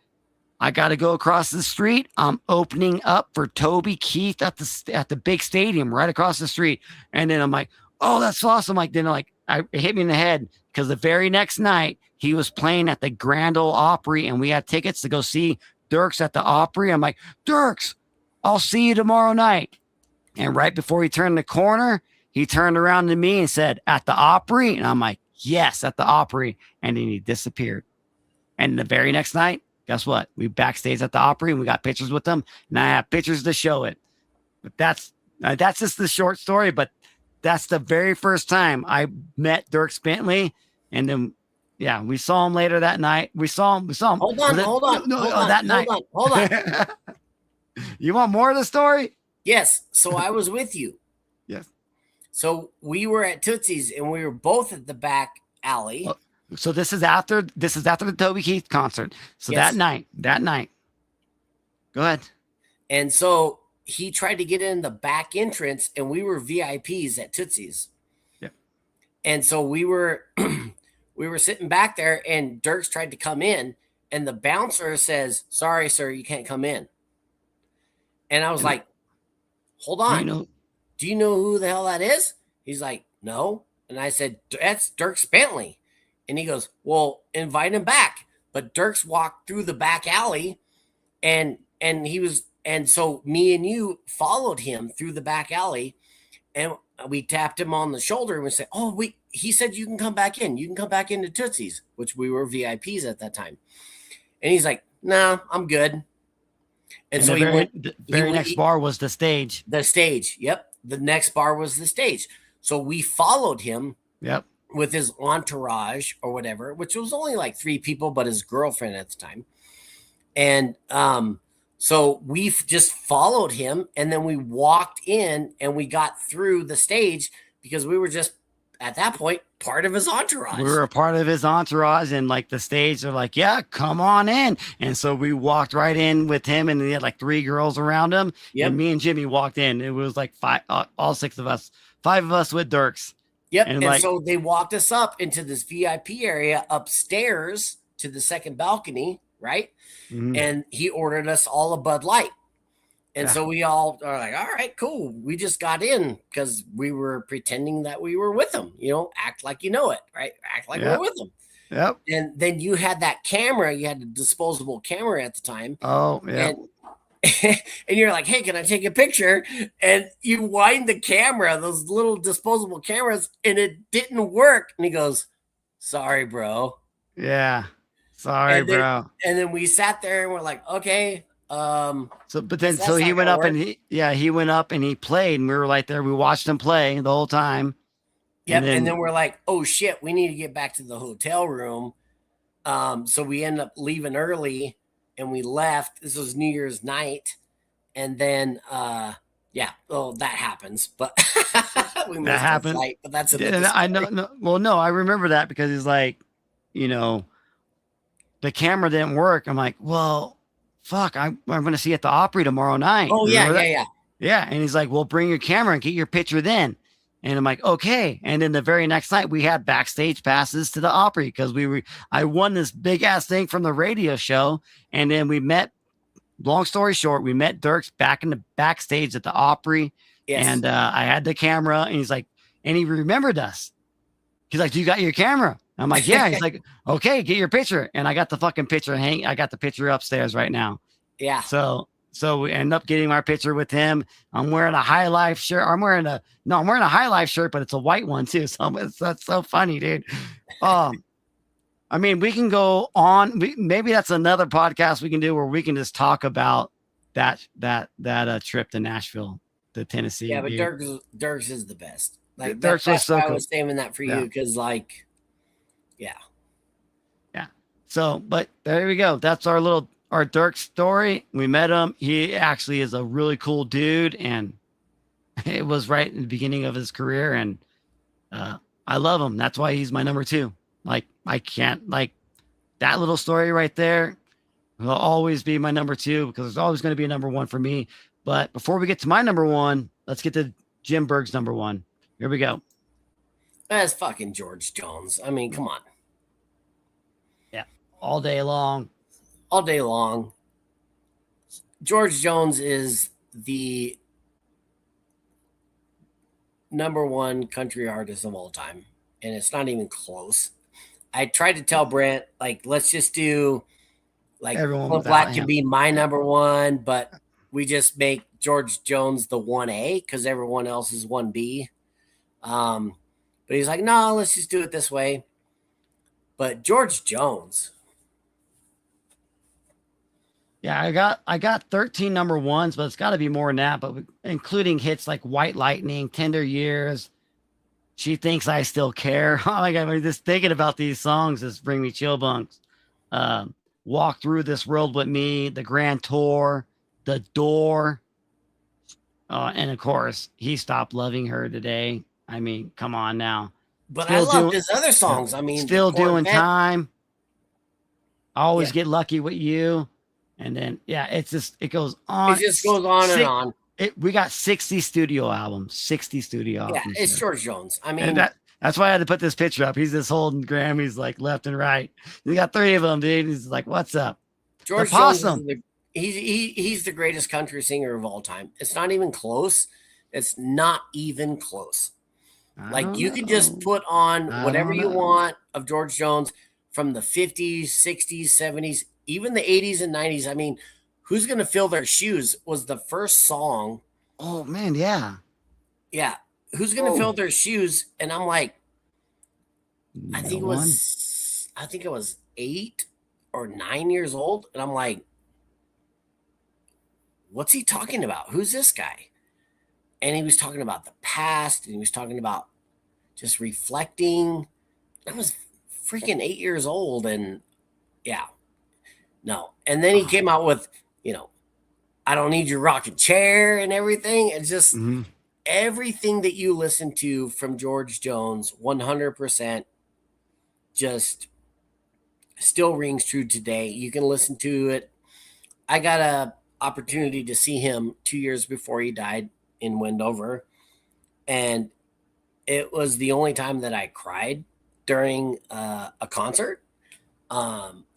Speaker 1: I got to go across the street. I'm opening up for Toby Keith at the big stadium right across the street. And then I'm like, oh, that's awesome. Like, then it hit me in the head because the very next night he was playing at the Grand Ole Opry and we had tickets to go see Dierks at the Opry. I'm like, Dierks, I'll see you tomorrow night. And right before he turned the corner, he turned around to me and said, at the Opry? And I'm like, yes, at the Opry. And then he disappeared. And the very next night, guess what? We backstage at the Opry and we got pictures with them. And I have pictures to show it. But that's just the short story. But that's the very first time I met Dierks Bentley. And then, yeah, we saw him later that night. We saw him.
Speaker 2: Hold on.
Speaker 1: You want more of the story?
Speaker 2: Yes. So I was with you.
Speaker 1: Yes.
Speaker 2: So we were at Tootsie's and we were both at the back alley.
Speaker 1: So this is after the Toby Keith concert. So yes. that night. Go ahead.
Speaker 2: And so he tried to get in the back entrance and we were VIPs at Tootsie's.
Speaker 1: Yeah.
Speaker 2: And so we were sitting back there and Dierks tried to come in and the bouncer says, sorry, sir, you can't come in. And I was like, hold on. Do you know who the hell that is? He's like, no. And I said, that's Dierks Bentley. And he goes, well, invite him back. But Dierks walked through the back alley and so me and you followed him through the back alley and we tapped him on the shoulder and we said, he said, you can come back in. You can come back into Tootsie's, which we were VIPs at that time. And he's like, nah, I'm good. And so
Speaker 1: the very next bar was the stage.
Speaker 2: The stage. Yep. The next bar was the stage. So we followed him.
Speaker 1: Yep.
Speaker 2: With his entourage or whatever, which was only like 3 people, but his girlfriend at the time. And so we just followed him and then we walked in and we got through the stage because we were just at that point part of his entourage.
Speaker 1: We were a part of his entourage and like the stage, they're like, yeah, come on in. And so we walked right in with him and he had like 3 girls around him. Yep. And me and Jimmy walked in. It was like 5, all 6 of us, 5 of us with Dierks.
Speaker 2: Yep.
Speaker 1: And
Speaker 2: And
Speaker 1: like,
Speaker 2: so they walked us up into this VIP area upstairs to the second balcony, right?
Speaker 1: mhm,
Speaker 2: And he ordered us all a Bud Light. And
Speaker 1: yeah,
Speaker 2: so we all are like, all right, cool. We just got in because we were pretending that we were with them, act like you know it, right? Act like we're
Speaker 1: yep,
Speaker 2: with them.
Speaker 1: yep.
Speaker 2: And then you had that camera, you had a disposable camera at the time.
Speaker 1: Oh, yep.
Speaker 2: And and you're like, hey, can I take a picture? And you wind the camera, those little disposable cameras, and it didn't work. And he goes, sorry, bro.
Speaker 1: Yeah. Sorry,
Speaker 2: And then
Speaker 1: bro.
Speaker 2: and then we sat there and we're like, okay,
Speaker 1: So, but
Speaker 2: guess
Speaker 1: then, so
Speaker 2: that's
Speaker 1: he
Speaker 2: not
Speaker 1: went
Speaker 2: gonna
Speaker 1: up and
Speaker 2: work.
Speaker 1: he went up and he played, and we were right there. We watched him play the whole time. And
Speaker 2: Yep. And
Speaker 1: then,
Speaker 2: then we're like, oh shit, we need to get back to the hotel room. So we ended up leaving early and we left. This was New Year's night. And then yeah, well, that happens, but we
Speaker 1: that
Speaker 2: missed our
Speaker 1: happened.
Speaker 2: flight, but that's another
Speaker 1: And I know,
Speaker 2: story.
Speaker 1: no, well, no, I remember that because he's like, you know, the camera didn't work. I'm like, well, fuck, I'm going to see you at the Opry tomorrow night.
Speaker 2: Oh yeah,
Speaker 1: Remember
Speaker 2: yeah,
Speaker 1: that?
Speaker 2: yeah.
Speaker 1: Yeah. And he's like, well, bring your camera and get your picture then. And I'm like, okay. And then the very next night, we had backstage passes to the Opry because I won this big ass thing from the radio show. And then we met, long story short, we met Dirks back in the backstage at the Opry.
Speaker 2: Yes.
Speaker 1: And I had the camera and he's like, and he remembered us. He's like, do you got your camera? I'm like, yeah. He's like, okay, get your picture. And I got the fucking picture I got the picture upstairs right now.
Speaker 2: Yeah.
Speaker 1: So we end up getting our picture with him. I'm wearing a High Life shirt. I'm wearing a High Life shirt, but it's a white one too. So that's so funny, dude. I mean, we can go on. Maybe that's another podcast we can do where we can just talk about that trip to Nashville, to Tennessee.
Speaker 2: Yeah, but
Speaker 1: Dude.
Speaker 2: Dirks is the best. Like
Speaker 1: Dirks was
Speaker 2: that's
Speaker 1: so
Speaker 2: why I
Speaker 1: cool.
Speaker 2: was saving that for you
Speaker 1: Yeah.
Speaker 2: because, like, yeah.
Speaker 1: Yeah. So, but there we go. That's our Dirk story. We met him. He actually is a really cool dude, and it was right in the beginning of his career, and I love him. That's why he's my number 2. Like, I can't, like, that little story right there will always be my number 2 because there's always going to be a number 1 for me. But before we get to my number 1, let's get to Jim Berg's number 1. Here we go.
Speaker 2: That's fucking George Jones. I mean, come on.
Speaker 1: Yeah. All day long.
Speaker 2: All day long. George Jones is the number 1 country artist of all time. And it's not even close. I tried to tell Brent, like, let's just do like
Speaker 1: Everyone
Speaker 2: Clint
Speaker 1: without
Speaker 2: Black can
Speaker 1: him.
Speaker 2: be my number 1, but we just make George Jones the 1A because everyone else is 1B. But he's like, no, let's just do it this way. But George Jones.
Speaker 1: Yeah, I got 13 number 1s, but it's got to be more than that. But including hits like White Lightning, Tender Years, She Thinks I Still Care. Oh my God, just thinking about these songs just bring me chill bumps. Walk Through This World With Me, The Grand Tour, The Door. And of course, He Stopped Loving Her Today. I mean, come on now.
Speaker 2: But
Speaker 1: Still
Speaker 2: I loved
Speaker 1: doing,
Speaker 2: his other songs. I mean,
Speaker 1: Still Doing
Speaker 2: Corvette.
Speaker 1: Time. Always
Speaker 2: Yeah.
Speaker 1: Get Lucky With You. And then, yeah, it goes on.
Speaker 2: It just goes on and on.
Speaker 1: We got 60 studio albums. 60 studio
Speaker 2: Yeah,
Speaker 1: albums.
Speaker 2: it's George Jones. I mean,
Speaker 1: And that's why I had to put this picture up. He's just holding Grammys like left and right. He got 3 of them, dude. He's like, "What's up?"
Speaker 2: George
Speaker 1: The
Speaker 2: Jones
Speaker 1: possum.
Speaker 2: he's the greatest country singer of all time. It's not even close. It's not even close. Like you can just put on whatever you want of George Jones from the 50s, 60s, 70s, even the 80s and 90s. I mean, Who's Gonna Fill Their Shoes was the first song.
Speaker 1: Oh man, yeah.
Speaker 2: Yeah. Who's Gonna Fill Their Shoes? And I'm like, I think it was 8 or 9 years old. And I'm like, what's he talking about? Who's this guy? And he was talking about the past and he was talking about just reflecting. I was freaking 8 years old. And yeah, no. And then he came out with, I Don't Need Your Rocking Chair and everything. It's just everything that you listen to from George Jones, 100% just still rings true today. You can listen to it. I got a opportunity to see him 2 years before he died in Wendover, and it was the only time that I cried during a concert.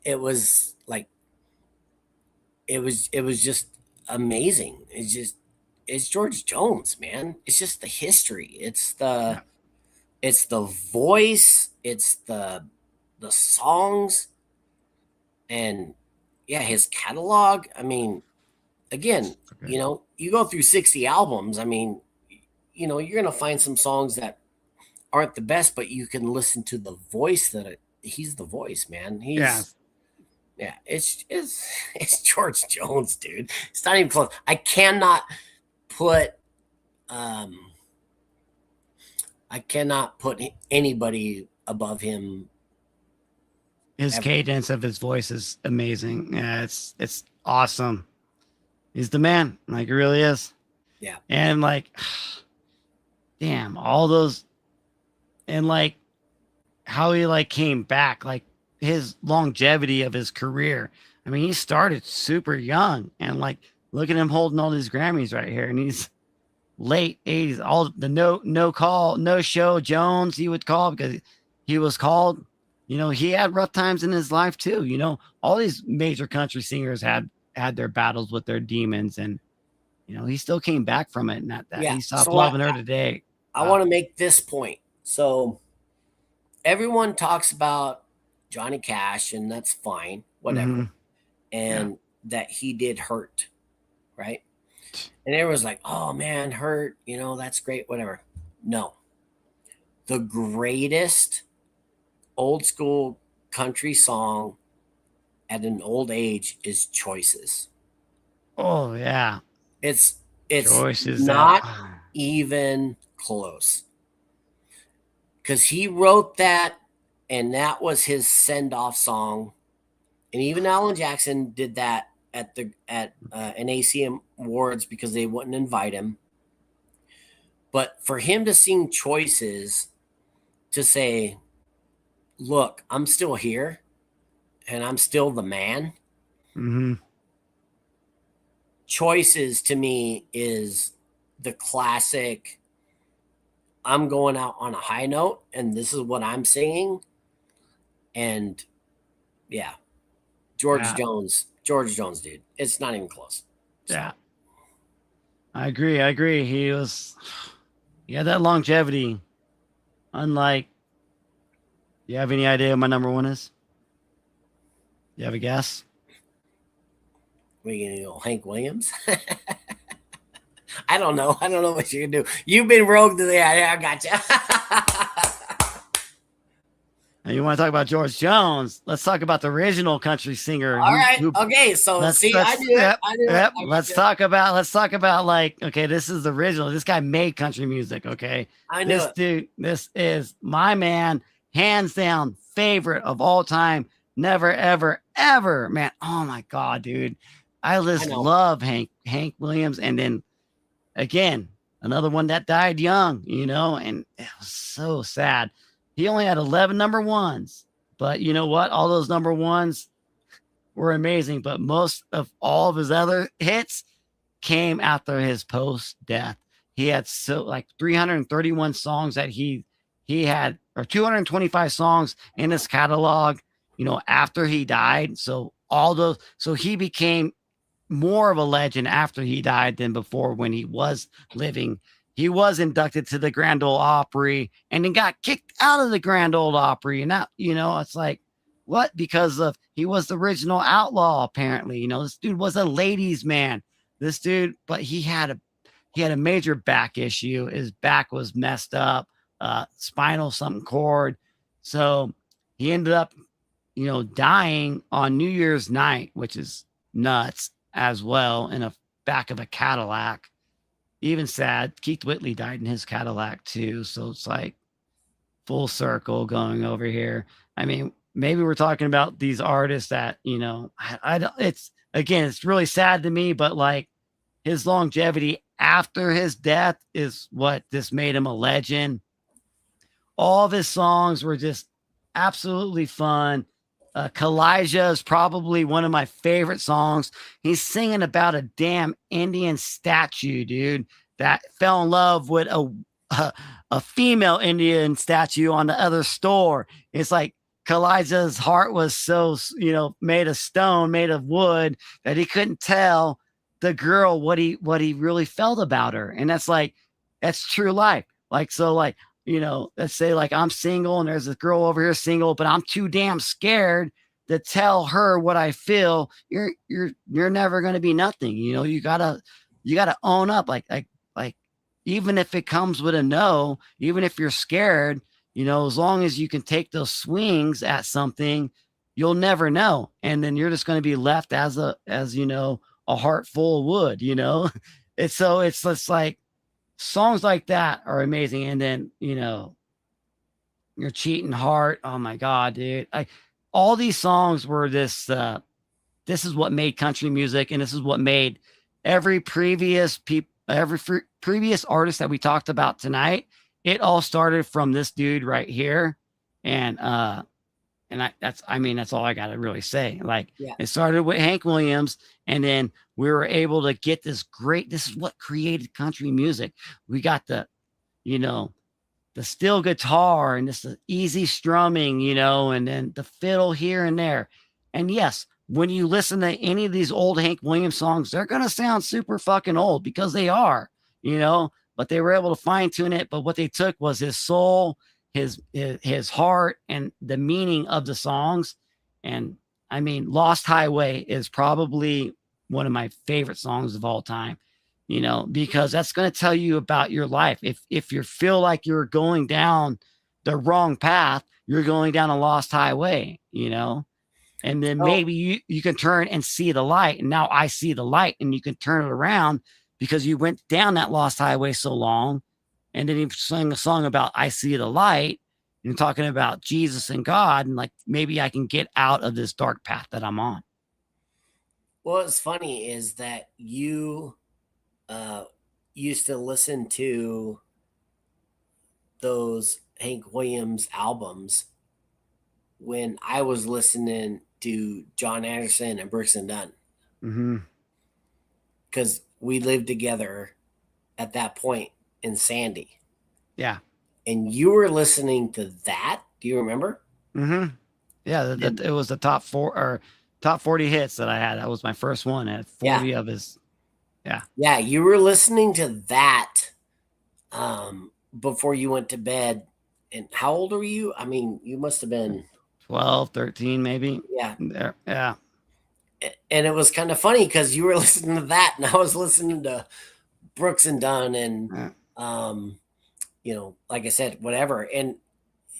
Speaker 2: It was like it was just amazing. It's George Jones, man. It's just the history.
Speaker 1: Yeah.
Speaker 2: It's the voice. It's the songs, and yeah, his catalog. I mean, again,
Speaker 1: Okay.
Speaker 2: you go through 60 albums. I mean, you're gonna find some songs that aren't the best, but you can listen to the voice he's the voice, man.
Speaker 1: Yeah.
Speaker 2: Yeah, it's George Jones, dude. It's not even close. Put um I cannot put anybody above him
Speaker 1: His
Speaker 2: ever.
Speaker 1: cadence of his voice is amazing. Yeah, it's awesome. He's the man. Like he really is.
Speaker 2: Yeah.
Speaker 1: And like damn, all those and like how he like came back, like his longevity of his career. I mean, he started super young and like look at him holding all these Grammys right here. And he's late 80s, all the no call, no show Jones he would call because he was called. He had rough times in his life too. All these major country singers had their battles with their demons, and he still came back from it. And that
Speaker 2: Yeah.
Speaker 1: he stopped
Speaker 2: So I,
Speaker 1: loving her today.
Speaker 2: I want to make this point. So everyone talks about Johnny Cash, and that's fine, whatever.
Speaker 1: Mm-hmm. Yeah.
Speaker 2: And that he did hurt, right? And everyone's like, oh man, hurt, that's great, whatever. No. The greatest old school country song at an old age is Choices.
Speaker 1: Oh yeah.
Speaker 2: It's
Speaker 1: Choices
Speaker 2: not even close. Because he wrote that, and that was his send-off song. And even Alan Jackson did that at an ACM Awards because they wouldn't invite him. But for him to sing Choices, to say, look, I'm still here and I'm still the man.
Speaker 1: Mm-hmm.
Speaker 2: Choices to me is the classic, I'm going out on a high note and this is what I'm singing. And yeah, George Jones, dude. It's not even close.
Speaker 1: So. Yeah. I agree. He had that longevity. Unlike, do you have any idea what my number one is? You have a guess?
Speaker 2: We gonna go Hank Williams? I don't know. I don't know what you can do. You've been rogue today. I got you.
Speaker 1: And you want to talk about George Jones? Let's talk about the original country singer.
Speaker 2: All right. Okay. So I knew it. I knew it.
Speaker 1: Let's talk about like, okay, this is the original. This guy made country music. Okay.
Speaker 2: I knew it.
Speaker 1: Dude, this is my man, hands down favorite of all time. Never, ever, ever, man. Oh my God, dude. I just love Hank Williams. And then again, another one that died young, and it was so sad. He only had 11 number ones, but you know what? All those number ones were amazing, but most of all of his other hits came after his post death. He had 331 songs that he had, or 225 songs in his catalog, after he died. So he became more of a legend after he died than before when he was living. He was inducted to the Grand Ole Opry and then got kicked out of the Grand Ole Opry. And that, it's like, what? Because he was the original outlaw, apparently. This dude was a ladies' man. This dude, but he had a major back issue. His back was messed up, spinal something cord. So he ended up, dying on New Year's night, which is nuts as well, in a back of a Cadillac. Even sad, Keith Whitley died in his Cadillac too. So it's like full circle going over here. I mean, maybe we're talking about these artists that, I don't, it's really sad to me, but like his longevity after his death is what just made him a legend. All of his songs were just absolutely fun. Kalijah is probably one of my favorite songs. He's singing about a damn Indian statue, dude, that fell in love with a female Indian statue on the other store. It's like Kalijah's heart was so, made of stone, made of wood, that he couldn't tell the girl what he really felt about her. And that's true life. Like, so like, let's say like I'm single and there's a girl over here single, but I'm too damn scared to tell her what I feel. You're never going to be nothing. You gotta own up. Like, even if it comes with a no, even if you're scared, as long as you can take those swings at something, you'll never know. And then you're just going to be left as a heart full of wood, it's just like songs like that are amazing. And then, your cheating heart. Oh my God, dude. All these songs were this is what made country music. And this is what made every previous previous artist that we talked about tonight. It all started from this dude right here. And that's all I got to really say. Like,
Speaker 2: Yeah.
Speaker 1: it started with Hank Williams, and then we were able to get this is what created country music. We got the steel guitar and this easy strumming, and then the fiddle here and there. And yes, when you listen to any of these old Hank Williams songs, they're going to sound super fucking old, because they are, but they were able to fine tune it. But what they took was his soul, his heart, and the meaning of the songs. And Lost Highway is probably one of my favorite songs of all time, because that's going to tell you about your life. If you feel like you're going down the wrong path, you're going down a lost highway, and then maybe you can turn and see the light. And now I see the light, and you can turn it around because you went down that lost highway so long. And then he sang a song about I see the light, and talking about Jesus and God, and like, maybe I can get out of this dark path that I'm on.
Speaker 2: What's funny is that you used to listen to those Hank Williams albums when I was listening to John Anderson and Brooks and Dunn.
Speaker 1: Mm-hmm.
Speaker 2: Because we lived together at that point in Sandy.
Speaker 1: Yeah.
Speaker 2: And you were listening to that. Do you remember?
Speaker 1: Mm-hmm. Yeah. It was the top 40 hits that I had. That was my first one. I had 40 of his. Yeah.
Speaker 2: Yeah. You were listening to that before you went to bed. And how old were you? You must have been
Speaker 1: 12, 13, maybe.
Speaker 2: Yeah.
Speaker 1: There. Yeah.
Speaker 2: And it was kind of funny because you were listening to that and I was listening to Brooks and Dunn and, like I said, whatever. And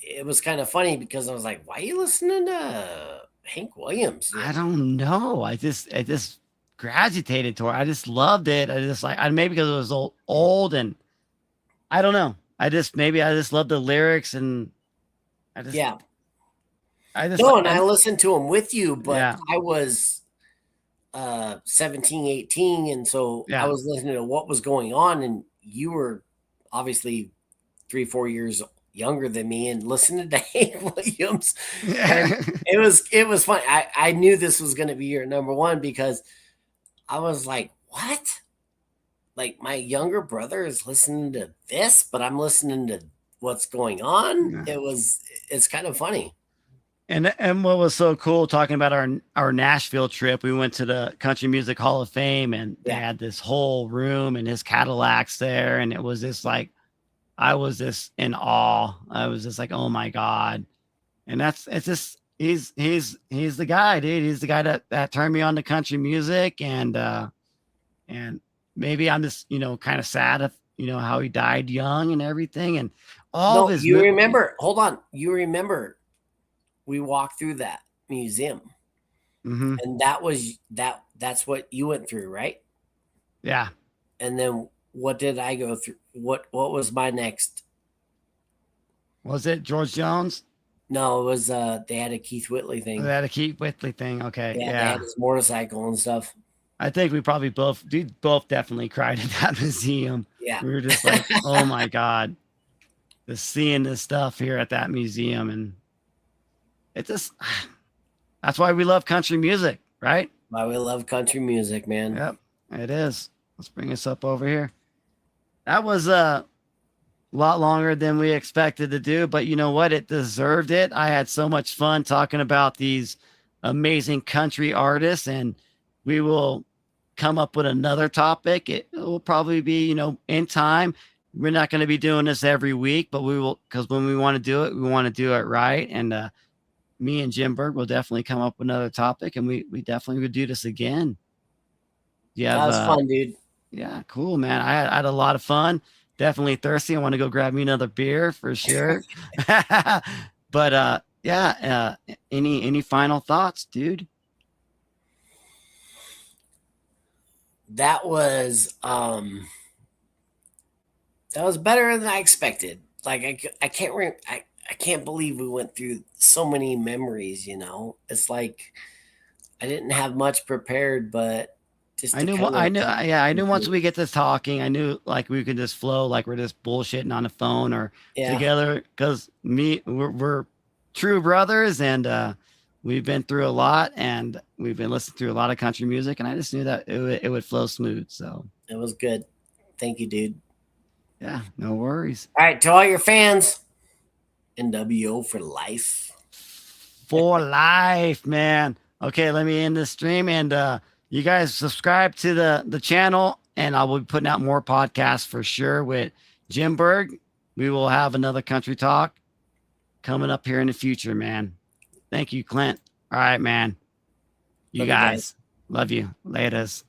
Speaker 2: it was kind of funny because I was like, why are you listening to Hank Williams?
Speaker 1: I don't know. I just gravitated toward. I just loved it. I just maybe because it was old, and I don't know. I just loved the lyrics, and I
Speaker 2: listened to them with you, but I was 17, 18, and so I was listening to what was going on, and you were obviously 3-4 years younger than me and listening to Hank Williams. Yeah. It was fun. I knew this was going to be your number one because I was like, what? Like, my younger brother is listening to this, but I'm listening to what's going on. Yeah. It's kind of funny.
Speaker 1: And what was so cool, talking about our Nashville trip, we went to the Country Music Hall of Fame, and they had this whole room and his Cadillacs there. And it was just like, I was just in awe. I was just like, oh my God. And he's the guy, dude. He's the guy that turned me on to country music. And maybe I'm just, kind of sad of, how he died young and everything. And all of his.
Speaker 2: You remember, hold on. You remember we walked through that museum,
Speaker 1: mm-hmm.
Speaker 2: and that's what you went through, right?
Speaker 1: Yeah.
Speaker 2: And then what did I go through? What was my next?
Speaker 1: Was it George Jones?
Speaker 2: No, it was they had a Keith Whitley thing.
Speaker 1: They had a Keith Whitley thing. Okay.
Speaker 2: Yeah. They had his motorcycle and stuff.
Speaker 1: I think we probably both definitely cried at that museum.
Speaker 2: Yeah.
Speaker 1: We were just like, oh my God, just seeing this stuff here at that museum. And that's why we love country music, right?
Speaker 2: Why we love country music, man.
Speaker 1: Yep, it is. Let's bring us up over here. That was a lot longer than we expected to do, but you know what? It deserved it. I had so much fun talking about these amazing country artists, and we will come up with another topic. It will probably be, in time. We're not going to be doing this every week, but we will, because when we want to do it, we want to do it right. And me and Jim Berg will definitely come up with another topic, and we definitely would do this again. You
Speaker 2: That
Speaker 1: have,
Speaker 2: was fun, dude.
Speaker 1: yeah, cool, man. I had a lot of fun. Definitely thirsty. I want to go grab me another beer for sure. But yeah, any final thoughts, dude?
Speaker 2: That was better than I expected. Like I can't I can't believe we went through so many memories, you know. It's like I didn't have much prepared, but just
Speaker 1: I
Speaker 2: to
Speaker 1: knew,
Speaker 2: kind
Speaker 1: I
Speaker 2: of
Speaker 1: knew, yeah, I knew once we get to talking, I knew like we could just flow, like we're just bullshitting on the phone or
Speaker 2: yeah,
Speaker 1: together. Cause we're true brothers, and we've been through a lot, and we've been listening through a lot of country music, and I just knew that it would flow smooth. So
Speaker 2: it was good. Thank you, dude.
Speaker 1: yeah, no worries.
Speaker 2: All right, to all your fans, NWO for life.
Speaker 1: For life, man. Okay, let me end the stream, and you guys subscribe to the channel, and I will be putting out more podcasts for sure with Jim Berg. We will have another country talk coming up here in the future, man. Thank you, Clint. All right, man. You
Speaker 2: Love you guys.
Speaker 1: guys, love you. Laters.